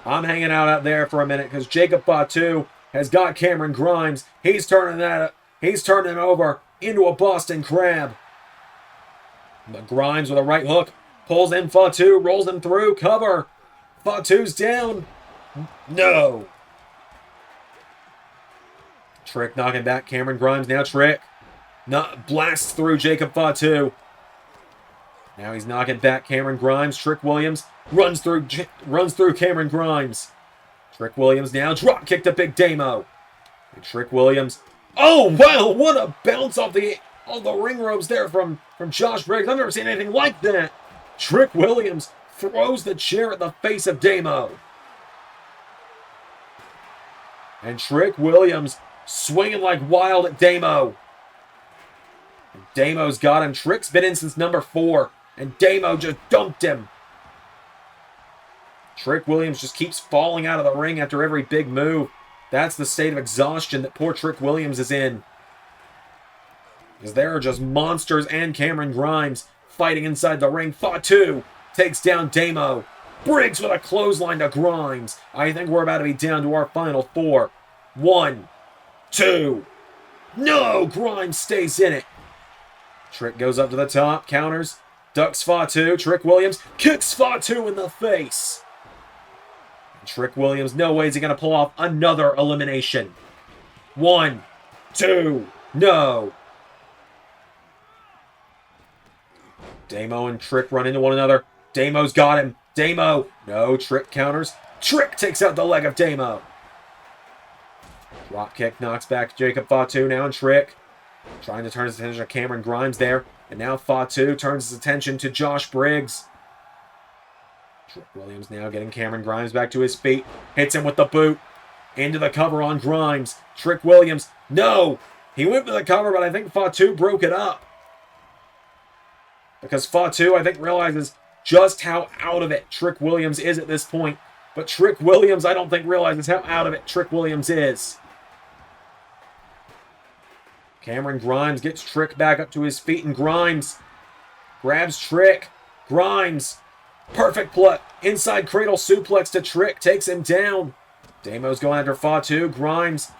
I'm hanging out there for a minute because Jacob Fatu has got Cameron Grimes. He's turning that He's turning him over into a Boston Crab. But Grimes with a right hook. Pulls in Fatu, rolls him through, cover. Fatu's down. No. Trick knocking back Cameron Grimes. Now Trick blasts through Jacob Fatu. Now he's knocking back Cameron Grimes. Trick Williams runs through Cameron Grimes. Trick Williams now drop kick to Big Damo. And Trick Williams. Oh wow! What a bounce off the ring ropes there from Josh Briggs. I've never seen anything like that. Trick Williams throws the chair at the face of Damo. And Trick Williams swinging like wild at Damo. And Damo's got him. Trick's been in since number 4. And Damo just dumped him. Trick Williams just keeps falling out of the ring after every big move. That's the state of exhaustion that poor Trick Williams is in. Because there are just monsters and Cameron Grimes fighting inside the ring. Fatu takes down Damo. Briggs with a clothesline to Grimes. I think we're about to be down to our final 4. 1, 2. No! Grimes stays in it. Trick goes up to the top, counters, ducks Fatu. Trick Williams kicks Fatu in the face. Trick Williams, no way is he going to pull off another elimination. 1, 2, no. Damo and Trick run into one another. Damo's got him. Damo, no. Trick counters. Trick takes out the leg of Damo. Drop kick knocks back Jacob Fatu. Now and Trick trying to turn his attention to Cameron Grimes there. And now Fatu turns his attention to Josh Briggs. Trick Williams now getting Cameron Grimes back to his feet. Hits him with the boot. Into the cover on Grimes. Trick Williams. No! He went for the cover, but I think Fatu broke it up. Because Fatu, I think, realizes just how out of it Trick Williams is at this point. But Trick Williams, I don't think, realizes how out of it Trick Williams is. Cameron Grimes gets Trick back up to his feet, and Grimes grabs Trick. Grimes. Perfect play. Inside cradle suplex to Trick. Takes him down. Damo's going after Fatu. Grimes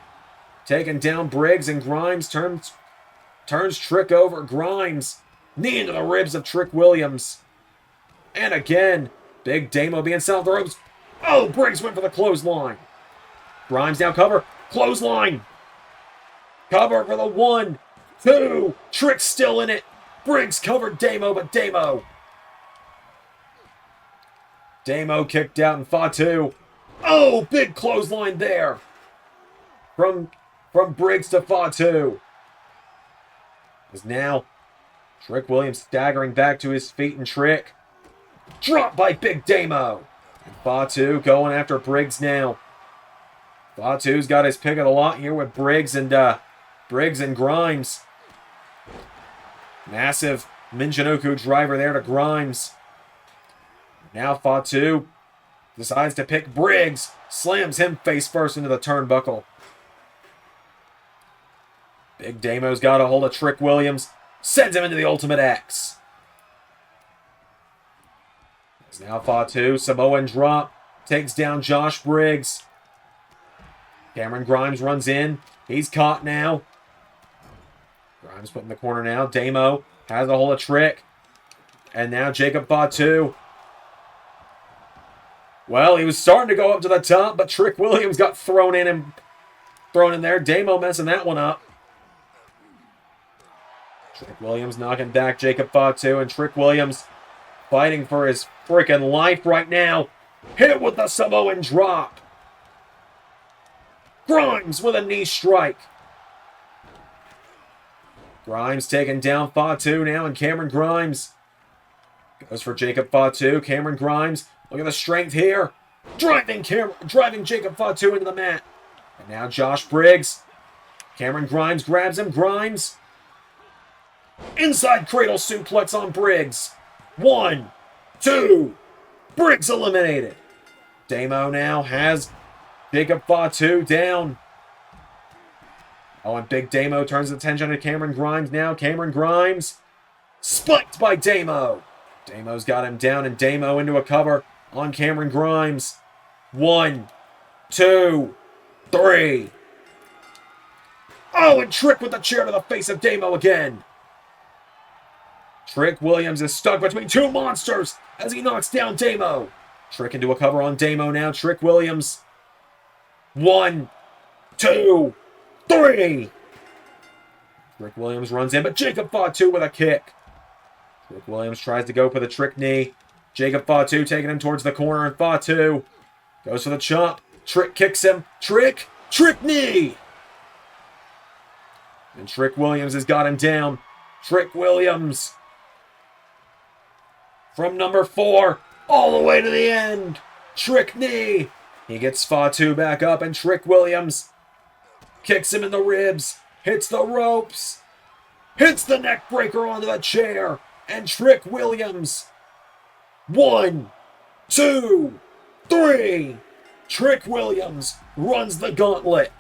taking down Briggs, and Grimes turns Trick over. Grimes. Knee into the ribs of Trick Williams. And again, Big Damo being sent off the ropes. Oh, Briggs went for the clothesline. Grimes now cover. Clothesline. Cover for the 1, 2. Trick still in it. Briggs covered Damo, but Damo kicked out, and Fatu. Oh, big clothesline there. From Briggs to Fatu. Is now Trick Williams staggering back to his feet, and Trick dropped by Big Damo. And Fatu going after Briggs now. Fatu's got his pick of the lot here with Briggs and Grimes. Massive Michinoku driver there to Grimes. Now Fatu decides to pick Briggs. Slams him face first into the turnbuckle. Big Damo's got a hold of Trick Williams. Sends him into the Ultimate X. It's now Fatu. Samoan drop. Takes down Josh Briggs. Cameron Grimes runs in. He's caught now. Grimes put in the corner now. Damo has a hold of Trick. And now Jacob Fatu. Well, he was starting to go up to the top, but Trick Williams got thrown in there. Damo messing that one up. Trick Williams knocking back Jacob Fatu, and Trick Williams fighting for his freaking life right now. Hit with the Samoan drop. Grimes with a knee strike. Grimes taking down Fatu now, and Cameron Grimes goes for Jacob Fatu. Cameron Grimes, look at the strength here. Driving Jacob Fatu into the mat. And now Josh Briggs. Cameron Grimes grabs him. Grimes. Inside cradle suplex on Briggs. 1, 2. Briggs eliminated. Damo now has Jacob Fatu down. Oh, and Big Damo turns attention to Cameron Grimes now. Cameron Grimes spiked by Damo. Damo's got him down, and Damo into a cover on Cameron Grimes. 1, 2, 3. Oh, and Trick with the chair to the face of Damo again. Trick Williams is stuck between two monsters as he knocks down Damo. Trick into a cover on Damo now. Trick Williams. 1, 2, 3. Trick Williams runs in, but Jacob Fatu with a kick. Trick Williams tries to go for the trick knee. Jacob Fatu taking him towards the corner, and Fatu goes for the chop. Trick kicks him. Trick knee. And Trick Williams has got him down. Trick Williams from number 4 all the way to the end. Trick knee. He gets Fatu back up, and Trick Williams kicks him in the ribs. Hits the ropes. Hits the neck breaker onto the chair. And Trick Williams. 1, 2, 3. Trick Williams runs the gauntlet.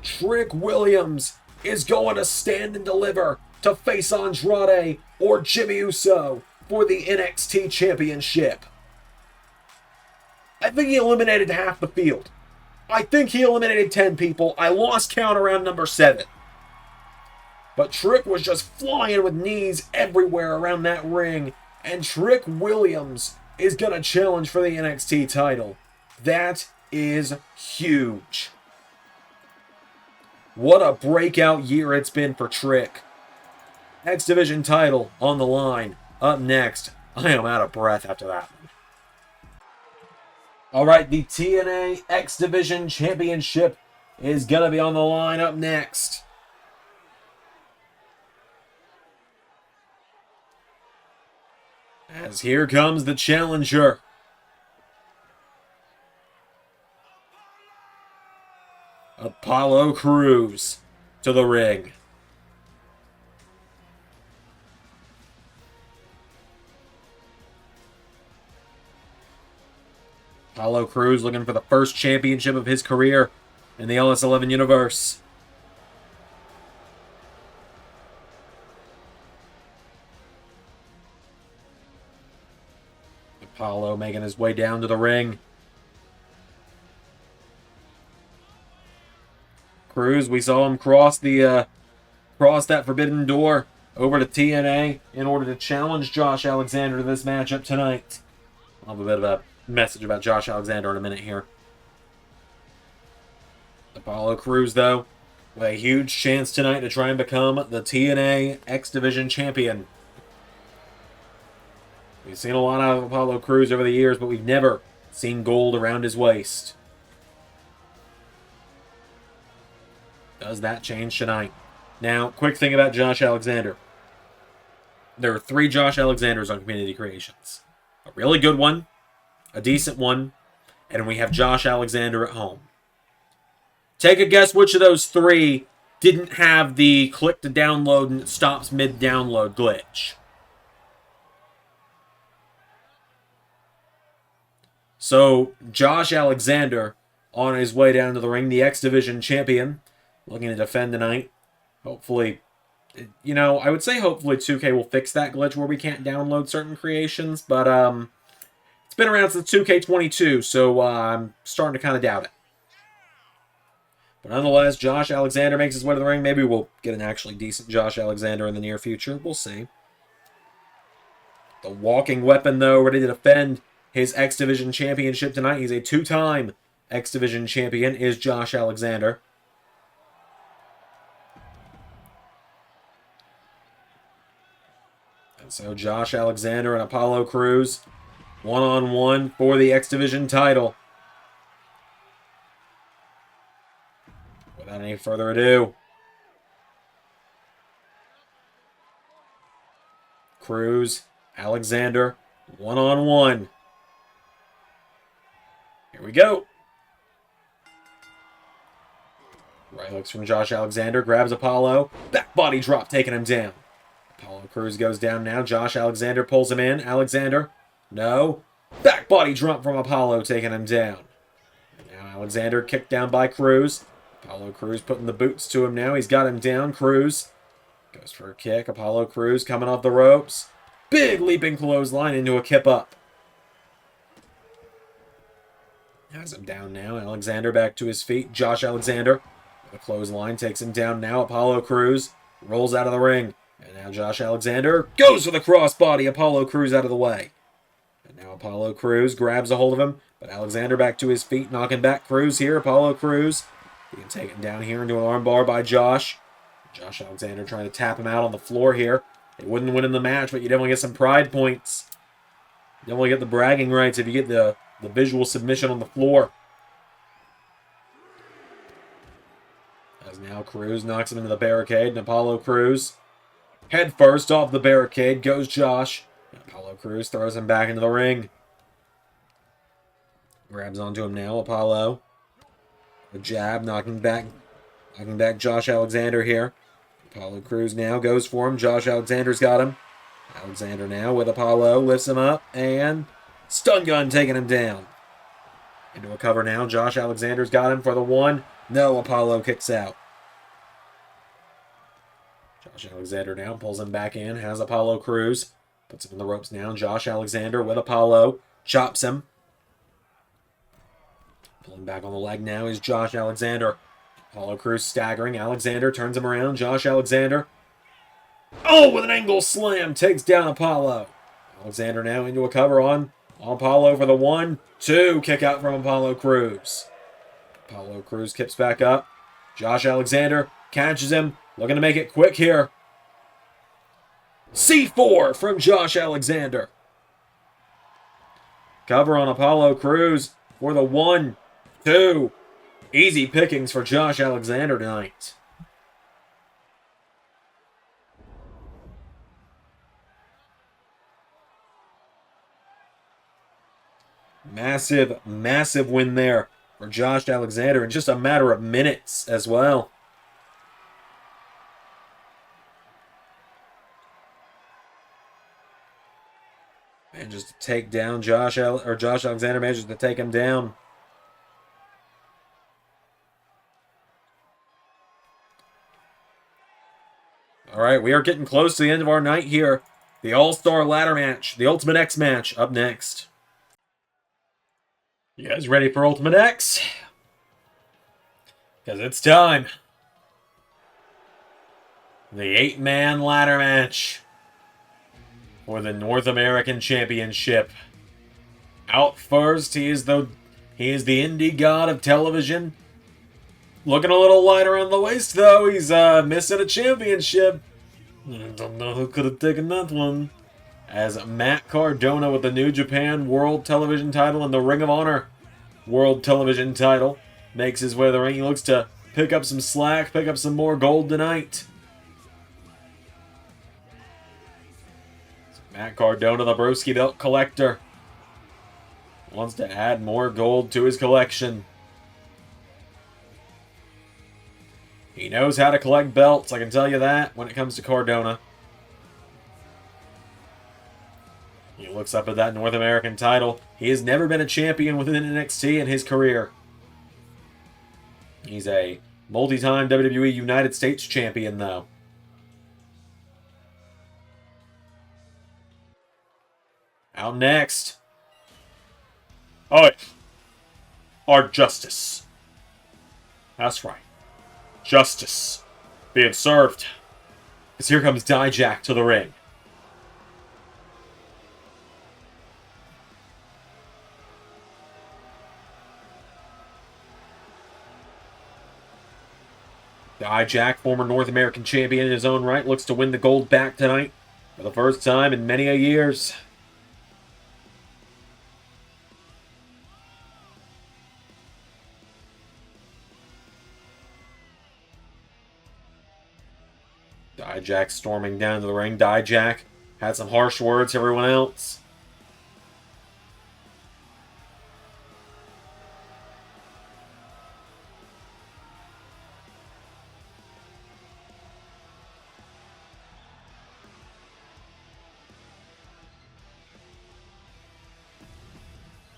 Trick Williams is going to stand and deliver to face Andrade or Jimmy Uso for the NXT Championship. I think he eliminated half the field. I think he eliminated 10 people. I lost count around number 7. But Trick was just flying with knees everywhere around that ring. And Trick Williams is going to challenge for the NXT title. That is huge. What a breakout year it's been for Trick. X Division title on the line. Up next. I am out of breath after that one. Alright, the TNA X Division Championship is going to be on the line up next. As here comes the challenger. Apollo Crews to the ring. Apollo Crews looking for the first championship of his career in the LS11 universe. Apollo making his way down to the ring. Crews, we saw him cross that forbidden door over to TNA in order to challenge Josh Alexander to this matchup tonight. I'll have a bit of a message about Josh Alexander in a minute here. Apollo Crews, though, with a huge chance tonight to try and become the TNA X Division champion. We've seen a lot out of Apollo Crews over the years, but we've never seen gold around his waist. Does that change tonight? Now, quick thing about Josh Alexander. There are 3 Josh Alexanders on Community Creations. A really good one, a decent one, and we have Josh Alexander at home. Take a guess which of those 3 didn't have the click to download and it stops mid-download glitch. So, Josh Alexander, on his way down to the ring, the X Division champion, looking to defend tonight. Hopefully, I would say hopefully 2K will fix that glitch where we can't download certain creations, but it's been around since 2K22, so I'm starting to kind of doubt it. But nonetheless, Josh Alexander makes his way to the ring. Maybe we'll get an actually decent Josh Alexander in the near future. We'll see. The walking weapon, though, ready to defend his X Division championship tonight. He's a 2-time X Division champion, is Josh Alexander. And so Josh Alexander and Apollo Crews, one-on-one for the X Division title. Without any further ado, Crews, Alexander, one-on-one. Here we go. Right hooks from Josh Alexander, grabs Apollo. Back body drop, taking him down. Apollo Crews goes down now. Josh Alexander pulls him in. Alexander, no. Back body drop from Apollo, taking him down. And now Alexander kicked down by Crews. Apollo Crews putting the boots to him now. He's got him down. Crews goes for a kick. Apollo Crews coming off the ropes. Big leaping clothesline into a kip up. Has him down now. Alexander back to his feet. Josh Alexander. The clothesline takes him down now. Apollo Crews rolls out of the ring. And now Josh Alexander goes for the crossbody. Apollo Crews out of the way. And now Apollo Crews grabs a hold of him. But Alexander back to his feet, knocking back Crews here. Apollo Crews. He can take him down here into an armbar by Josh. Josh Alexander trying to tap him out on the floor here. They wouldn't win in the match, but you definitely get some pride points. You definitely get the bragging rights if you get the visual submission on the floor. As now Crews knocks him into the barricade, and Apollo Crews head first off the barricade goes Josh. And Apollo Crews throws him back into the ring. Grabs onto him now, Apollo. A jab, knocking back Josh Alexander here. Apollo Crews now goes for him. Josh Alexander's got him. Alexander now with Apollo, lifts him up, and stun gun taking him down. Into a cover now. Josh Alexander's got him for the one. No, Apollo kicks out. Josh Alexander now pulls him back in. Has Apollo Crews. Puts him in the ropes now. Josh Alexander with Apollo. Chops him. Pulling back on the leg now is Josh Alexander. Apollo Crews staggering. Alexander turns him around. Josh Alexander. Oh, with an angle slam. Takes down Apollo. Alexander now into a cover on Apollo for the 1-2. Kick out from Apollo Crews. Apollo Crews kicks back up. Josh Alexander catches him. Looking to make it quick here. C4 from Josh Alexander. Cover on Apollo Crews for the 1-2. Easy pickings for Josh Alexander tonight. Massive, massive win there for Josh Alexander in just a matter of minutes as well. Manages to take down Josh Alexander manages to take him down. All right, we are getting close to the end of our night here. The All-Star Ladder match, the Ultimate X match, up next. You guys ready for Ultimate X? Because it's time. The 8-man ladder match for the North American Championship. Out first, he is the indie god of television. Looking a little light around the waist, though. He's missing a championship. I don't know who could have taken that one. As Matt Cardona with the New Japan World Television title and the Ring of Honor World Television title makes his way to the ring. He looks to pick up some slack, pick up some more gold tonight. Matt Cardona, the Broski Belt collector, wants to add more gold to his collection. He knows how to collect belts, I can tell you that, when it comes to Cardona. He looks up at that North American title. He has never been a champion within NXT in his career. He's a multi-time WWE United States champion, though. Out next. Oh, our justice. That's right. Justice being served. Because here comes Dijak to the ring. Dijak, former North American champion in his own right, looks to win the gold back tonight for the first time in many a years. Dijak storming down to the ring. Dijak had some harsh words to everyone else.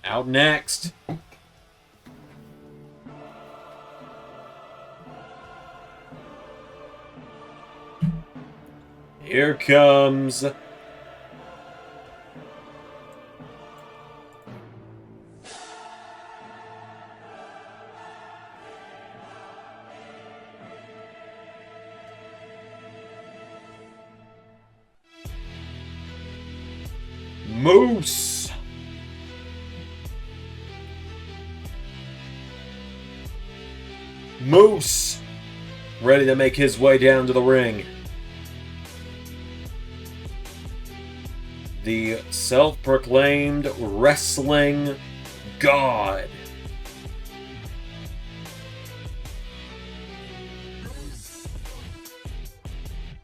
Out next. Here comes Moose. Moose. Ready to make his way down to the ring. The self-proclaimed wrestling god.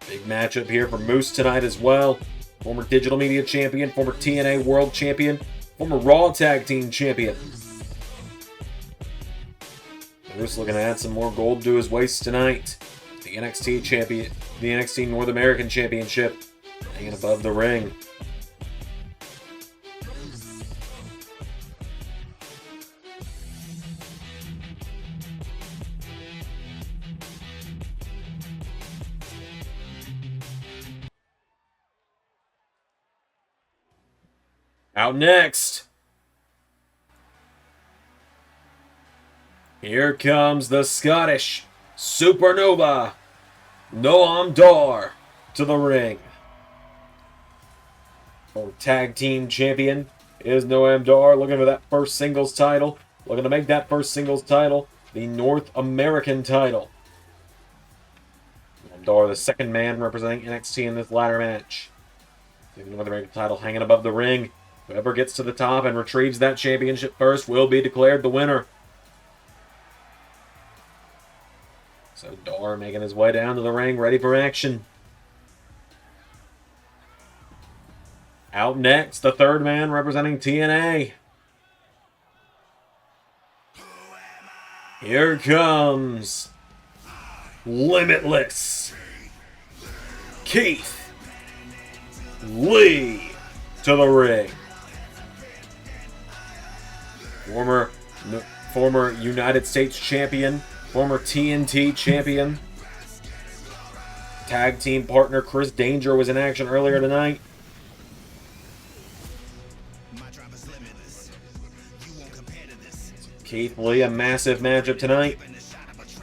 Big matchup here for Moose tonight as well. Former Digital Media Champion, former TNA World Champion, former Raw Tag Team Champion. Moose looking to add some more gold to his waist tonight. The NXT Champion, the NXT North American Championship, hanging above the ring. Out next, here comes the Scottish Supernova, Noam Dar, to the ring. Our tag team champion is Noam Dar, looking for that first singles title. Looking to make that first singles title the North American title. Noam Dar, the second man representing NXT in this ladder match. The North American title hanging above the ring. Whoever gets to the top and retrieves that championship first will be declared the winner. So Dar making his way down to the ring, ready for action. Out next, the third man representing TNA. Here comes Limitless Keith Lee to the ring. Former United States champion, former TNT champion. Tag team partner Chris Danger was in action earlier tonight. Keith Lee, a massive matchup tonight.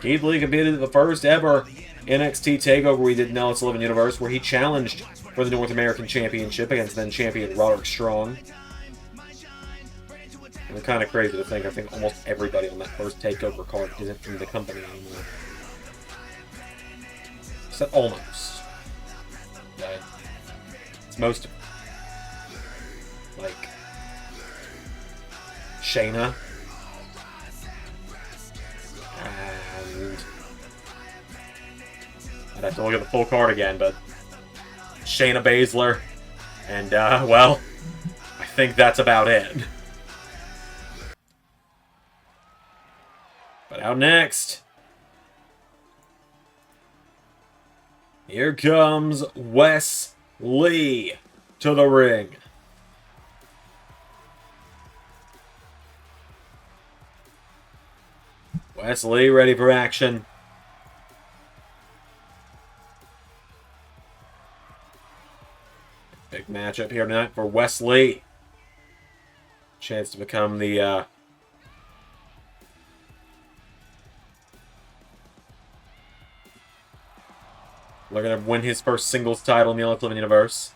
Keith Lee competed at the first ever NXT TakeOver we did in Ellis 11 Universe, where he challenged for the North American Championship against then champion Roderick Strong. And it's kind of crazy to think, I think almost everybody on that first TakeOver card isn't from the company anymore. Except almost. But it's most of them. Like Shayna. And I'd have to look at the full card again, but Shayna Baszler. And, well, I think that's about it. But out next, here comes Wes Lee to the ring. Wes Lee ready for action. Big matchup here tonight for Wes Lee. Chance to become the looking to win his first singles title in the Ellis 11 Universe.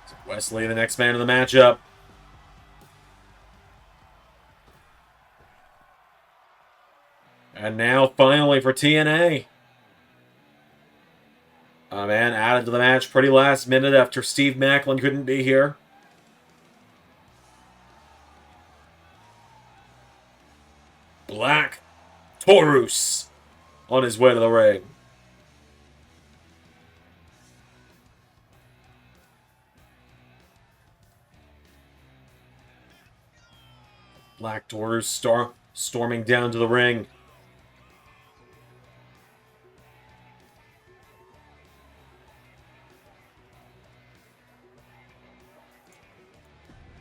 So Wes Lee, the next man of the matchup. And now, finally, for TNA. A man added to the match pretty last minute after Steve Macklin couldn't be here. Black Taurus on his way to the ring. Black Taurus storming down to the ring.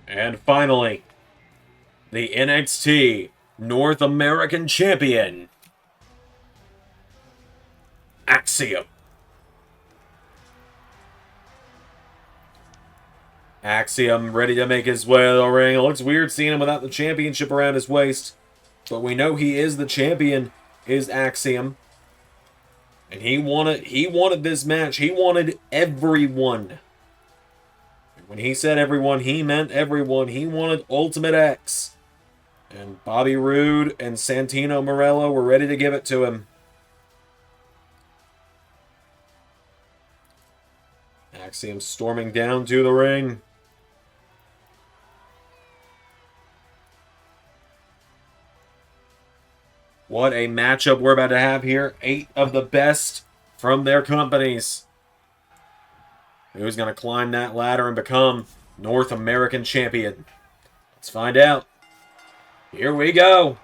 And finally, the NXT North American Champion, Axiom. Axiom ready to make his way to the ring. It looks weird seeing him without the championship around his waist. But we know he is the champion, is Axiom. And he wanted this match. He wanted everyone. When he said everyone, he meant everyone. He wanted Ultimate X. And Bobby Roode and Santino Marella were ready to give it to him. Axiom storming down to the ring. What a matchup we're about to have here. 8 of the best from their companies. Who's going to climb that ladder and become North American champion? Let's find out. Here we go.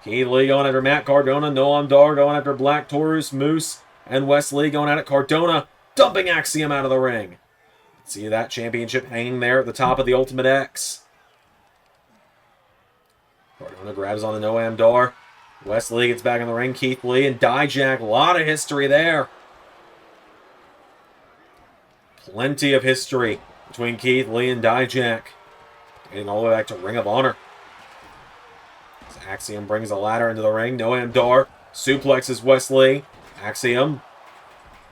Keith Lee going after Matt Cardona. Noam Dar going after Black Taurus, Moose, and Wesley going at it. Cardona dumping Axiom out of the ring. See that championship hanging there at the top of the Ultimate X. Cardona grabs on the Noam Dar. Wesley gets back in the ring. Keith Lee and Dijak. A lot of history there. Plenty of history between Keith Lee and Dijak. Getting all the way back to Ring of Honor. As Axiom brings a ladder into the ring. Noam Dar suplexes Wesley. Axiom.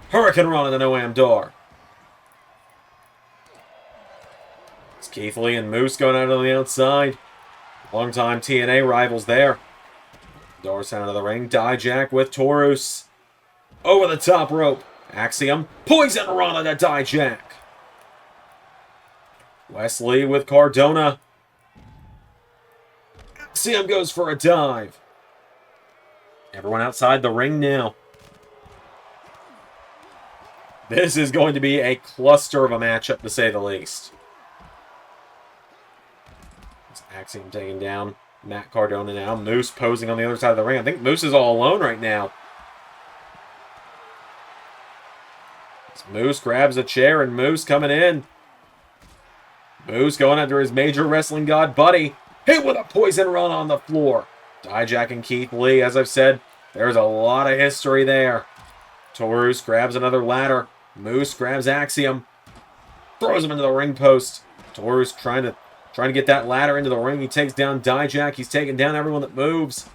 Hurricane Run into Noam Dar. It's Keith Lee and Moose going out on the outside. Longtime TNA rivals there. Dar sent out of the ring. Dijak with Taurus. Over the top rope. Axiom. Poison Rana to Dijak. Wesley with Cardona. Axiom goes for a dive. Everyone outside the ring now. This is going to be a cluster of a matchup, to say the least. It's Axiom taking down Matt Cardona now. Moose posing on the other side of the ring. I think Moose is all alone right now. Moose grabs a chair, and Moose coming in. Moose going after his major wrestling god buddy. Hit with a poison run on the floor. Dijak and Keith Lee, as I've said, there's a lot of history there. Taurus grabs another ladder. Moose grabs Axiom. Throws him into the ring post. Taurus trying to get that ladder into the ring. He takes down Dijak. He's taking down everyone that moves.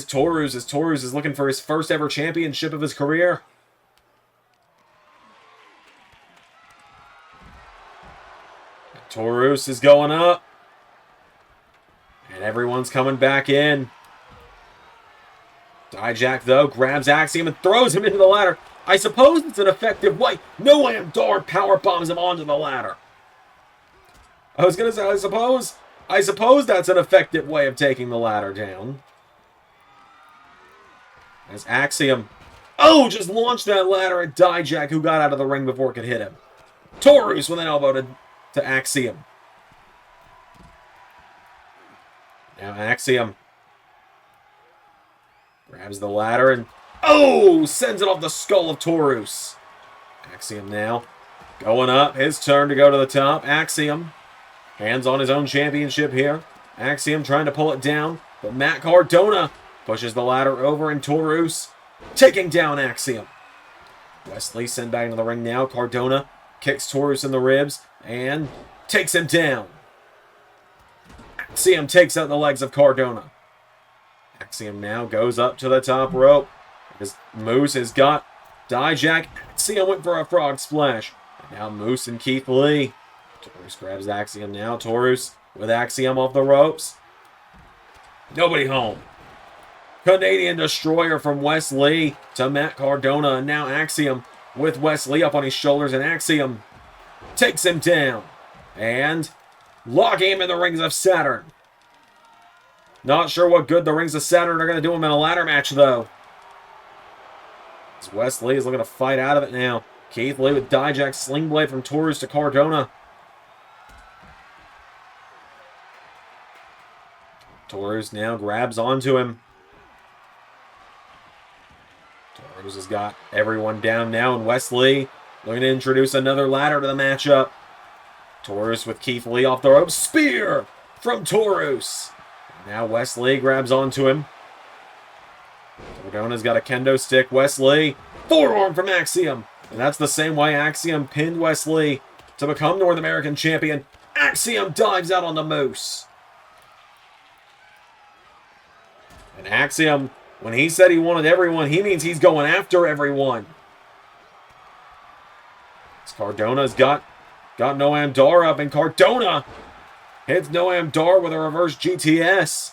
Taurus is looking for his first ever championship of his career. Taurus is going up. And everyone's coming back in. Dijak, though, grabs Axiom and throws him into the ladder. I suppose it's an effective way. Noam Dar power bombs him onto the ladder. I was going to say, I suppose that's an effective way of taking the ladder down. As Axiom, just launched that ladder at Dijak, who got out of the ring before it could hit him. Taurus with an elbow to Axiom. Now Axiom grabs the ladder and sends it off the skull of Taurus. Axiom now going up. His turn to go to the top. Axiom hands on his own championship here. Axiom trying to pull it down, but Matt Cardona pushes the ladder over, and Taurus taking down Axiom. Wesley sent back into the ring now. Cardona kicks Taurus in the ribs and takes him down. Axiom takes out the legs of Cardona. Axiom now goes up to the top rope. As Moose has got Dijak. Axiom went for a frog splash. And now Moose and Keith Lee. Taurus grabs Axiom now. Taurus with Axiom off the ropes. Nobody home. Canadian Destroyer from Wesley to Matt Cardona. And now Axiom with Wesley up on his shoulders. And Axiom takes him down. And locking him in the Rings of Saturn. Not sure what good the Rings of Saturn are going to do him in a ladder match, though. As Wesley is looking to fight out of it now. Keith Lee with Dijak's sling blade from Taurus to Cardona. Taurus now grabs onto him. Taurus has got everyone down now, and Wesley looking to introduce another ladder to the matchup. Taurus with Keith Lee off the rope. Spear from Taurus. Now Wesley grabs onto him. Cardona's got a kendo stick. Wesley, forearm from Axiom. And that's the same way Axiom pinned Wesley to become North American champion. Axiom dives out on the Moose. And Axiom, when he said he wanted everyone, he means he's going after everyone. Cardona's got Noam Dar up, and Cardona hits Noam Dar with a reverse GTS.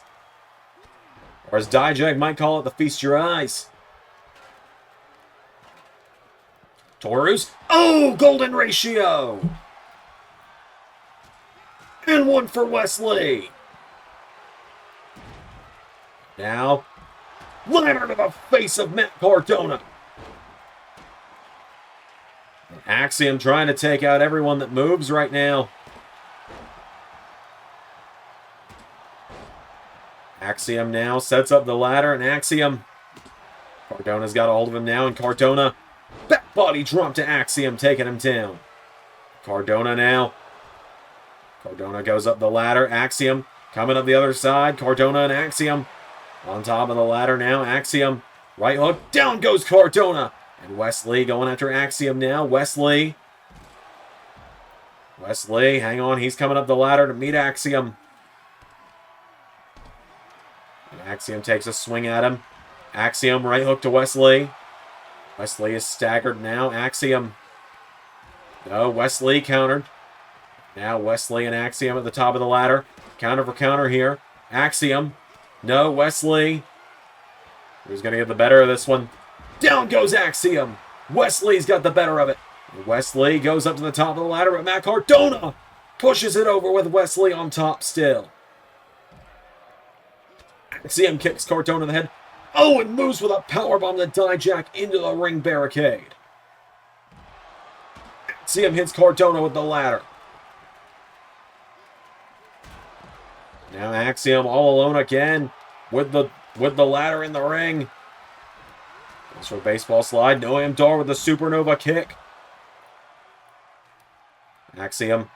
Or as Dijak might call it, the Feast Your Eyes. Taurus. Oh, golden ratio. And one for Wesley. Now, ladder to the face of Matt Cardona. Axiom trying to take out everyone that moves right now. Axiom now sets up the ladder, and Axiom. Cardona's got a hold of him now, and Cardona. Back body drop to Axiom, taking him down. Cardona now. Cardona goes up the ladder. Axiom coming up the other side. Cardona and Axiom on top of the ladder now. Axiom. Right hook. Down goes Cardona. And Wesley going after Axiom now. Wesley, hang on. He's coming up the ladder to meet Axiom. And Axiom takes a swing at him. Axiom right hook to Wesley. Wesley is staggered now. Axiom. No, Wesley countered. Now Wesley and Axiom at the top of the ladder. Counter for counter here. Axiom. No, Wesley. Who's going to get the better of this one? Down goes Axiom. Wesley's got the better of it. Wesley goes up to the top of the ladder, but Matt Cardona pushes it over with Wesley on top still. Axiom kicks Cardona in the head. Oh, and moves with a powerbomb to Dijak into the ring barricade. Axiom hits Cardona with the ladder. Now Axiom all alone again with the ladder in the ring. Goes for a baseball slide. Noam Dar with the supernova kick. Axiom.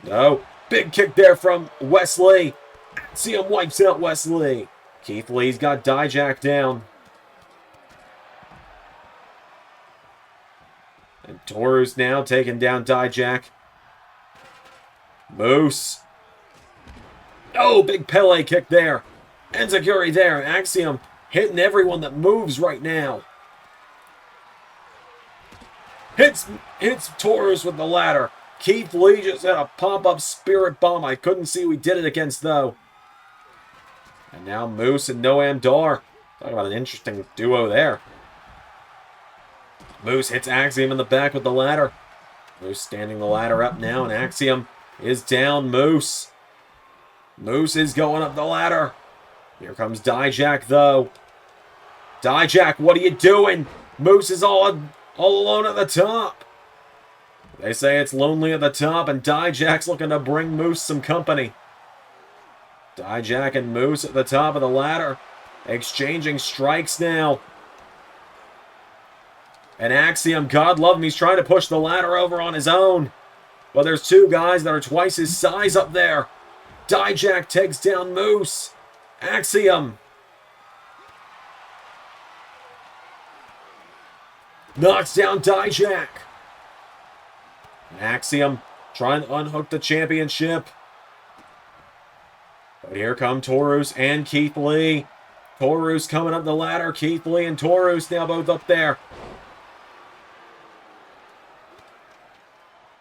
No. Big kick there from Wesley. Axiom wipes out Wesley. Keith Lee's got Dijak down. And Taurus now taking down Dijak. Moose. Oh, big Pele kick there. Enziguri there. Axiom hitting everyone that moves right now. Hits Taurus with the ladder. Keith Lee just had a pop-up spirit bomb. I couldn't see who he did it against, though. And now Moose and Noam Dar. Talk about an interesting duo there. Moose hits Axiom in the back with the ladder. Moose standing the ladder up now, and Axiom is down. Moose is going up the ladder. Here comes Dijak, though. Dijak, what are you doing? Moose is all alone at the top. They say it's lonely at the top, and Dijak's looking to bring Moose some company. Dijak and Moose at the top of the ladder, exchanging strikes now. And Axiom, God love him, he's trying to push the ladder over on his own. But there's two guys that are twice his size up there. Dijak takes down Moose. Axiom knocks down Dijak. Axiom trying to unhook the championship. But here come Taurus and Keith Lee. Taurus coming up the ladder. Keith Lee and Taurus now both up there.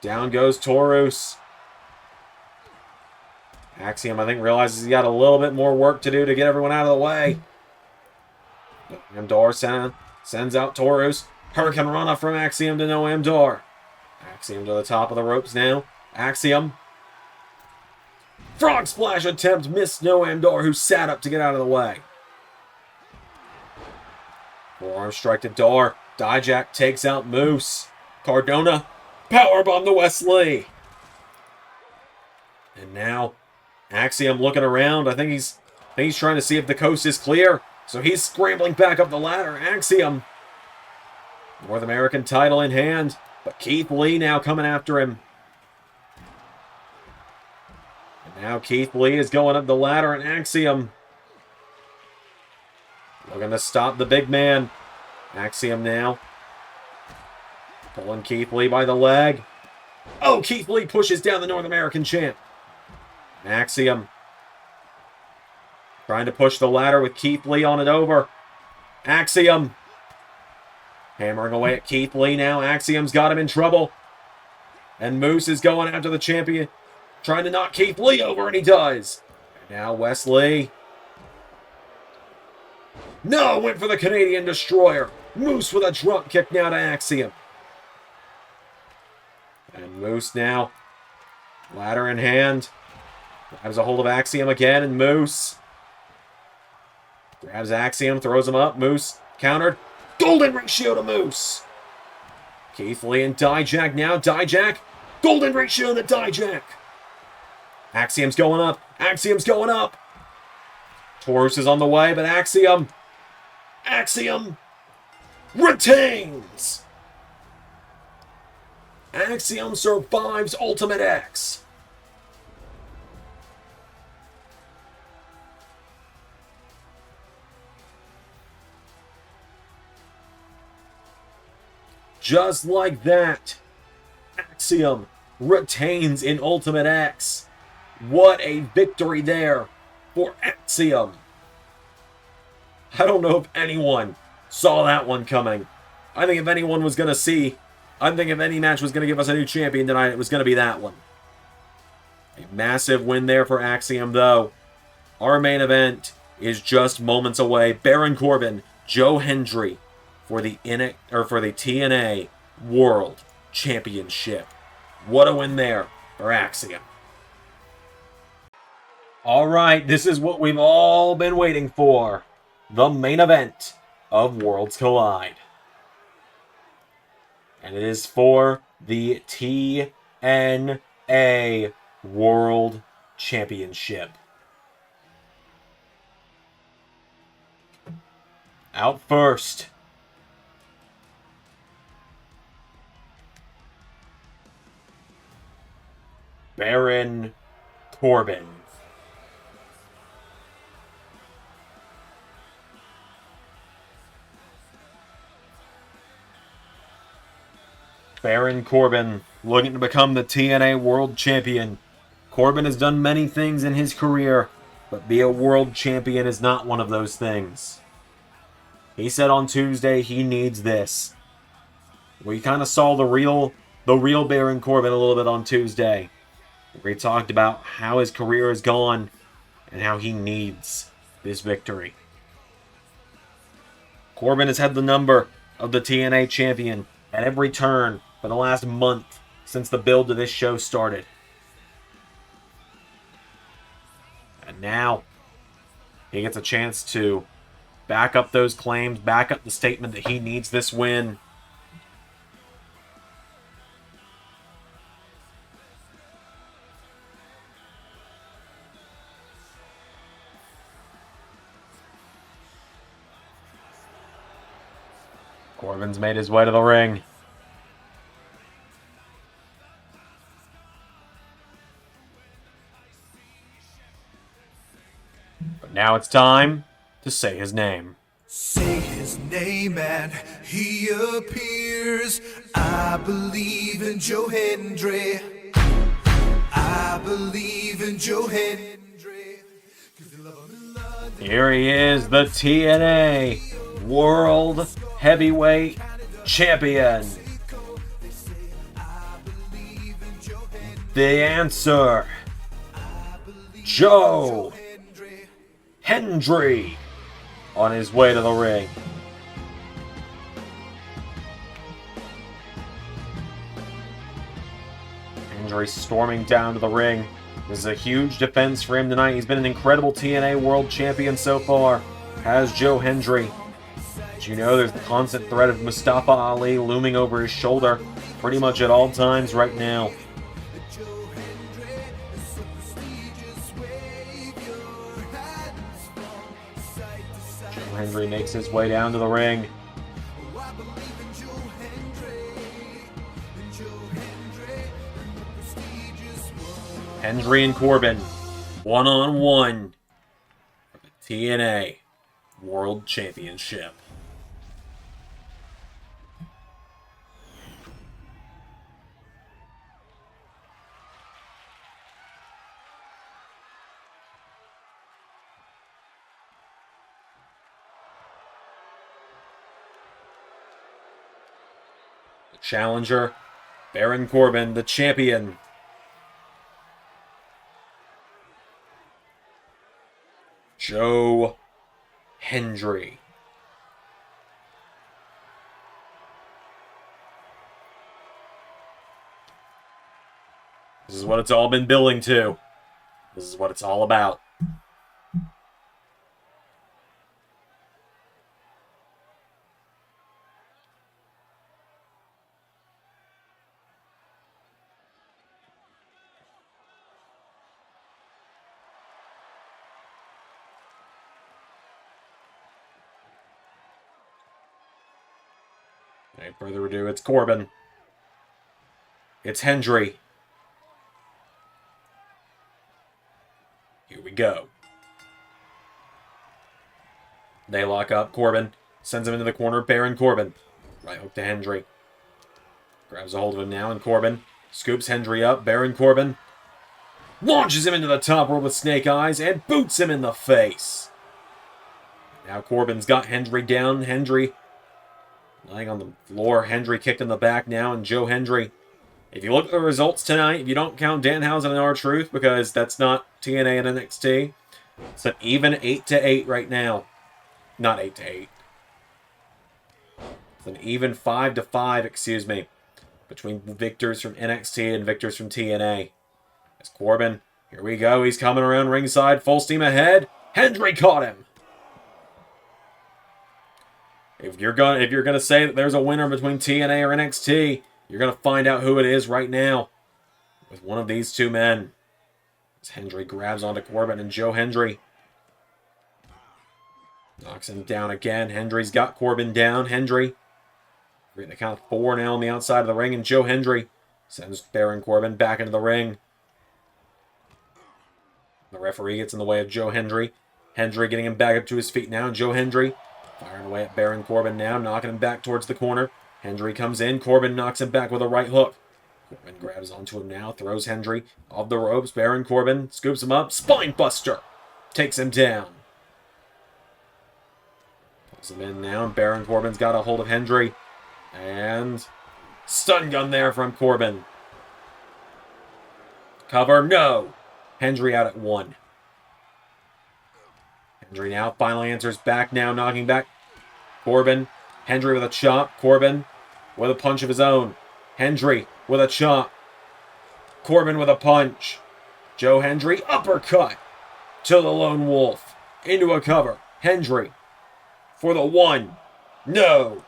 Down goes Taurus. Axiom, I think, realizes he's got a little bit more work to do to get everyone out of the way. Noam Dar sends out Taurus. Hurricane Rana from Axiom to Noam Dar. Axiom to the top of the ropes now. Axiom. Frog splash attempt missed Noam Dar, who sat up to get out of the way. Forearm strike to Dar. Dijak takes out Moose. Cardona. Powerbomb to Wesley. And now Axiom looking around. I think he's trying to see if the coast is clear. So he's scrambling back up the ladder. Axiom. North American title in hand. But Keith Lee now coming after him. And now Keith Lee is going up the ladder, and Axiom looking to stop the big man. Axiom now pulling Keith Lee by the leg. Oh, Keith Lee pushes down the North American champ. Axiom Trying to push the ladder with Keith Lee on it over. Axiom. Hammering away at Keith Lee now. Axiom's got him in trouble. And Moose is going after the champion. Trying to knock Keith Lee over, and he does. And now Wesley. No, went for the Canadian Destroyer. Moose with a drop kick now to Axiom. And Moose now. Ladder in hand. Grabs a hold of Axiom again, and Moose. Grabs Axiom, throws him up. Moose countered. Golden ratio to Moose. Keith Lee and Dijak now. Dijak. Golden ratio to Dijak. Axiom's going up. Axiom's going up. Taurus is on the way, but Axiom retains. Axiom survives Ultimate X. Just like that, Axiom retains in Ultimate X. What a victory there for Axiom. I don't know if anyone saw that one coming. I think if anyone was going to see, I think if any match was going to give us a new champion tonight, it was going to be that one. A massive win there for Axiom, though. Our main event is just moments away. Baron Corbin, Joe Hendry for the TNA World Championship. What a win there for Axiom. All right, this is what we've all been waiting for. The main event of Worlds Collide. And it is for the TNA World Championship. Out first. Baron Corbin. Baron Corbin looking to become the TNA World Champion. Corbin has done many things in his career, but be a world champion is not one of those things. He said on Tuesday he needs this. We kind of saw the real Baron Corbin a little bit on Tuesday. Where he talked about how his career has gone and how he needs this victory. Corbin has had the number of the TNA champion at every turn for the last month since the build to this show started. And now he gets a chance to back up those claims, back up the statement that he needs this win. Corbin's made his way to the ring. But now it's time to say his name. Say his name and he appears. I believe in Joe Hendry. I believe in Joe Hendry. Here he is, the TNA World Heavyweight Champion. The answer, Joe Hendry, on his way to the ring. Hendry storming down to the ring. This is a huge defense for him tonight. He's been an incredible TNA World Champion so far, has Joe Hendry. But you know there's the constant threat of Mustafa Ali looming over his shoulder pretty much at all times right now. Joe Hendry makes his way down to the ring. Hendry and Corbin, one-on-one for the TNA World Championship. Challenger, Baron Corbin, the champion. Joe Hendry. This is what it's all been building to. This is what it's all about. Without further ado, it's Corbin. It's Hendry. Here we go. They lock up. Corbin sends him into the corner. Baron Corbin. Right hook to Hendry. Grabs a hold of him now, and Corbin scoops Hendry up. Baron Corbin launches him into the top rope with snake eyes and boots him in the face. Now Corbin's got Hendry down. Hendry laying on the floor. Hendry kicked in the back now, and Joe Hendry. If you look at the results tonight, if you don't count Danhausen and R-Truth, because that's not TNA and NXT, it's an even 8-8 right now. Not 8-8. It's an even 5-5, excuse me, between victors from NXT and victors from TNA. It's Corbin. Here we go. He's coming around ringside. Full steam ahead. Hendry caught him. If you're gonna say that there's a winner between TNA or NXT, you're going to find out who it is right now with one of these two men. As Hendry grabs onto Corbin, and Joe Hendry knocks him down again. Hendry's got Corbin down. Hendry, we're at the count of 4 now on the outside of the ring, and Joe Hendry sends Baron Corbin back into the ring. The referee gets in the way of Joe Hendry. Hendry getting him back up to his feet now, and Joe Hendry firing away at Baron Corbin now, knocking him back towards the corner. Hendry comes in. Corbin knocks him back with a right hook. Corbin grabs onto him now. Throws Hendry off the ropes. Baron Corbin scoops him up. Spine buster. Takes him down. Pulls him in now. Baron Corbin's got a hold of Hendry. And stun gun there from Corbin. Cover. No. Hendry out at 1. Hendry now finally answers back now. Knocking back Corbin. Hendry with a chop. Corbin with a punch of his own. Hendry with a chop. Corbin with a punch. Joe Hendry uppercut to the Lone Wolf. Into a cover. Hendry for the 1. No.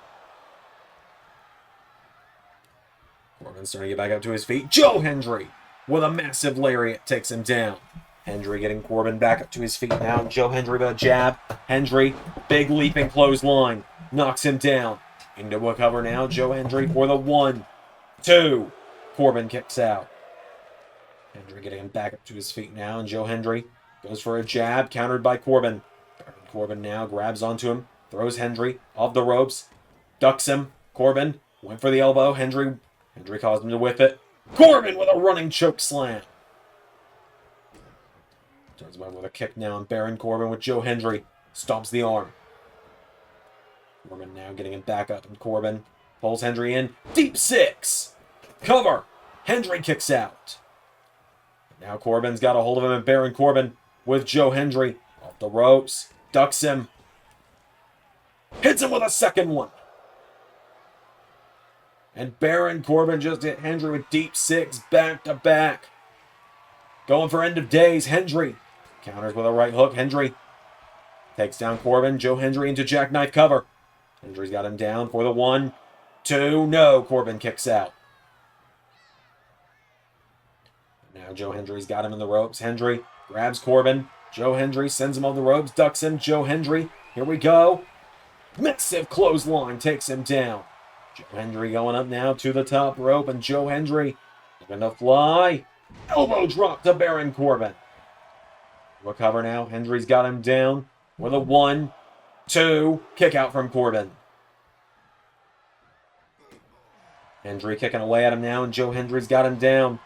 Corbin starting to get back up to his feet. Joe Hendry with a massive lariat takes him down. Hendry getting Corbin back up to his feet now. Joe Hendry with a jab. Hendry, big leaping clothesline. Knocks him down. Into a cover now. Joe Hendry for the 1, 2. Corbin kicks out. Hendry getting him back up to his feet now. And Joe Hendry goes for a jab. Countered by Corbin. Corbin now grabs onto him. Throws Hendry off the ropes. Ducks him. Corbin went for the elbow. Hendry caused him to whip it. Corbin with a running choke slam. Turns him over with a kick now. And Baron Corbin with Joe Hendry stomps the arm. Corbin now getting him back up, and Corbin pulls Hendry in. Deep 6. Cover. Hendry kicks out. Now Corbin's got a hold of him, and Baron Corbin with Joe Hendry off the ropes. Ducks him. Hits him with a second one. And Baron Corbin just hit Hendry with deep 6 back to back. Going for end of days. Hendry counters with a right hook. Hendry takes down Corbin. Joe Hendry into jackknife cover. Hendry's got him down for the 1, 2. No. Corbin kicks out. Now Joe Hendry's got him in the ropes. Hendry grabs Corbin. Joe Hendry sends him on the ropes. Ducks him. Joe Hendry. Here we go. Massive clothesline takes him down. Joe Hendry going up now to the top rope. And Joe Hendry looking to fly. Elbow drop to Baron Corbin. Recover now. Hendry's got him down with a 1, 2. Kick out from Corbin. Hendry kicking away at him now, and Joe Hendry's got him down.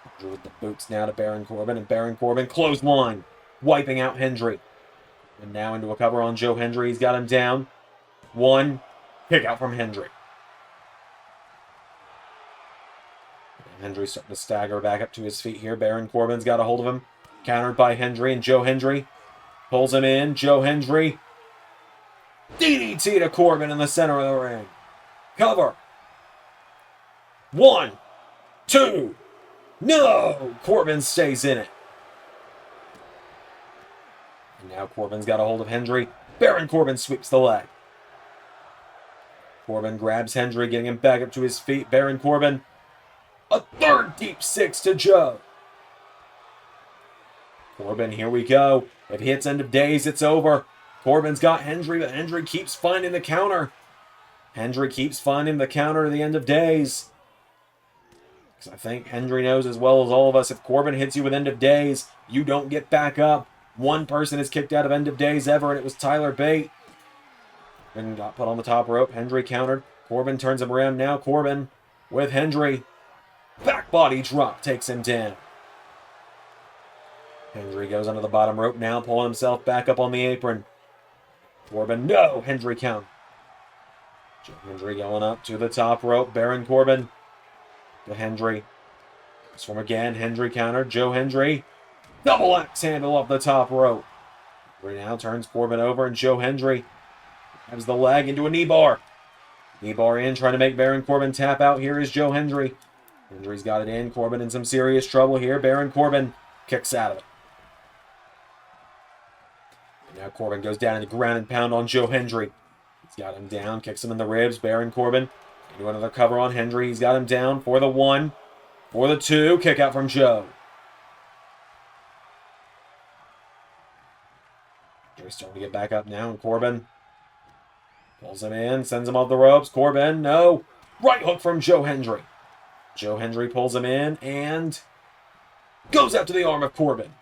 Hendry with the boots now to Baron Corbin, and Baron Corbin clothesline, wiping out Hendry. And now into a cover on Joe Hendry. He's got him down. 1. Kick out from Hendry. Hendry's starting to stagger back up to his feet here. Baron Corbin's got a hold of him. Countered by Hendry, and Joe Hendry pulls him in. Joe Hendry. DDT to Corbin in the center of the ring. Cover. 1, 2. No! Corbin stays in it. And now Corbin's got a hold of Hendry. Baron Corbin sweeps the leg. Corbin grabs Hendry, getting him back up to his feet. Baron Corbin. A third deep six to Joe. Corbin, here we go. If he hits end of days, it's over. Corbin's got Hendry, but Hendry keeps finding the counter. Hendry keeps finding the counter to the end of days. Because I think Hendry knows as well as all of us, if Corbin hits you with end of days, you don't get back up. One person is kicked out of end of days ever, and it was Tyler Bate. And got put on the top rope. Hendry countered. Corbin turns him around now. Corbin with Hendry. Back body drop takes him down. Hendry goes under the bottom rope now, pulling himself back up on the apron. Corbin, no! Hendry count. Joe Hendry going up to the top rope. Baron Corbin to Hendry. Swim again. Hendry countered. Joe Hendry. Double axe handle off the top rope. Hendry now turns Corbin over, and Joe Hendry grabs the leg into a knee bar. Knee bar in, trying to make Baron Corbin tap out. Here is Joe Hendry. Hendry's got it in. Corbin in some serious trouble here. Baron Corbin kicks out of it. And now Corbin goes down in the ground and pound on Joe Hendry. He's got him down, kicks him in the ribs. Baron Corbin into another cover on Hendry. He's got him down for the 1, for the 2. Kick out from Joe. Hendry's starting to get back up now, and Corbin pulls him in, sends him off the ropes. Corbin, no. Right hook from Joe Hendry. Joe Hendry pulls him in and goes out to the arm of Corbin.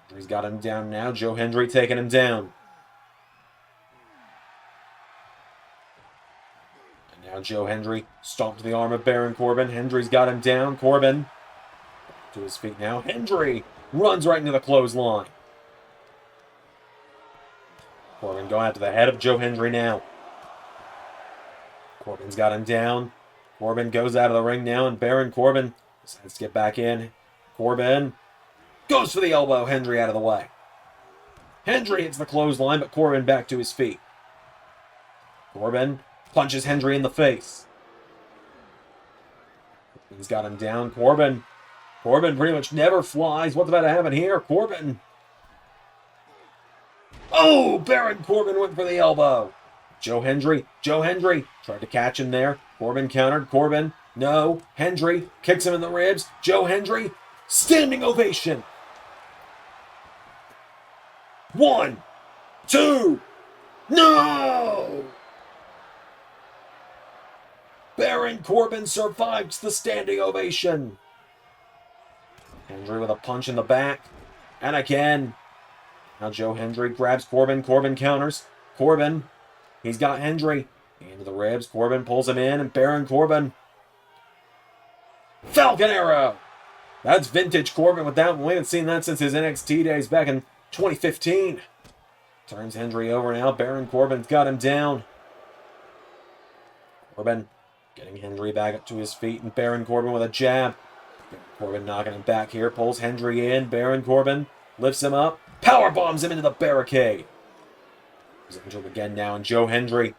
Hendry's got him down now. Joe Hendry taking him down. And now Joe Hendry stomped to the arm of Baron Corbin. Hendry's got him down. Corbin to his feet now. Hendry runs right into the clothesline. Corbin going out to the head of Joe Hendry now. Corbin's got him down. Corbin goes out of the ring now, and Baron Corbin decides to get back in. Corbin goes for the elbow. Hendry out of the way. Hendry hits the clothesline, but Corbin back to his feet. Corbin punches Hendry in the face. He's got him down. Corbin pretty much never flies. What's about to happen here? Corbin. Oh, Baron Corbin went for the elbow. Joe Hendry tried to catch him there. Corbin countered. Corbin, no. Hendry kicks him in the ribs. Joe Hendry, standing ovation. 1, 2, no! Baron Corbin survives the standing ovation. Hendry with a punch in the back. And again. Now Joe Hendry grabs Corbin. Corbin counters. Corbin, he's got Hendry. Into the ribs. Corbin pulls him in, and Baron Corbin. Falcon Arrow! That's vintage Corbin with that one. We haven't seen that since his NXT days back in 2015. Turns Hendry over now. Baron Corbin's got him down. Corbin getting Hendry back up to his feet, and Baron Corbin with a jab. Baron Corbin knocking him back here. Pulls Hendry in. Baron Corbin lifts him up. Power bombs him into the barricade. He's into him again now, and Joe Hendry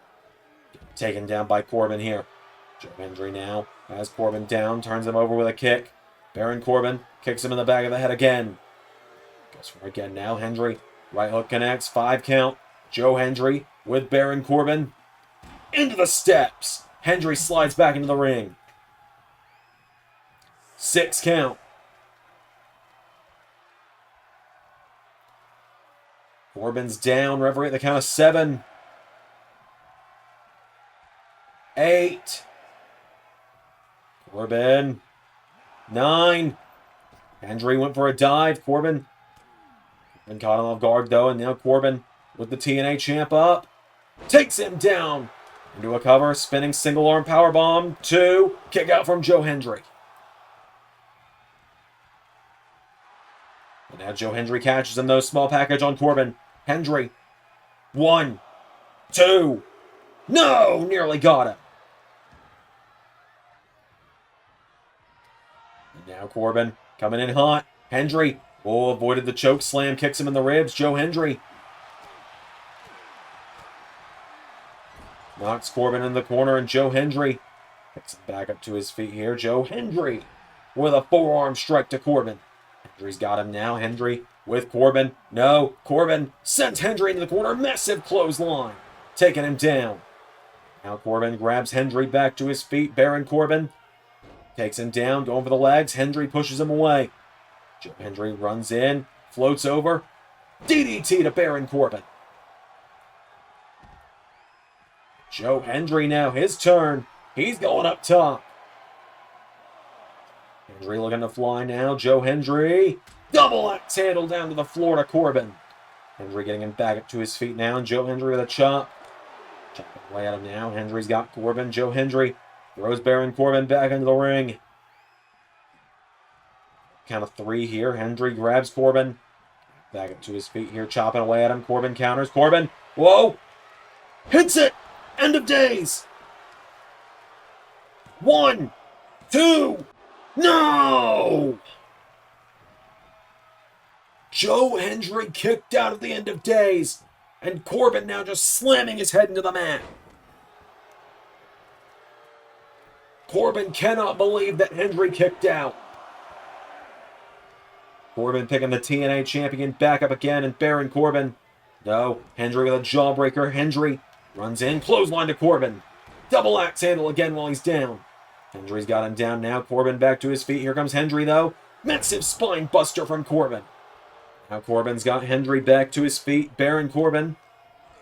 taken down by Corbin here. Joe Hendry now has Corbin down, turns him over with a kick. Baron Corbin kicks him in the back of the head again. Goes for it again now. Hendry, right hook connects, 5 count. Joe Hendry with Baron Corbin into the steps. Hendry slides back into the ring. 6 count. Corbin's down. Referee at the count of 7. 8. Corbin. 9. Hendry went for a dive. Corbin caught him off guard though, and now Corbin with the TNA champ up. Takes him down into a cover. Spinning single arm powerbomb. 2. Kick out from Joe Hendry. And now Joe Hendry catches him though. Small package on Corbin. Hendry. 1, 2. No! Nearly got him. Now Corbin coming in hot. Hendry. Oh, avoided the choke slam. Kicks him in the ribs. Joe Hendry. Knocks Corbin in the corner, and Joe Hendry picks him back up to his feet here. Joe Hendry with a forearm strike to Corbin. Hendry's got him now. Hendry with Corbin. No, Corbin sends Hendry into the corner. Massive clothesline. Taking him down. Now Corbin grabs Hendry back to his feet. Baron Corbin takes him down, going for the legs. Hendry pushes him away. Joe Hendry runs in, floats over. DDT to Baron Corbin. Joe Hendry now, his turn. He's going up top. Hendry looking to fly now. Joe Hendry. Double axe handle down to the floor to Corbin. Hendry getting him back up to his feet now. Joe Hendry with a chop. Chopping away at him now. Hendry's got Corbin. Joe Hendry throws Baron Corbin back into the ring. Count of 3 here. Hendry grabs Corbin. Back up to his feet here. Chopping away at him. Corbin counters. Corbin. Whoa. Hits it. End of days. 1, 2. No! Joe Hendry kicked out of the end of days. And Corbin now just slamming his head into the mat. Corbin cannot believe that Hendry kicked out. Corbin picking the TNA champion back up again, and Baron Corbin. No, Hendry with a jawbreaker. Hendry runs in, clothesline to Corbin. Double axe handle again while he's down. Hendry's got him down now. Corbin back to his feet. Here comes Hendry, though. Massive spine buster from Corbin. Now Corbin's got Hendry back to his feet. Baron Corbin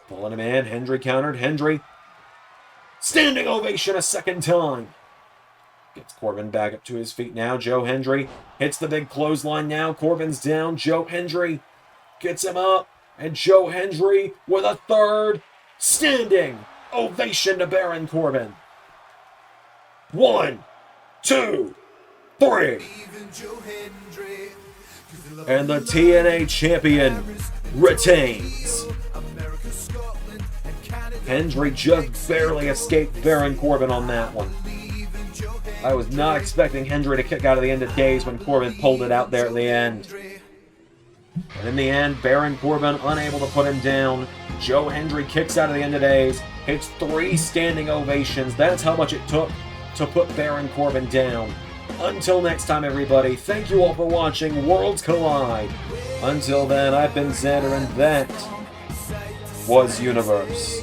pulling him in. Hendry countered. Hendry. Standing ovation a second time. Gets Corbin back up to his feet now. Joe Hendry hits the big clothesline now. Corbin's down. Joe Hendry gets him up. And Joe Hendry with a third standing ovation to Baron Corbin. 1, 2, 3. And the TNA champion retains. Hendry just barely escaped Baron Corbin on that one. I was not expecting Hendry to kick out of the end of days when Corbin pulled it out there at the end. But in the end, Baron Corbin unable to put him down. Joe Hendry kicks out of the end of days, hits 3 standing ovations. That's how much it took to put Baron Corbin down. Until next time, everybody, thank you all for watching Worlds Collide. Until then, I've been Xander, and that was Universe.